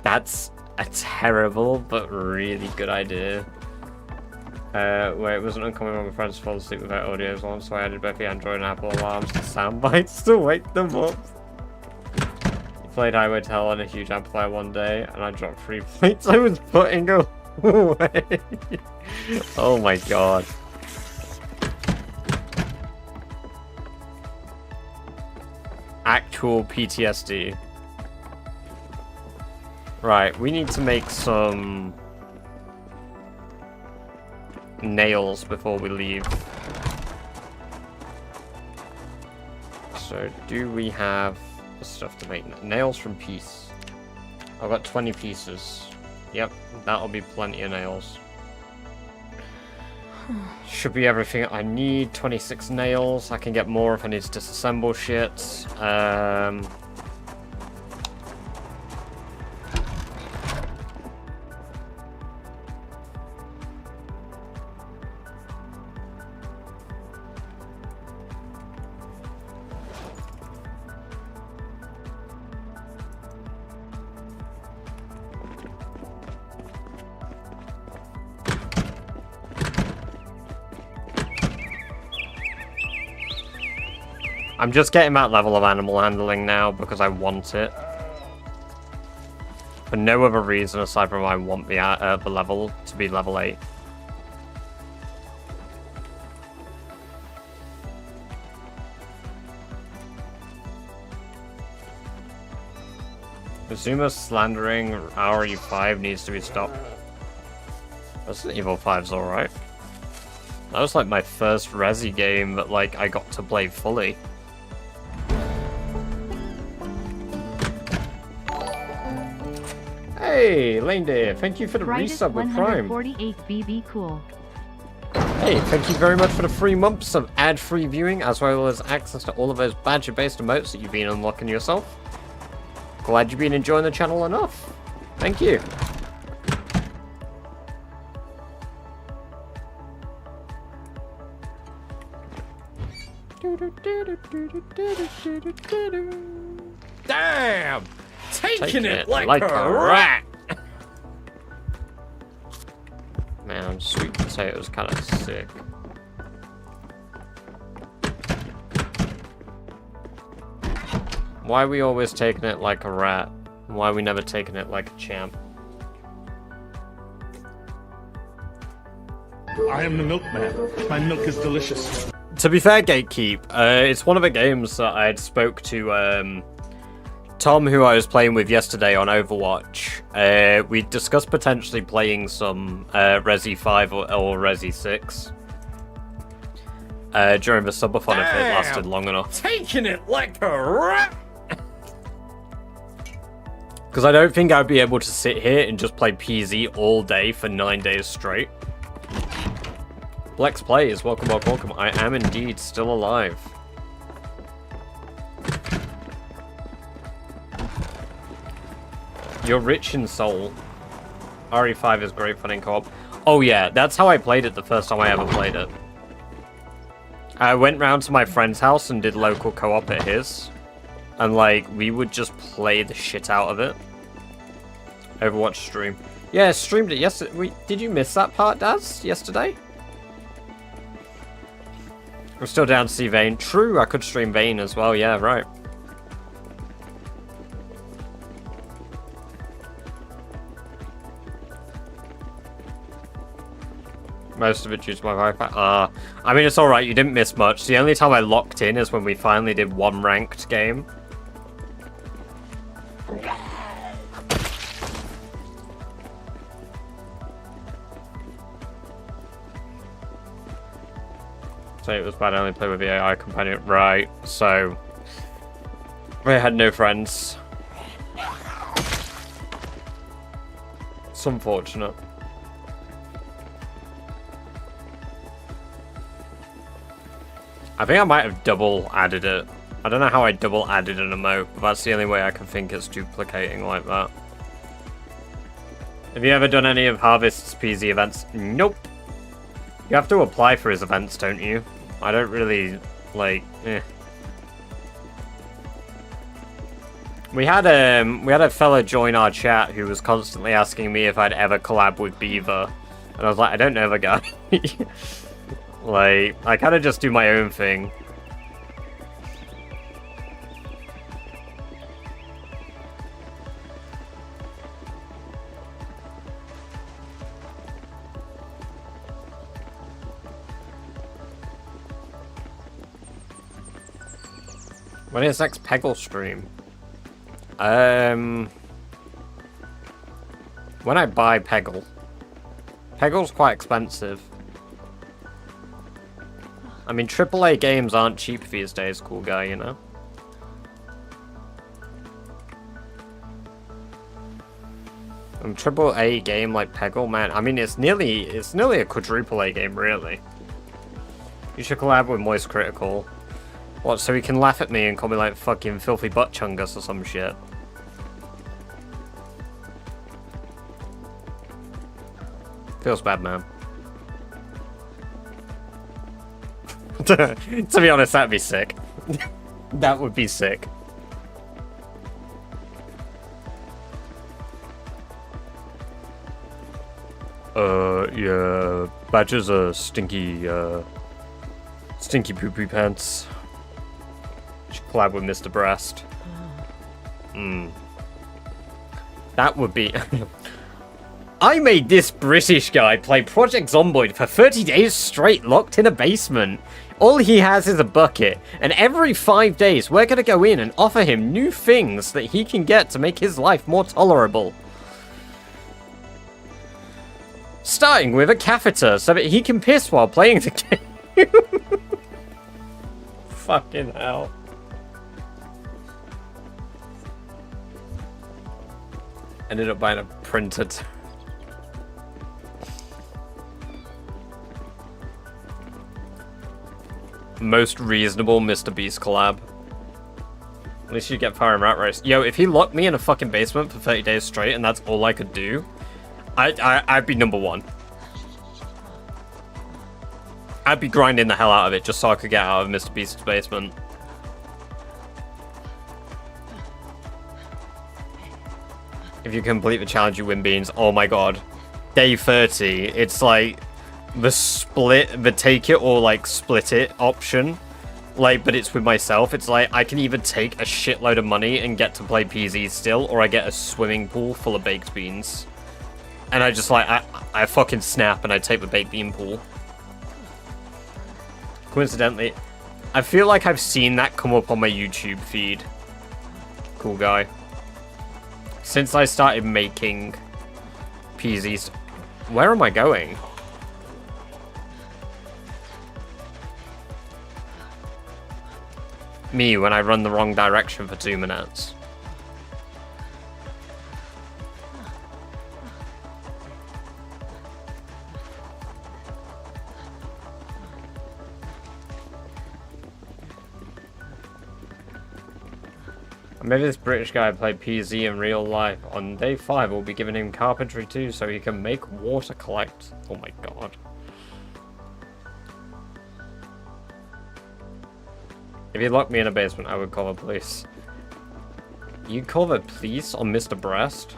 That's a terrible but really good idea. Where it wasn't uncommon when my friends fall asleep without audio alarms, so I added both the Android and Apple alarms and sound bites to wake them up. Played Highway to Hell on a huge amplifier one day, and I dropped 3 plates I was putting away. Oh my god. Actual PTSD. Right, we need to make some nails before we leave. So, do we have the stuff to make nails from piece? I've got 20 pieces. Yep, that'll be plenty of nails. Should be everything I need. 26 nails. I can get more if I need to disassemble shit. I'm just getting that level of animal handling now because I want it. For no other reason aside from I want the level to be level 8. Azuma slandering RE5 needs to be stopped. Resident Evil 5's alright. That was like my first Resi game that like I got to play fully. Hey, Lane Deer, thank you for the resub with Prime. 148 BB cool. Hey, thank you very much for the 3 months of ad-free viewing, as well as access to all of those badger-based emotes that you've been unlocking yourself. Glad you've been enjoying the channel enough. Thank you. Damn! Taking it like a rat! Man, sweet potatoes kind of sick. Why are we always taking it like a rat? Why are we never taking it like a champ? I am the milkman. My milk is delicious. To be fair, Gatekeep, it's one of the games that I had spoke to Tom, who I was playing with yesterday on Overwatch. We discussed potentially playing some Resi 5 or Resi 6 during the subathon if it lasted long enough. Taking it like a rat! Because I don't think I'd be able to sit here and just play PZ all day for 9 days straight. Blex Plays, welcome, welcome, welcome. I am indeed still alive. You're rich in soul. RE5 is great fun in co-op. Oh yeah, that's how I played it the first time I ever played it. I went round to my friend's house and did local co-op at his. And like, we would just play the shit out of it. Overwatch stream. Yeah, streamed it yesterday. Did you miss that part, Daz, yesterday? I'm still down to see Vayne. True, I could stream Vayne as well, yeah, right. Most of it due to my Wi-Fi. I mean, it's alright, you didn't miss much. The only time I locked in is when we finally did one ranked game. So it was bad I only played with the AI companion. Right, so I had no friends. It's unfortunate. I think I might have double added it. I don't know how I double added an emote, but that's the only way I can think it's duplicating like that. Have you ever done any of Harvest's PZ events? Nope. You have to apply for his events, don't you? I don't really, like, We had a fella join our chat who was constantly asking me if I'd ever collab with Beaver. And I was like, I don't know the guy. Like, I kind of just do my own thing. When is next Peggle stream? When I buy Peggle. Peggle's quite expensive. I mean, AAA games aren't cheap these days, cool guy, you know? Triple A game like Peggle, man. I mean, it's nearly a quadruple A game, really. You should collab with Moist Critical. What, so he can laugh at me and call me like fucking filthy butt chungus or some shit? Feels bad, man. To be honest, that'd be sick. That would be sick. Yeah, Badger's a stinky poopy pants. Should collab with Mr. Breast. That would be... I made this British guy play Project Zomboid for 30 days straight, locked in a basement. All he has is a bucket, and every 5 days we're gonna go in and offer him new things that he can get to make his life more tolerable. Starting with a catheter so that he can piss while playing the game. Fucking hell. Ended up buying a printed. Most reasonable Mr. Beast collab. At least you get Fire and Rat Race. Yo, if he locked me in a fucking basement for 30 days straight and that's all I could do, I'd be number one. I'd be grinding the hell out of it just so I could get out of Mr. Beast's basement. If you complete the challenge, you win beans. Oh my god. Day 30, it's like the take it or like split it option. Like, but it's with myself. It's like I can either take a shitload of money and get to play PZ still, or I get a swimming pool full of baked beans. And I just like, I fucking snap and I take the baked bean pool. Coincidentally, I feel like I've seen that come up on my YouTube feed. Cool guy. Since I started making PZs. Where am I going? Me when I run the wrong direction for 2 minutes. Maybe this British guy played PZ in real life. On day 5, we'll be giving him carpentry too, so he can make water collect. Oh my god. If you locked me in a basement, I would call the police. You call the police on Mr. Breast?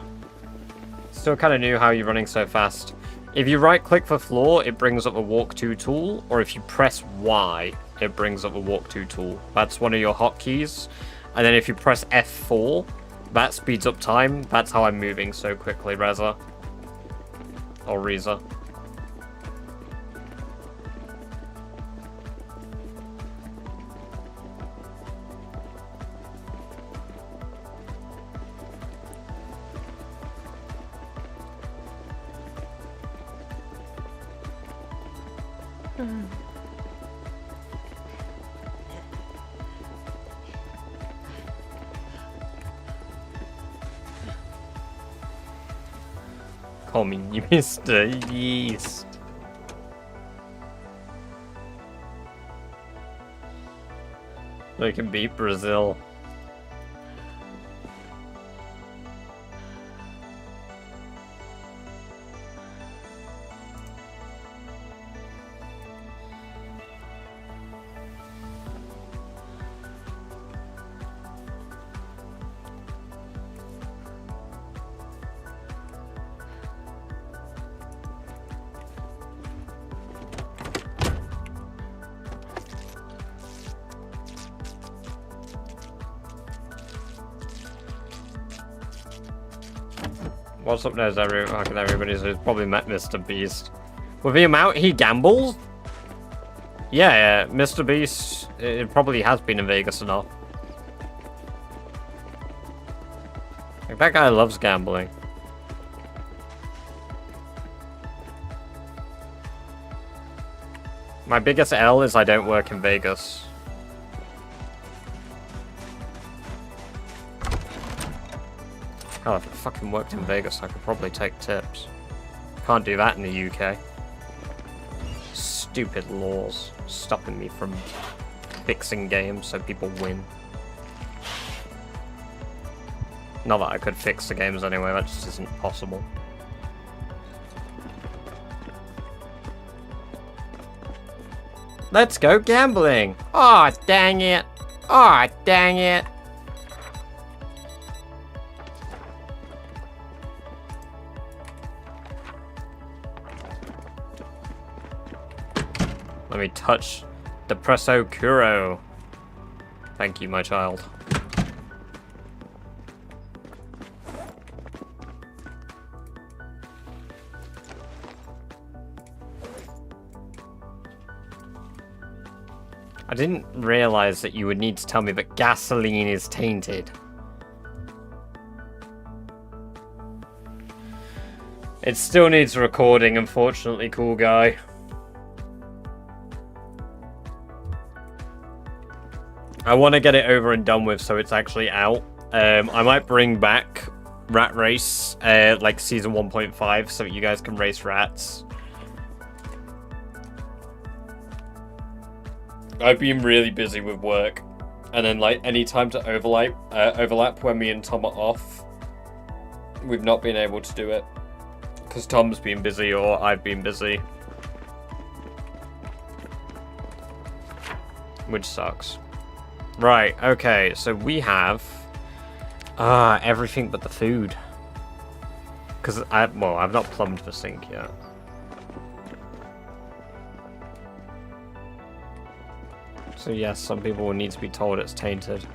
Still kind of new how you're running so fast. If you right click for floor, it brings up the walk to tool, or if you press Y, it brings up the walk to tool. That's one of your hotkeys. And then if you press F4, that speeds up time. That's how I'm moving so quickly, Reza. Or Reza. Call me Mr. Yeast. They can beat Brazil. What's up, there's everybody, so he's probably met Mr. Beast. With the amount he gambles? Yeah, Mr. Beast, it probably has been in Vegas enough. Like, that guy loves gambling. My biggest L is I don't work in Vegas. Hell, if it fucking worked in Vegas, I could probably take tips. Can't do that in the UK. Stupid laws stopping me from fixing games so people win. Not that I could fix the games anyway, that just isn't possible. Let's go gambling! Aw, oh, dang it! Aw, oh, dang it! Let me touch the Presso Kuro. Thank you, my child. I didn't realize that you would need to tell me that gasoline is tainted. It still needs recording, unfortunately, cool guy. I want to get it over and done with so it's actually out. I might bring back Rat Race, like season 1.5, so that you guys can race rats. I've been really busy with work, and then like any time to overlap when me and Tom are off, we've not been able to do it because Tom's been busy or I've been busy, which sucks. Right, okay, so we have everything but the food, because I've not plumbed the sink yet. So yes, some people will need to be told it's tainted.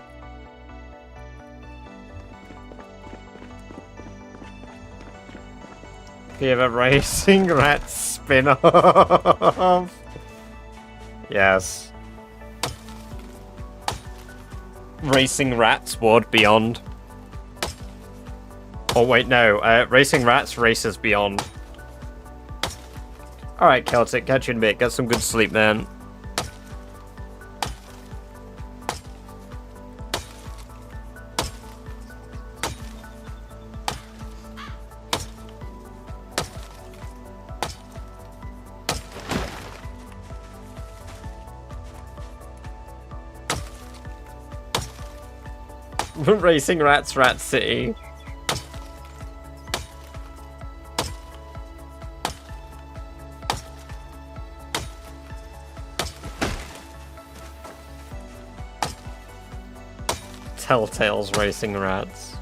Give a racing rat spin-off. Yes. Racing Rats World Beyond. Oh wait, no. Racing Rats Races Beyond. Alright, Celtic, catch you in a bit. Get some good sleep, man. Racing Rats, Rat City. Telltale's Racing Rats.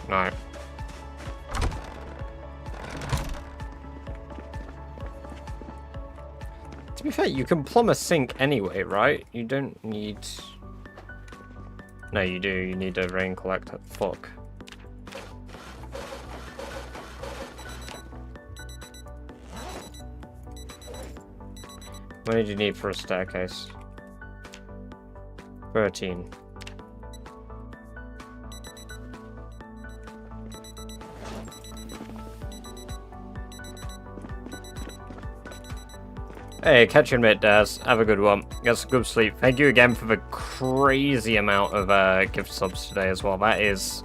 No. To be fair, you can plumb a sink anyway, right? You don't need... No, you do. You need a rain collector. Fuck. What did you need for a staircase? 13. Hey, catch you in a bit, Daz. Have a good one. Get some good sleep. Thank you again for the crazy amount of gift subs today as well. That is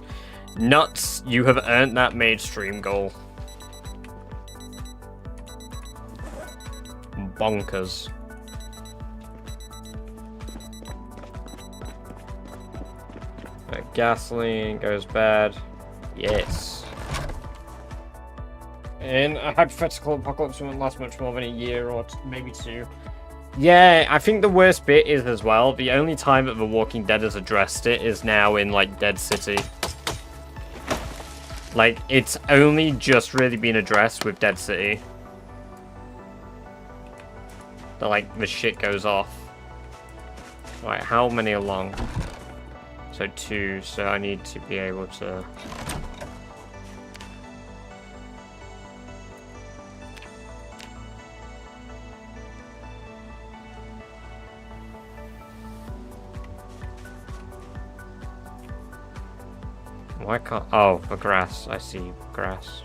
nuts. You have earned that mage stream goal. Bonkers. Gasoline goes bad. Yes. In a hypothetical apocalypse, it won't last much more than a year or maybe 2. Yeah, I think the worst bit is as well, the only time that The Walking Dead has addressed it is now in, like, Dead City. Like, it's only just really been addressed with Dead City. That, like, the shit goes off. Right, how many along? So 2, so I need to be able to... Why can't... Oh, the grass. I see grass.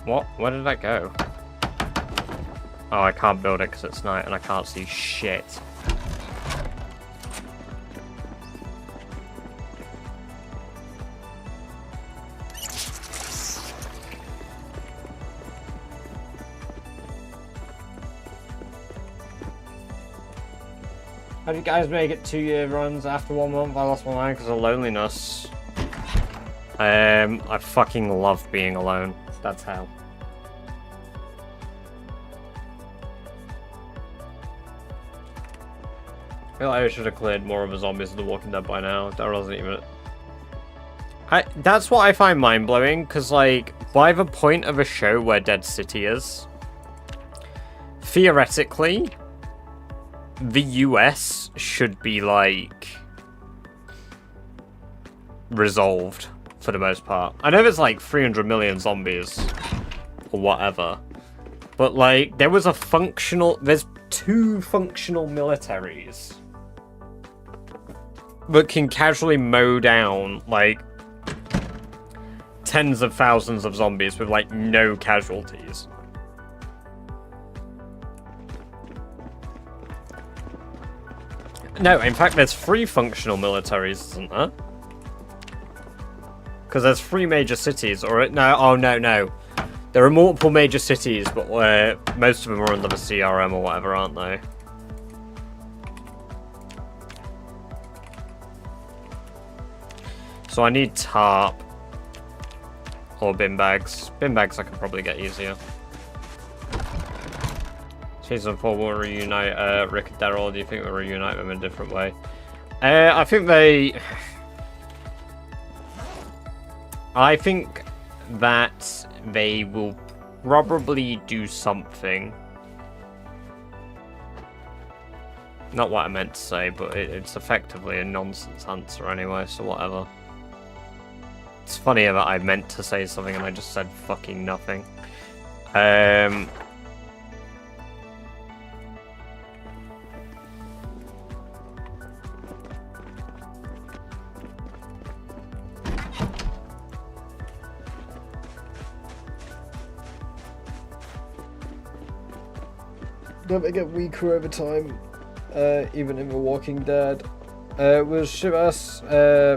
What? Where did that go? Oh, I can't build it because it's night and I can't see shit. How do you guys make it 2-year runs after 1 month? I lost my mind because of loneliness. I fucking love being alone. That's how. I feel like I should have cleared more of the zombies of The Walking Dead by now. That wasn't even... That's what I find mind-blowing, because, like, by the point of a show where Dead City is, theoretically, the US should be, like, resolved, for the most part. I know there's, like, 300 million zombies, or whatever, but, like, there was a functional... There's 2 functional militaries that can casually mow down, like, tens of thousands of zombies with, like, no casualties. No, in fact, there's 3 functional militaries, isn't there? Because there's 3 major cities, or... No, oh, no. There are multiple major cities, but most of them are under the CRM or whatever, aren't they? So I need tarp. Or bin bags. Bin bags I can probably get easier. Season 4 will reunite Rick and Daryl. Do you think they'll reunite them in a different way? I think they... I think that they will probably do something. Not what I meant to say, but it's effectively a nonsense answer anyway, so whatever. It's funny that I meant to say something and I just said fucking nothing. Don't they get weaker over time, even in The Walking Dead? Was Shivas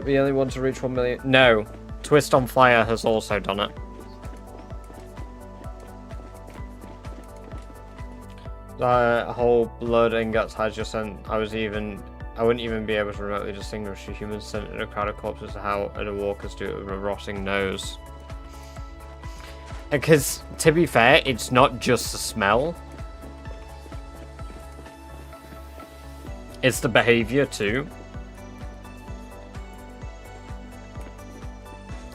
the only one to reach 1 million? No. Twist on Fire has also done it. Whole blood and guts has just sent. I wouldn't even be able to remotely distinguish a human sent in a crowd of corpses how the walkers do it with a rotting nose. Because, to be fair, it's not just the smell. It's the behavior too.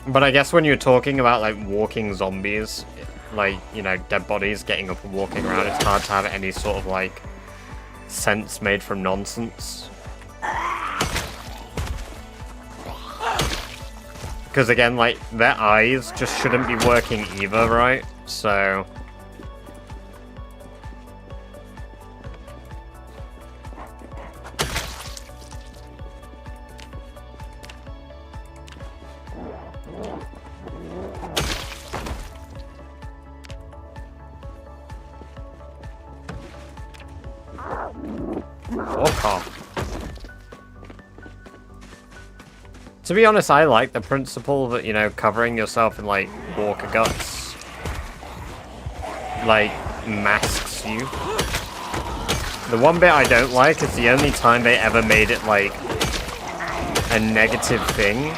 But I guess when you're talking about, like, walking zombies, like, you know, dead bodies getting up and walking around, it's hard to have any sort of, like, sense made from nonsense. Because, again, like, their eyes just shouldn't be working either, right? So... To be honest, I like the principle that, you know, covering yourself in, like, walker guts, like, masks you. The one bit I don't like is the only time they ever made it, like, a negative thing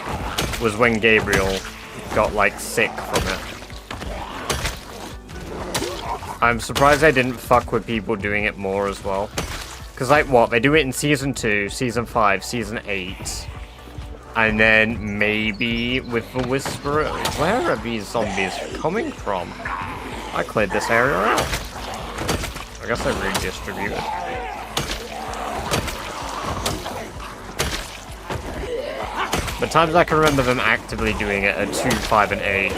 was when Gabriel got, like, sick from it. I'm surprised they didn't fuck with people doing it more as well. Because, like, what? They do it in Season 2, Season 5, Season 8. And then maybe with the Whisperer... Where are these zombies coming from? I cleared this area out. I guess I redistributed. The times I can remember them actively doing it are 2, 5, and 8.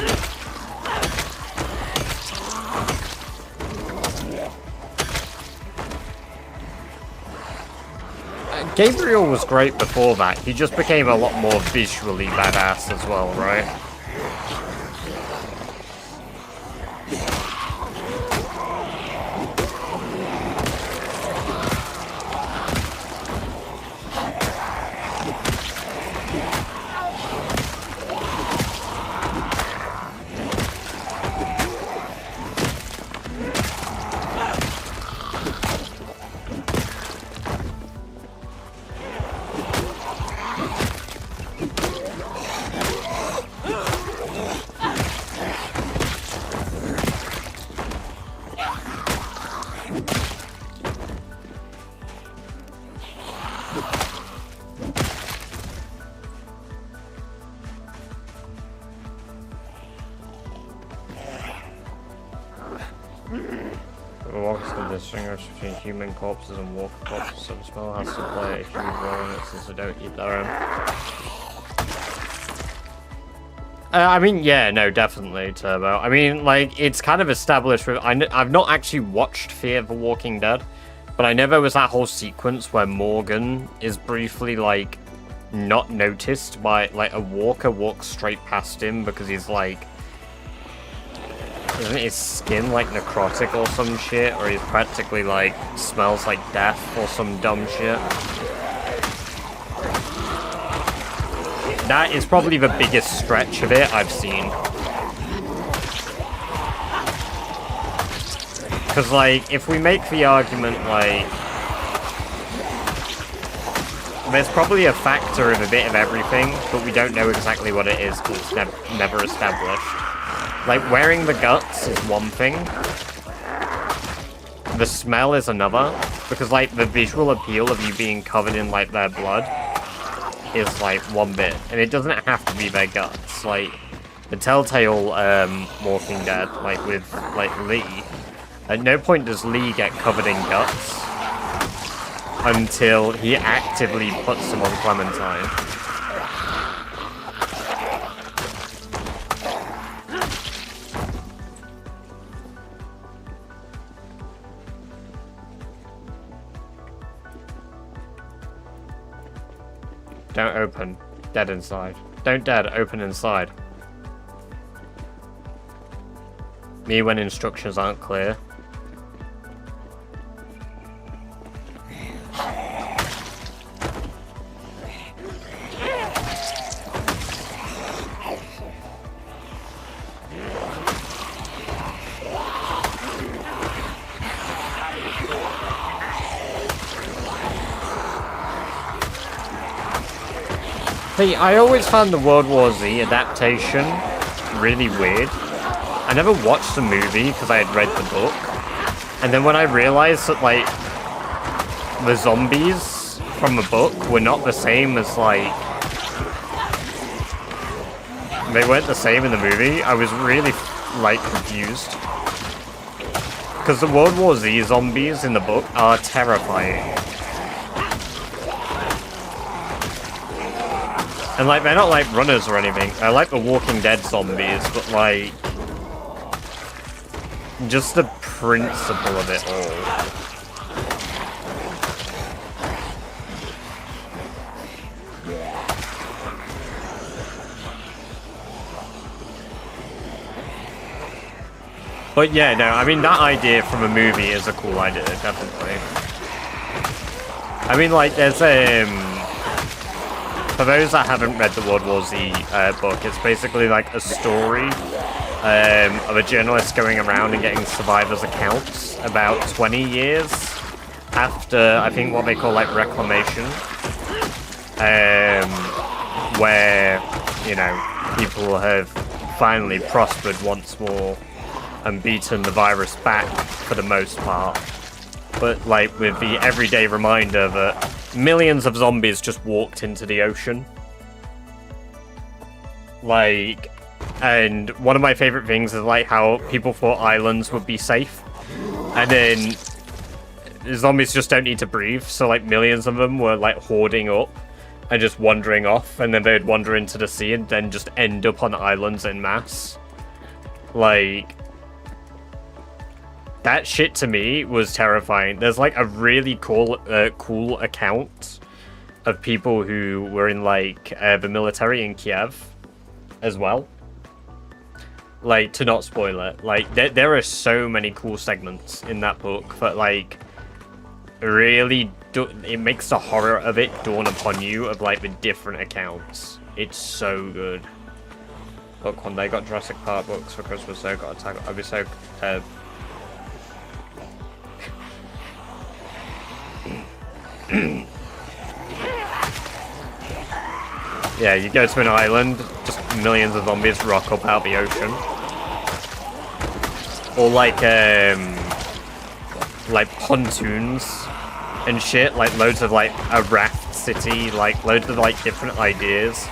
Gabriel was great before that. He just became a lot more visually badass as well, right? Distinguish between human corpses and walker corpses, so the smell has to play a huge role in it since they don't eat their own. I mean, yeah, no, definitely, Turbo. I mean, like, it's kind of established with... I've not actually watched Fear the Walking Dead, but I know there was that whole sequence where Morgan is briefly, like, not noticed by, like, a walker walks straight past him because he's, like... Isn't his skin like necrotic or some shit? Or he's practically like smells like death or some dumb shit? That is probably the biggest stretch of it I've seen. Because like, if we make the argument like... There's probably a factor of a bit of everything, but we don't know exactly what it is because it's never established. Like, wearing the guts is one thing. The smell is another. Because, like, the visual appeal of you being covered in, like, their blood is, like, one bit. And it doesn't have to be their guts. Like, the Telltale Walking Dead, like, with, like, Lee. At no point does Lee get covered in guts until he actively puts them on Clementine. Don't open. Dead inside. Don't dead. Open inside. Me when instructions aren't clear. See, I always found the World War Z adaptation really weird. I never watched the movie because I had read the book. And then when I realized that, like, the zombies from the book were not the same as, like... They weren't the same in the movie, I was really, like, confused. Because the World War Z zombies in the book are terrifying. And, like, they're not, like, runners or anything. They're like the Walking Dead zombies, but, like... just the principle of it all. But, yeah, no, I mean, that idea from a movie is a cool idea, definitely. I mean, like, there's, for those that haven't read the World War Z book, it's basically like a story of a journalist going around and getting survivors' accounts about 20 years after, I think, what they call, like, reclamation. Where, you know, people have finally prospered once more and beaten the virus back for the most part. But, like, with the everyday reminder that millions of zombies just walked into the ocean. Like, and one of my favorite things is like how people thought islands would be safe, and then zombies just don't need to breathe, so like millions of them were like hoarding up and just wandering off, and then they'd wander into the sea and then just end up on islands en masse. Like, that shit to me was terrifying. There's like a really cool account of people who were in like the military in Kiev as well. Like, to not spoil it, like there are so many cool segments in that book that like really it makes the horror of it dawn upon you of like the different accounts. It's so good. Look, one day got Jurassic Park books for Christmas, so got a tag. I'd be so yeah, you go to an island, just millions of zombies rock up out the ocean. Or like pontoons and shit, like loads of like a raft city, like loads of like different ideas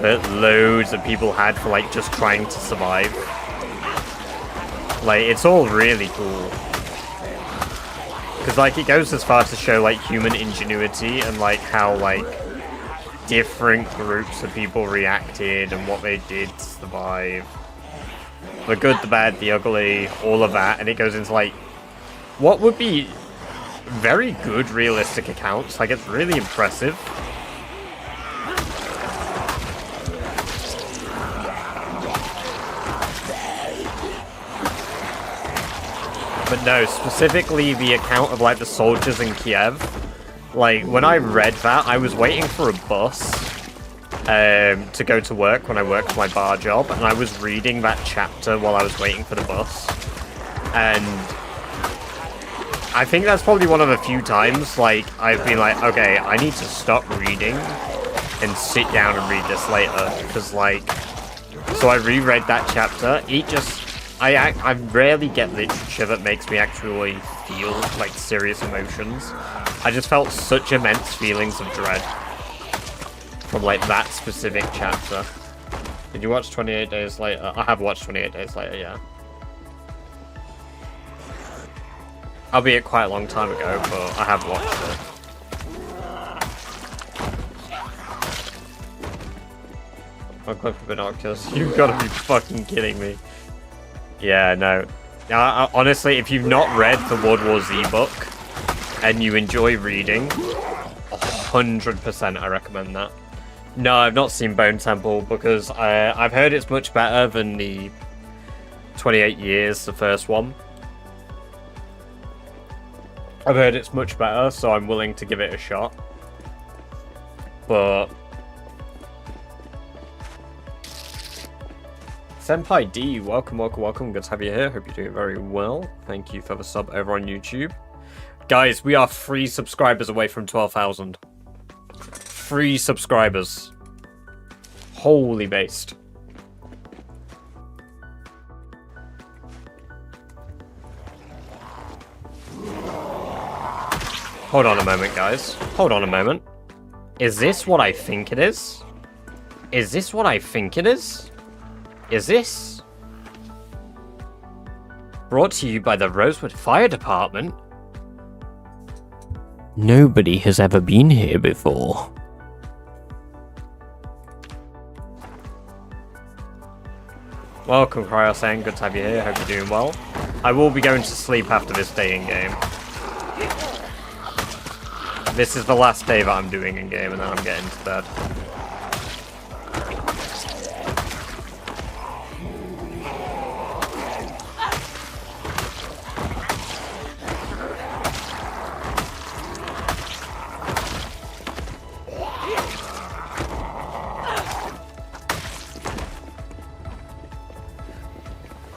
that loads of people had for like just trying to survive. Like, it's all really cool. Because like it goes as far as to show like human ingenuity and like how like different groups of people reacted and what they did to survive. The good, the bad, the ugly, all of that, and it goes into like what would be very good realistic accounts. Like, it's really impressive. But no, specifically the account of like the soldiers in Kiev. Like, when I read that, I was waiting for a bus to go to work when I worked my bar job, and I was reading that chapter while I was waiting for the bus. And I think that's probably one of the few times, like, I've been like, okay, I need to stop reading and sit down and read this later, because, like, so I reread that chapter. It just, I rarely get literature that makes me actually feel, like, serious emotions. I just felt such immense feelings of dread from, like, that specific chapter. Did you watch 28 Days Later? I have watched 28 Days Later, yeah. Albeit quite a long time ago, but I have watched it. I'll clip for binoculars. You've got to be fucking kidding me. Yeah, no. Honestly, if you've not read the World War Z book and you enjoy reading, 100% I recommend that. No, I've not seen Bone Temple because I've heard it's much better than the 28 Years, the first one. I've heard it's much better, so I'm willing to give it a shot. But Senpai D, welcome, welcome, welcome. Good to have you here. Hope you're doing very well. Thank you for the sub over on YouTube. Guys, we are 3 subscribers away from 12,000. 3 subscribers. Holy based. Hold on a moment, guys. Hold on a moment. Is this what I think it is? Is this what I think it is? Is this? Brought to you by the Rosewood Fire Department. Nobody has ever been here before. Welcome, Cryo-san. Good to have you here. Hope you're doing well. I will be going to sleep after this day in game. This is the last day that I'm doing in game, and then I'm getting to bed.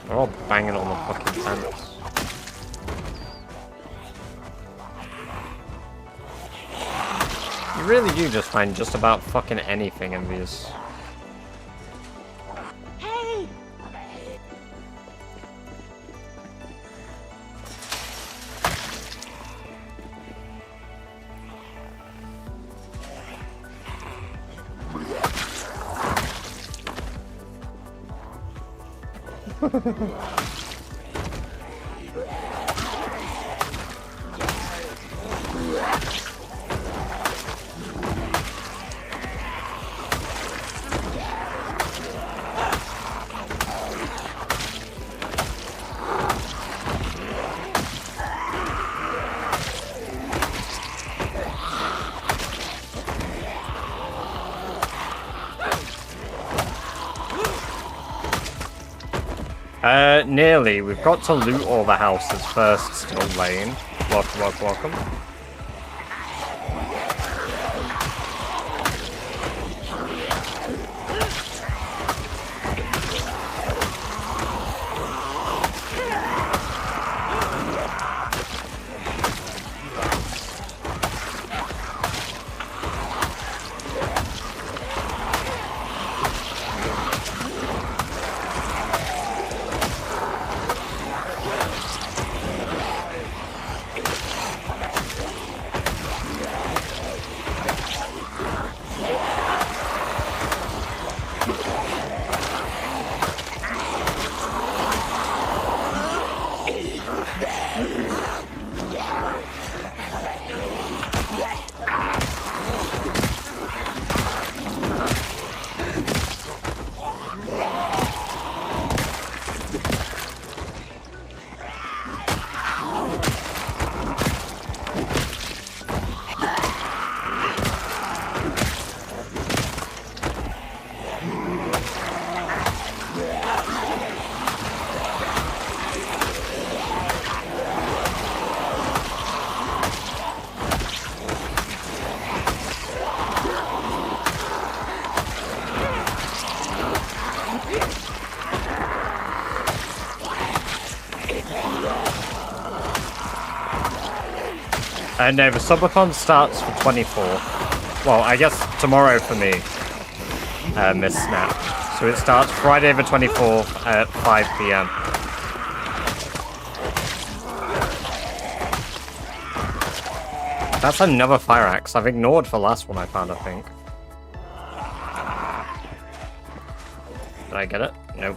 They're all banging on the fucking tents. You really do just find just about fucking anything in these. Hey! Nearly. We've got to loot all the houses first, still Lane. Welcome, welcome, welcome. No, the subathon starts for 24. Well, I guess tomorrow for me, Miss Snap. So it starts Friday the 24th at 5 PM. That's another fire axe. I've ignored the last one I found, I think. Did I get it? Nope.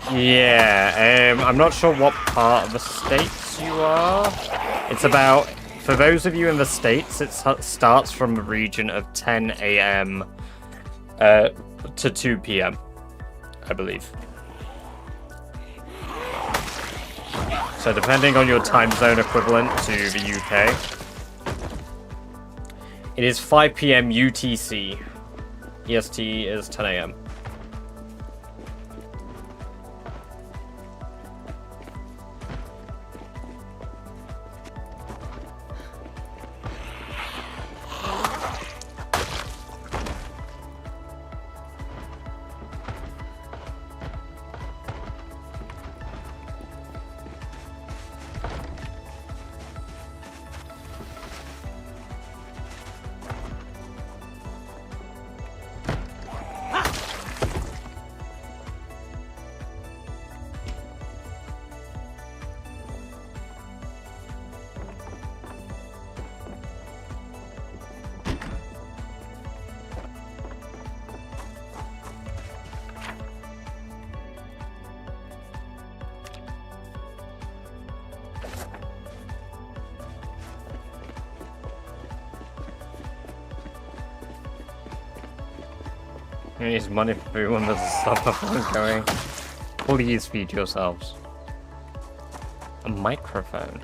Yeah, I'm not sure what part of the States you are. It's about, for those of you in the States, it starts from the region of 10 AM to 2 PM, I believe. So depending on your time zone equivalent to the UK, it is 5 PM UTC. EST is 10 AM. You need money for food when there's a subathon going. Please feed yourselves. A microphone.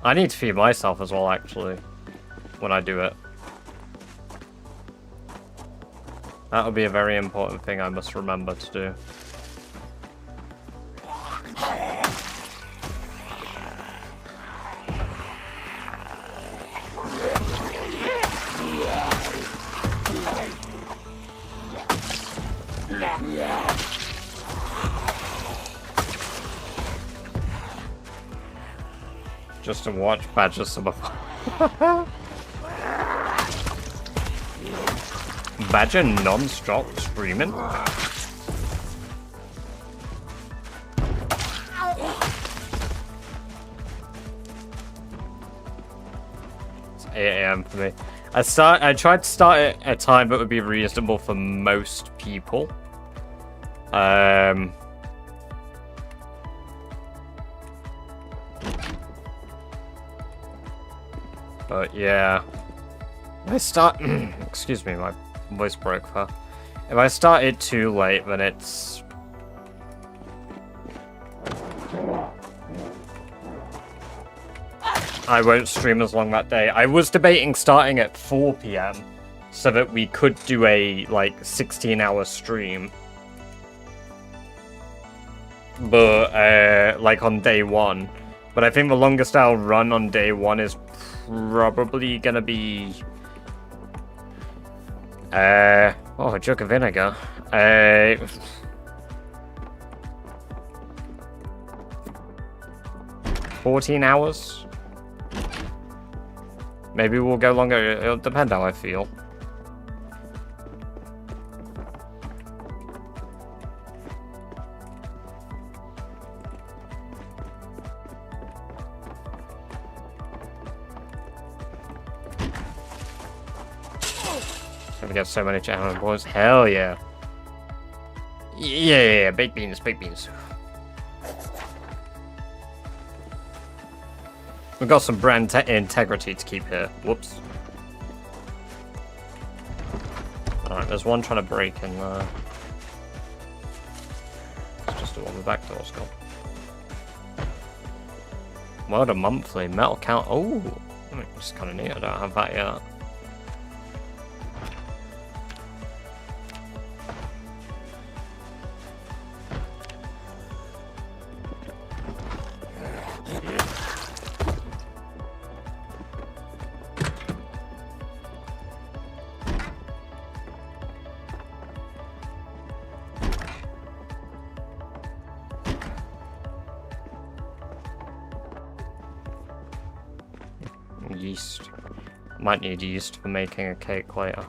I need to feed myself as well, actually, when I do it. That would be a very important thing I must remember to do. Just to watch Badger Subathon. Badger non-stop screaming? It's 8 AM for me. I tried to start it at a time that would be reasonable for most people. But yeah. If I start excuse me, my voice broke there. If I start it too late, then it's I won't stream as long that day. I was debating starting at 4 PM so that we could do a like 16-hour stream. But like on day 1. But I think the longest I'll run on day 1 is probably gonna be oh, a jug of vinegar. 14 hours? Maybe we'll go longer. It'll depend how I feel. We got so many channel boys. Hell yeah. Yeah, baked beans, baked beans. We've got some brand integrity to keep here. Whoops. Alright, there's one trying to break in there. Let's just do it on the back door's gone. Word a monthly metal count. Oh, it's kind of neat. I don't have that yet. Yeast. Might need yeast for making a cake later.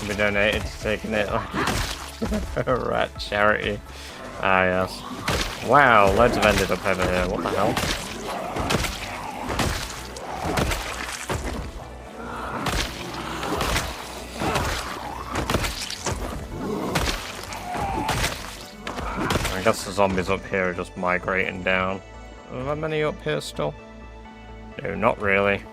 We donated to taking it rat charity. Ah yes. Wow, loads have ended up over here. What the hell? I guess the zombies up here are just migrating down. Are there many up here still? No, not really.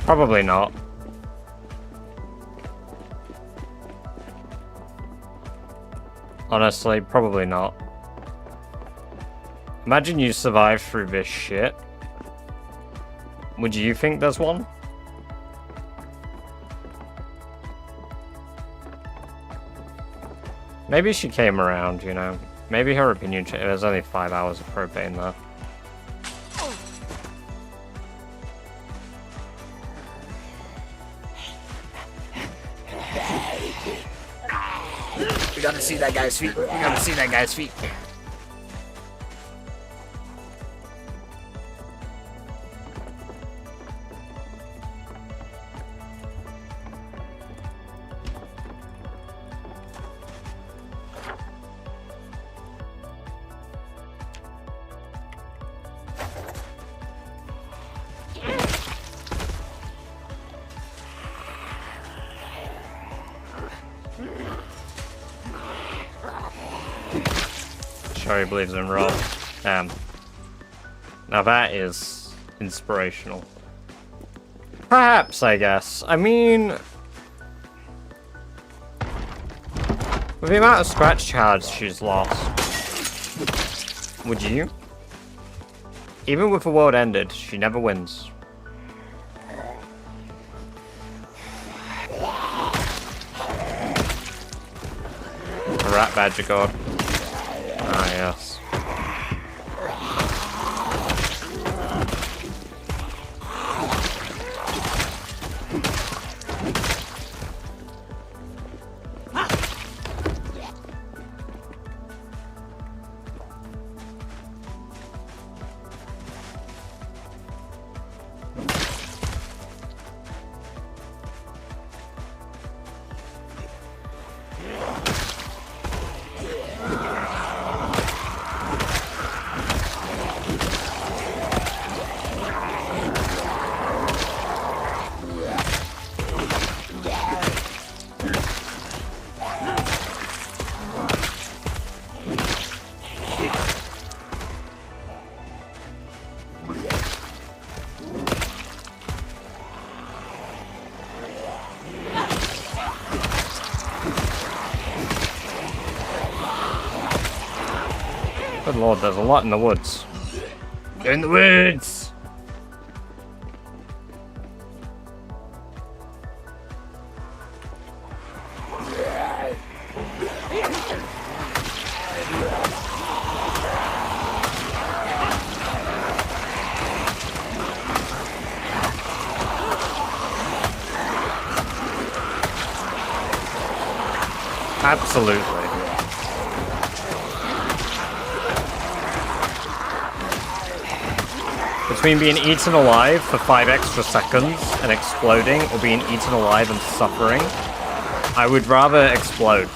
Probably not. Honestly, probably not. Imagine you survive through this shit. Would you think there's one? Maybe she came around, you know. Maybe her opinion changed. There's only 5 hours of propane there. We gotta see that guy's feet. We gotta see that guy's feet. or he believes in Rob. Now that is inspirational. Perhaps, I guess. I mean, with the amount of scratch cards she's lost, would you? Even with the world ended, she never wins. A rat badger god. Ah, yes. Good lord, there's a lot in the woods. Go in the woods! Absolutely. Between being eaten alive for 5 extra seconds and exploding, or being eaten alive and suffering, I would rather explode.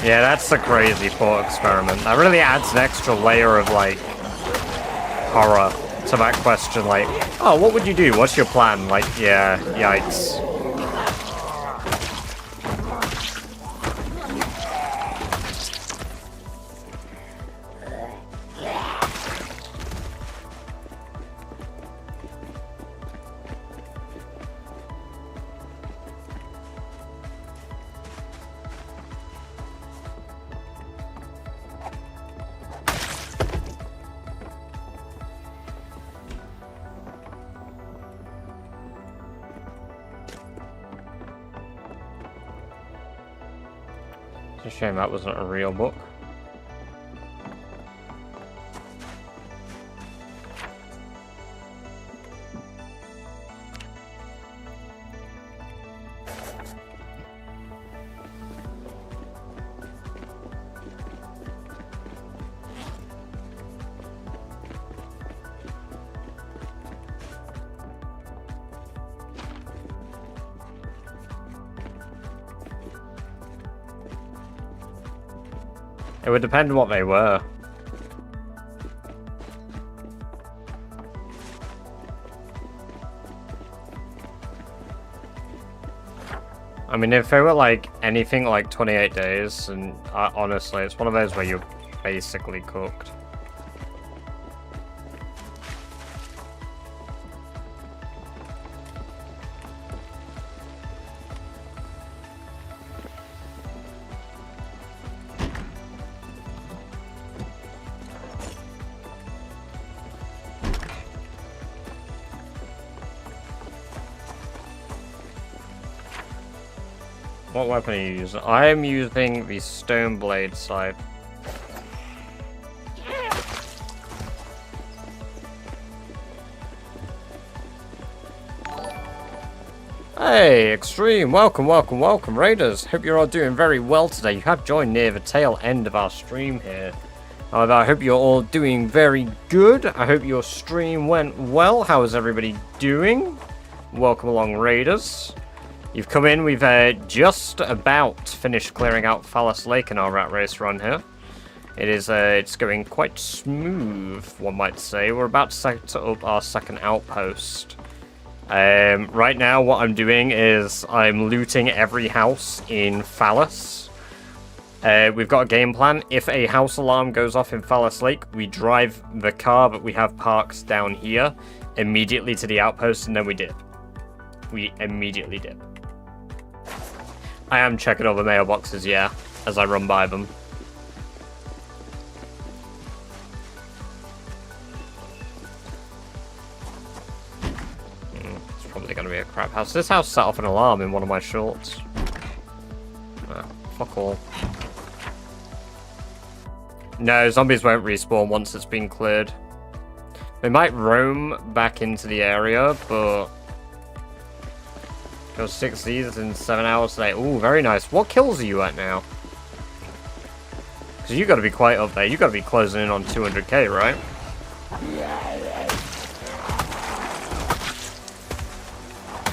Yeah, that's a crazy thought experiment. That really adds an extra layer of, like, horror to that question. Like, oh, what would you do? What's your plan? Like, yeah, yikes. It's a shame that wasn't a real book. It would depend on what they were. I mean, if it were like anything like 28 days, and honestly, it's one of those where you're basically cooked. What weapon are you using? I am using the stone blade scythe. Hey, Extreme! Welcome, welcome, welcome, Raiders! Hope you're all doing very well today. You have joined near the tail end of our stream here. However, I hope you're all doing very good. I hope your stream went well. How is everybody doing? Welcome along, Raiders. You've come in, we've just about finished clearing out Phallus Lake in our rat race run here. It is, it's going quite smooth, one might say. We're about to set up our second outpost. Right now, what I'm doing is I'm looting every house in Phallus. We've got a game plan. If a house alarm goes off in Phallus Lake, we drive the car that we have parked down here immediately to the outpost, and then we dip. We immediately dip. I am checking all the mailboxes, yeah, as I run by them. It's probably going to be a crap house. This house set off an alarm in one of my shorts. Fuck all. No, zombies won't respawn once it's been cleared. They might roam back into the area, but... Kill 6 seasons in 7 hours today. Ooh, very nice. What kills are you at now? Because you got to be quite up there. You got to be closing in on 200k, right?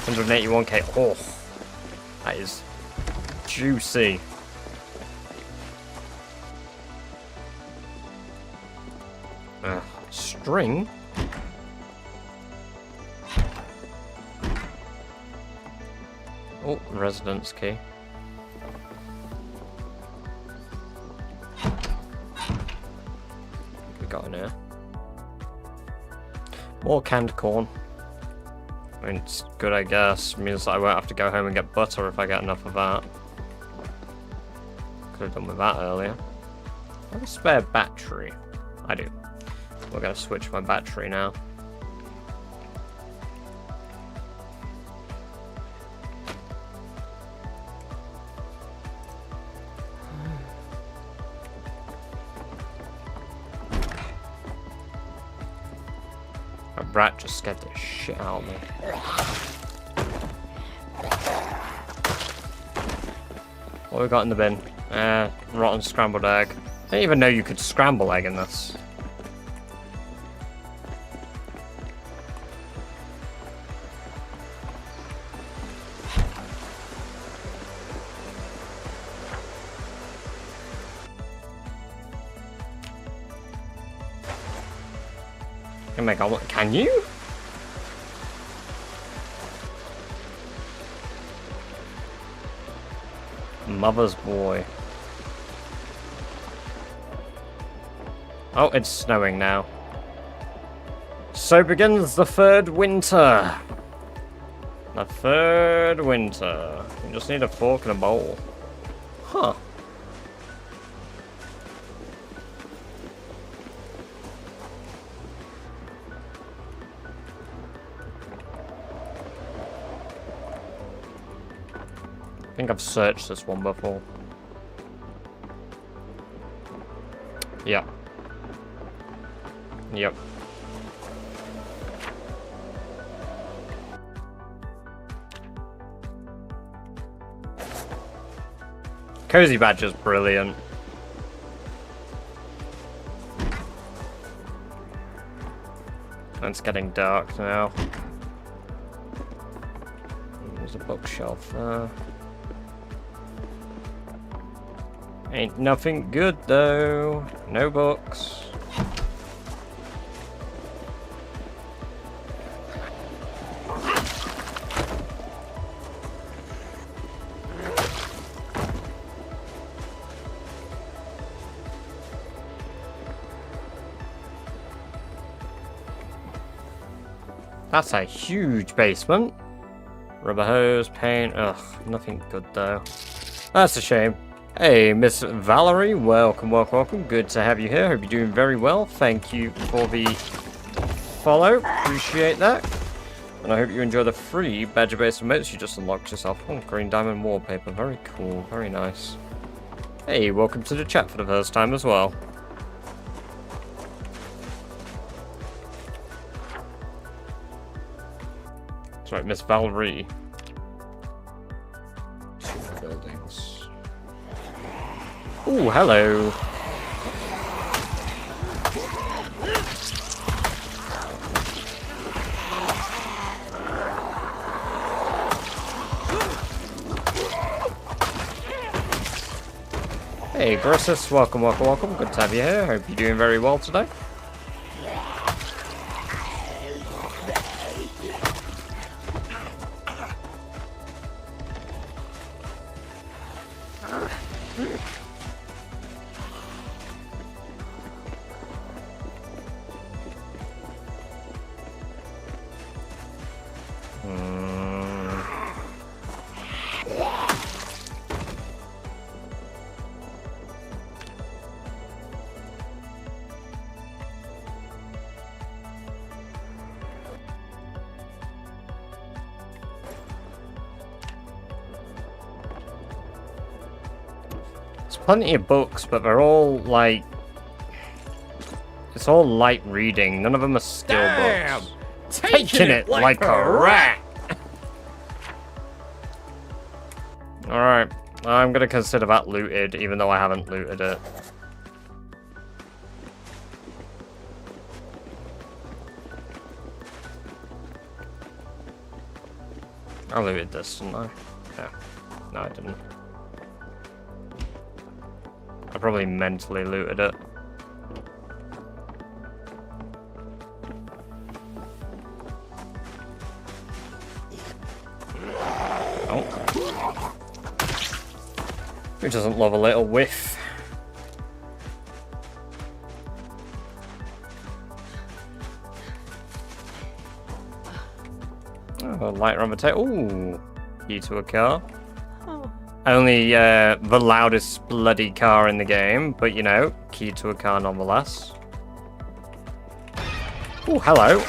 181k. Oh, that is juicy. String. Oh, residence key. We got in here. More canned corn. I mean, it's good, I guess. It means I won't have to go home and get butter if I get enough of that. Could have done with that earlier. I have a spare battery. I do. We're going to switch my battery now. A rat just scared the shit out of me. What we got in the bin? Rotten scrambled egg. I didn't even know you could scramble egg in this. Can you? Mother's boy. Oh, it's snowing now. So begins the third winter. The third winter. You just need a fork and a bowl. Huh. I think I've searched this one before. Yep. Yep. Cozy Badger's brilliant. And it's getting dark now. There's a bookshelf there. Ain't nothing good though. No books. That's a huge basement. Rubber hose, paint. Ugh, nothing good though. That's a shame. Hey, Miss Valerie, welcome, welcome, welcome. Good to have you here. Hope you're doing very well. Thank you for the follow. Appreciate that. And I hope you enjoy the free Badger Base emotes you just unlocked yourself. Oh, green diamond wallpaper. Very cool. Very nice. Hey, welcome to the chat for the first time as well. That's right, Miss Valerie. 2 buildings. Ooh, hello. Hey, Grossus, welcome, welcome, welcome. Good to have you here. Hope you're doing very well today. Plenty of books, but they're all like... It's all light reading. None of them are skill books. Taking it like a rat! Alright, I'm gonna consider that looted, even though I haven't looted it. I looted this, didn't I? Yeah. No, I didn't. I probably mentally looted it. Oh. Who doesn't love a little whiff? Oh, lighter on the table. Ooh. Key to a car. Only the loudest bloody car in the game, but you know, key to a car nonetheless. Oh, hello.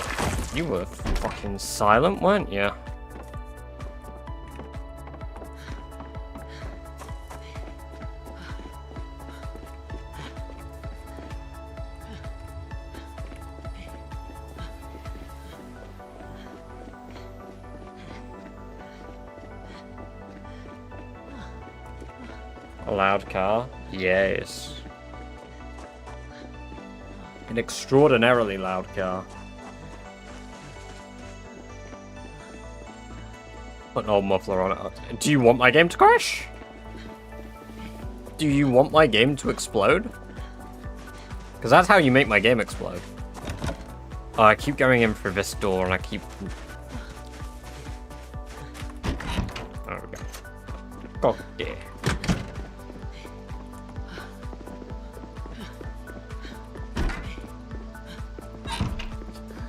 You were fucking silent, weren't you? A loud car? Yes. An extraordinarily loud car. Put an old muffler on it. Do you want my game to crash? Do you want my game to explode? Because that's how you make my game explode. Oh, I keep going in through this door and I keep... There we go. God dear.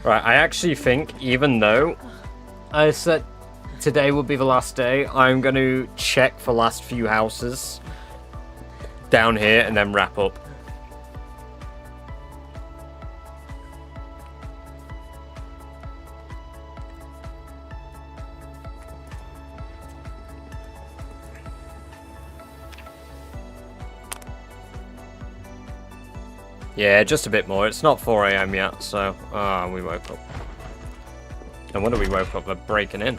Right, I actually think, even though I said today would be the last day, I'm going to check for last few houses down here and then wrap up. Yeah, just a bit more. It's not 4 AM yet, so... we woke up. No wonder we woke up. We're breaking in.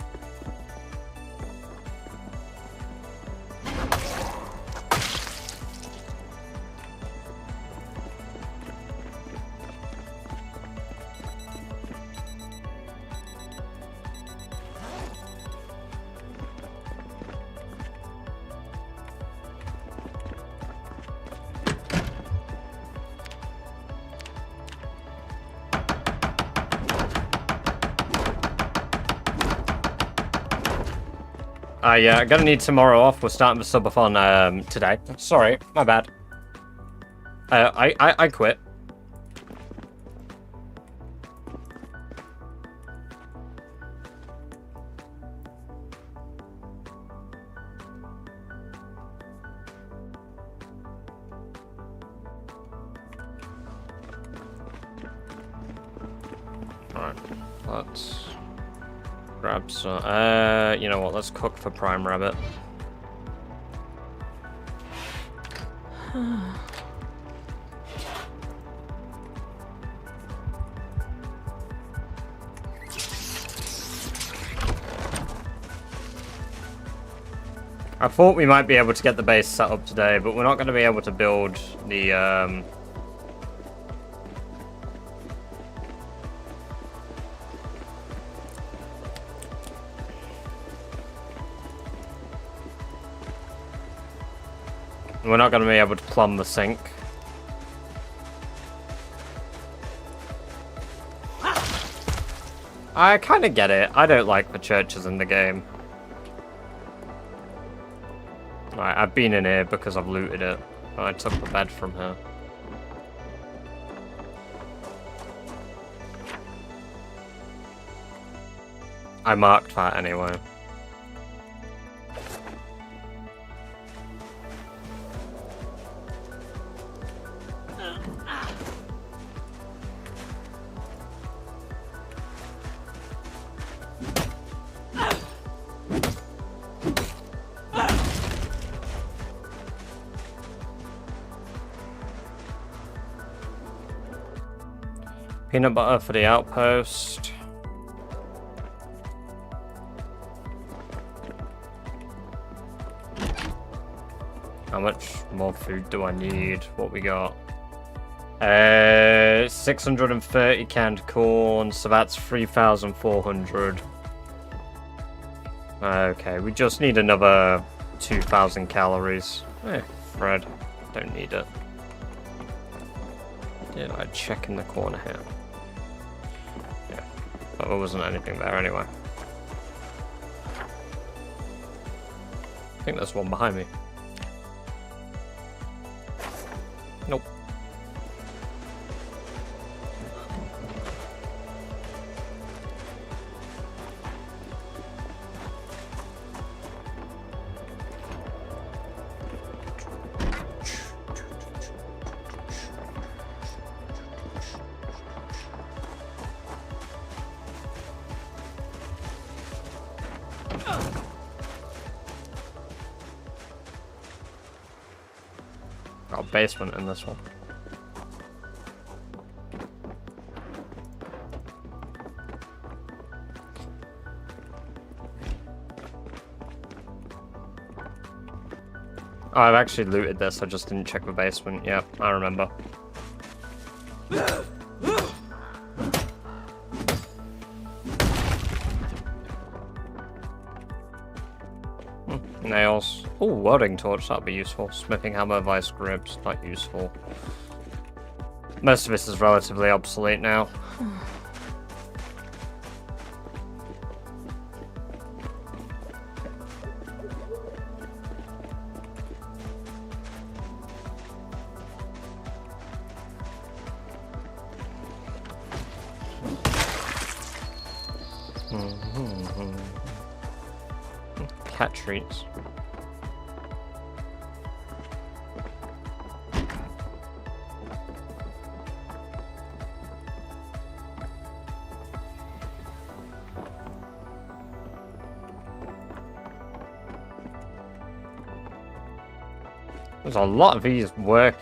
Yeah, I'm gonna need tomorrow off. We're starting the subathon today. Sorry, my bad. I quit. Alright, let's grab some. You know what? Let's cook for Prime Rabbit. I thought we might be able to get the base set up today, but we're not going to be able to build the we're not going to be able to plumb the sink. I kind of get it. I don't like the churches in the game. Right, I've been in here because I've looted it. I took the bed from her. I marked that anyway. Peanut butter for the outpost. How much more food do I need? What we got? 630 canned corn, so that's 3,400. Okay, we just need another 2,000 calories. Bread. Don't need it. Did I check in the corner here? Yeah, but there wasn't anything there anyway. I think there's one behind me. Nope. Got a basement in this one. Oh, I've actually looted this, I just didn't check the basement. Yep, I remember. Nails. Oh, welding torch, that'd be useful. Smithing hammer, vice grips, not useful. Most of this is relatively obsolete now. Cat treats. There's a lot of these work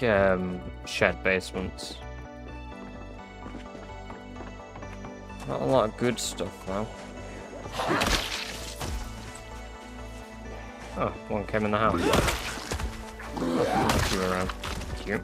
shed basements. Not a lot of good stuff though. Oh, one came in the house. You around. Cute.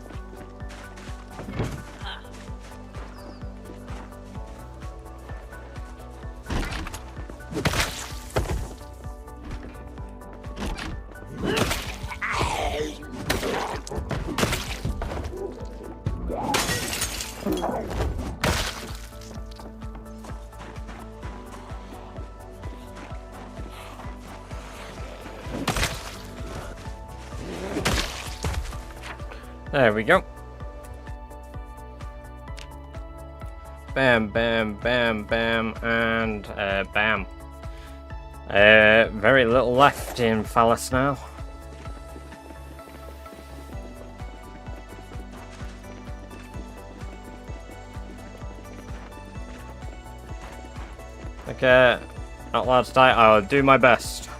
There we go. Bam, bam, bam, bam, and bam. Very little left in Phallus now. Okay, not allowed to die. I'll do my best.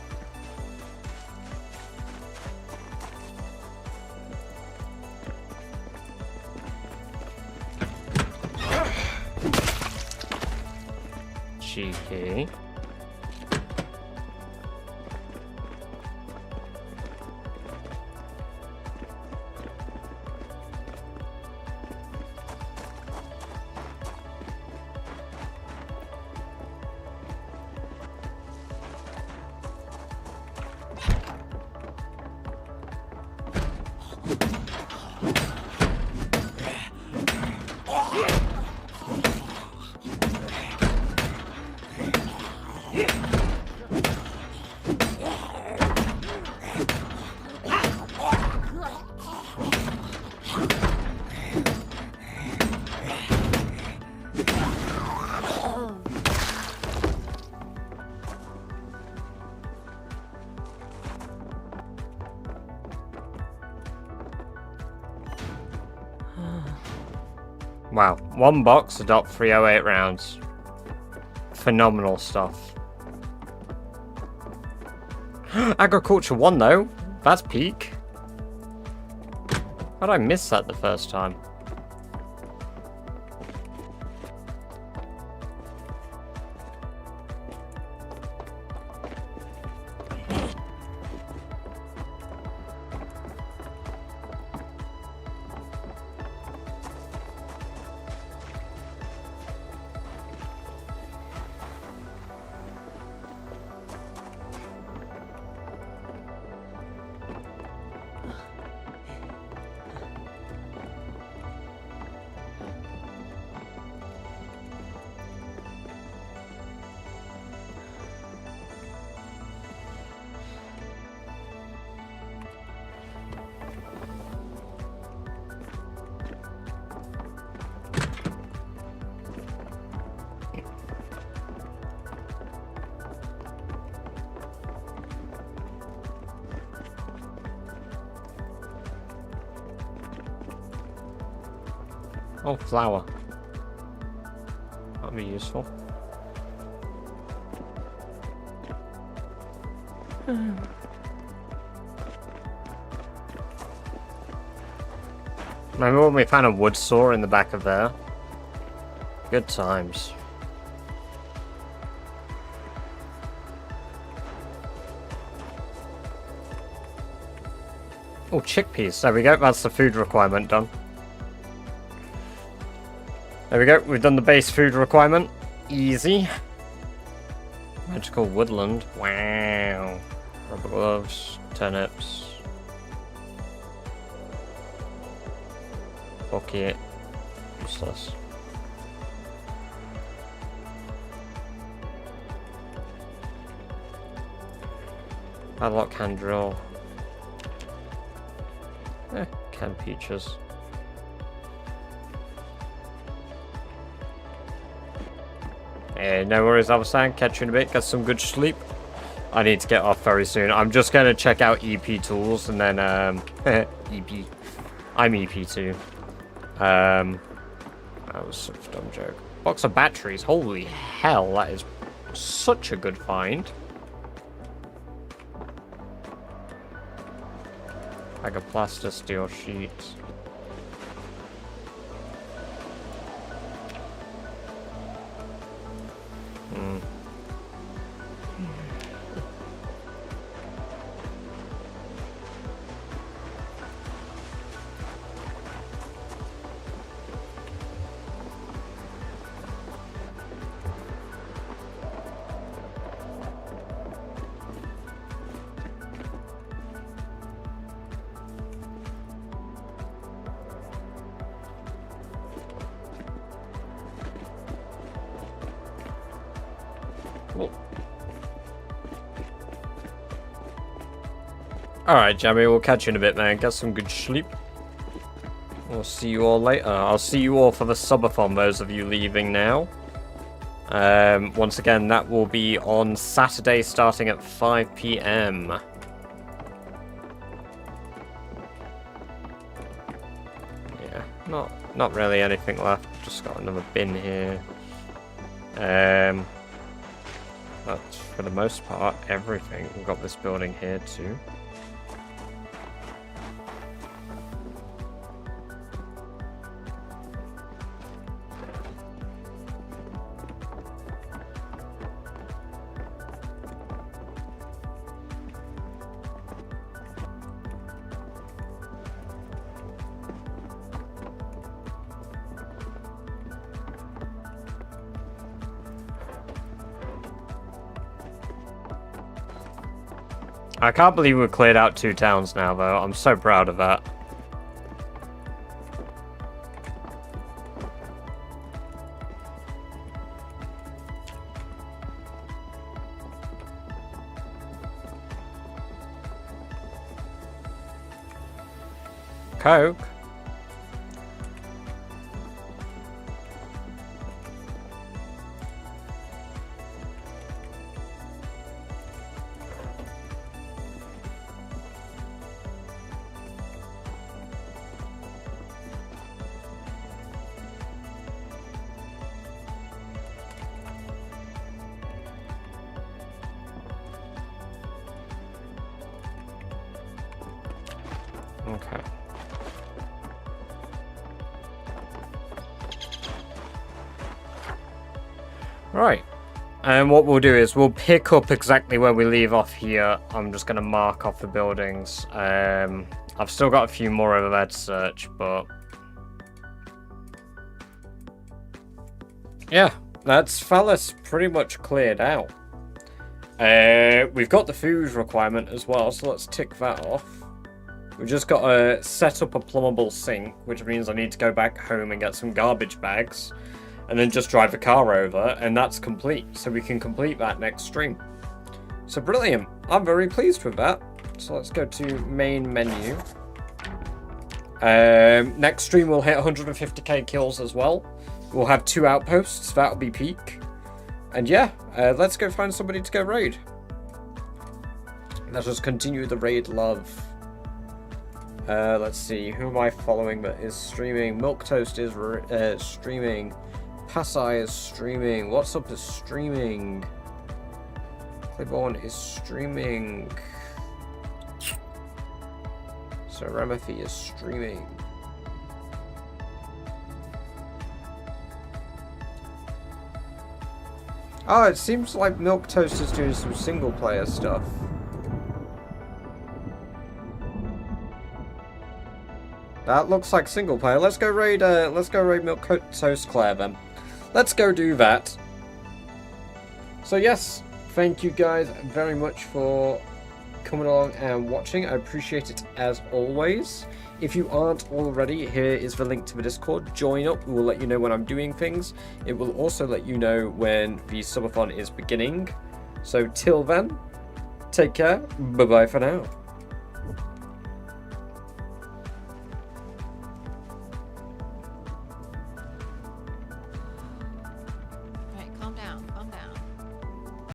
Cheeky. Wow, one box, adopt 308 rounds. Phenomenal stuff. Agriculture 1 though, that's peak. How'd I miss that the first time? Oh, flour. That'll be useful. Remember when we found a wood saw in the back of there? Good times. Oh, chickpeas. There we go. That's the food requirement done. There we go. We've done the base food requirement. Easy. Magical woodland. Wow. Rubber gloves. Turnips. Bucket. Useless. Padlock hand drill. Canned peaches. No worries, I was saying, catch you in a bit, get some good sleep. I need to get off very soon. I'm just going to check out EP tools and then, EP. I'm EP too. That was such a dumb joke. Box of batteries, holy hell, that is such a good find. Bag of plaster, steel sheets. Alright, Jamie, we'll catch you in a bit, man. Get some good sleep. We'll see you all later. I'll see you all for the subathon, those of you leaving now. Once again, that will be on Saturday starting at 5 PM. Yeah, not really anything left. Just got another bin here. that's for the most part everything. We've got this building here too. I can't believe we cleared out 2 towns now, though. I'm so proud of that. Coke? Okay. Right. And what we'll do is we'll pick up exactly where we leave off here. I'm just going to mark off the buildings. I've still got a few more over there to search, but... yeah, that's Phallus pretty much cleared out. We've got the food requirement as well, so let's tick that off. We've just got to set up a plumbable sink, which means I need to go back home and get some garbage bags. And then just drive the car over, and that's complete. So we can complete that next stream. So brilliant. I'm very pleased with that. So let's go to main menu. Next stream we'll hit 150k kills as well. We'll have 2 outposts. That'll be peak. And yeah, let's go find somebody to go raid. Let's just continue the raid love. Let's see, who am I following that is streaming? Milk Toast is streaming. Passai is streaming. What's Up is streaming. Claiborne is streaming. So Ramothy is streaming. Oh, it seems like Milk Toast is doing some single player stuff. That looks like single player. Let's go raid Milk Toast Claire then. Let's go do that. So yes, thank you guys very much for coming along and watching. I appreciate it as always. If you aren't already, here is the link to the Discord. Join up. We will let you know when I'm doing things. It will also let you know when the subathon is beginning. So till then, take care. Bye bye for now.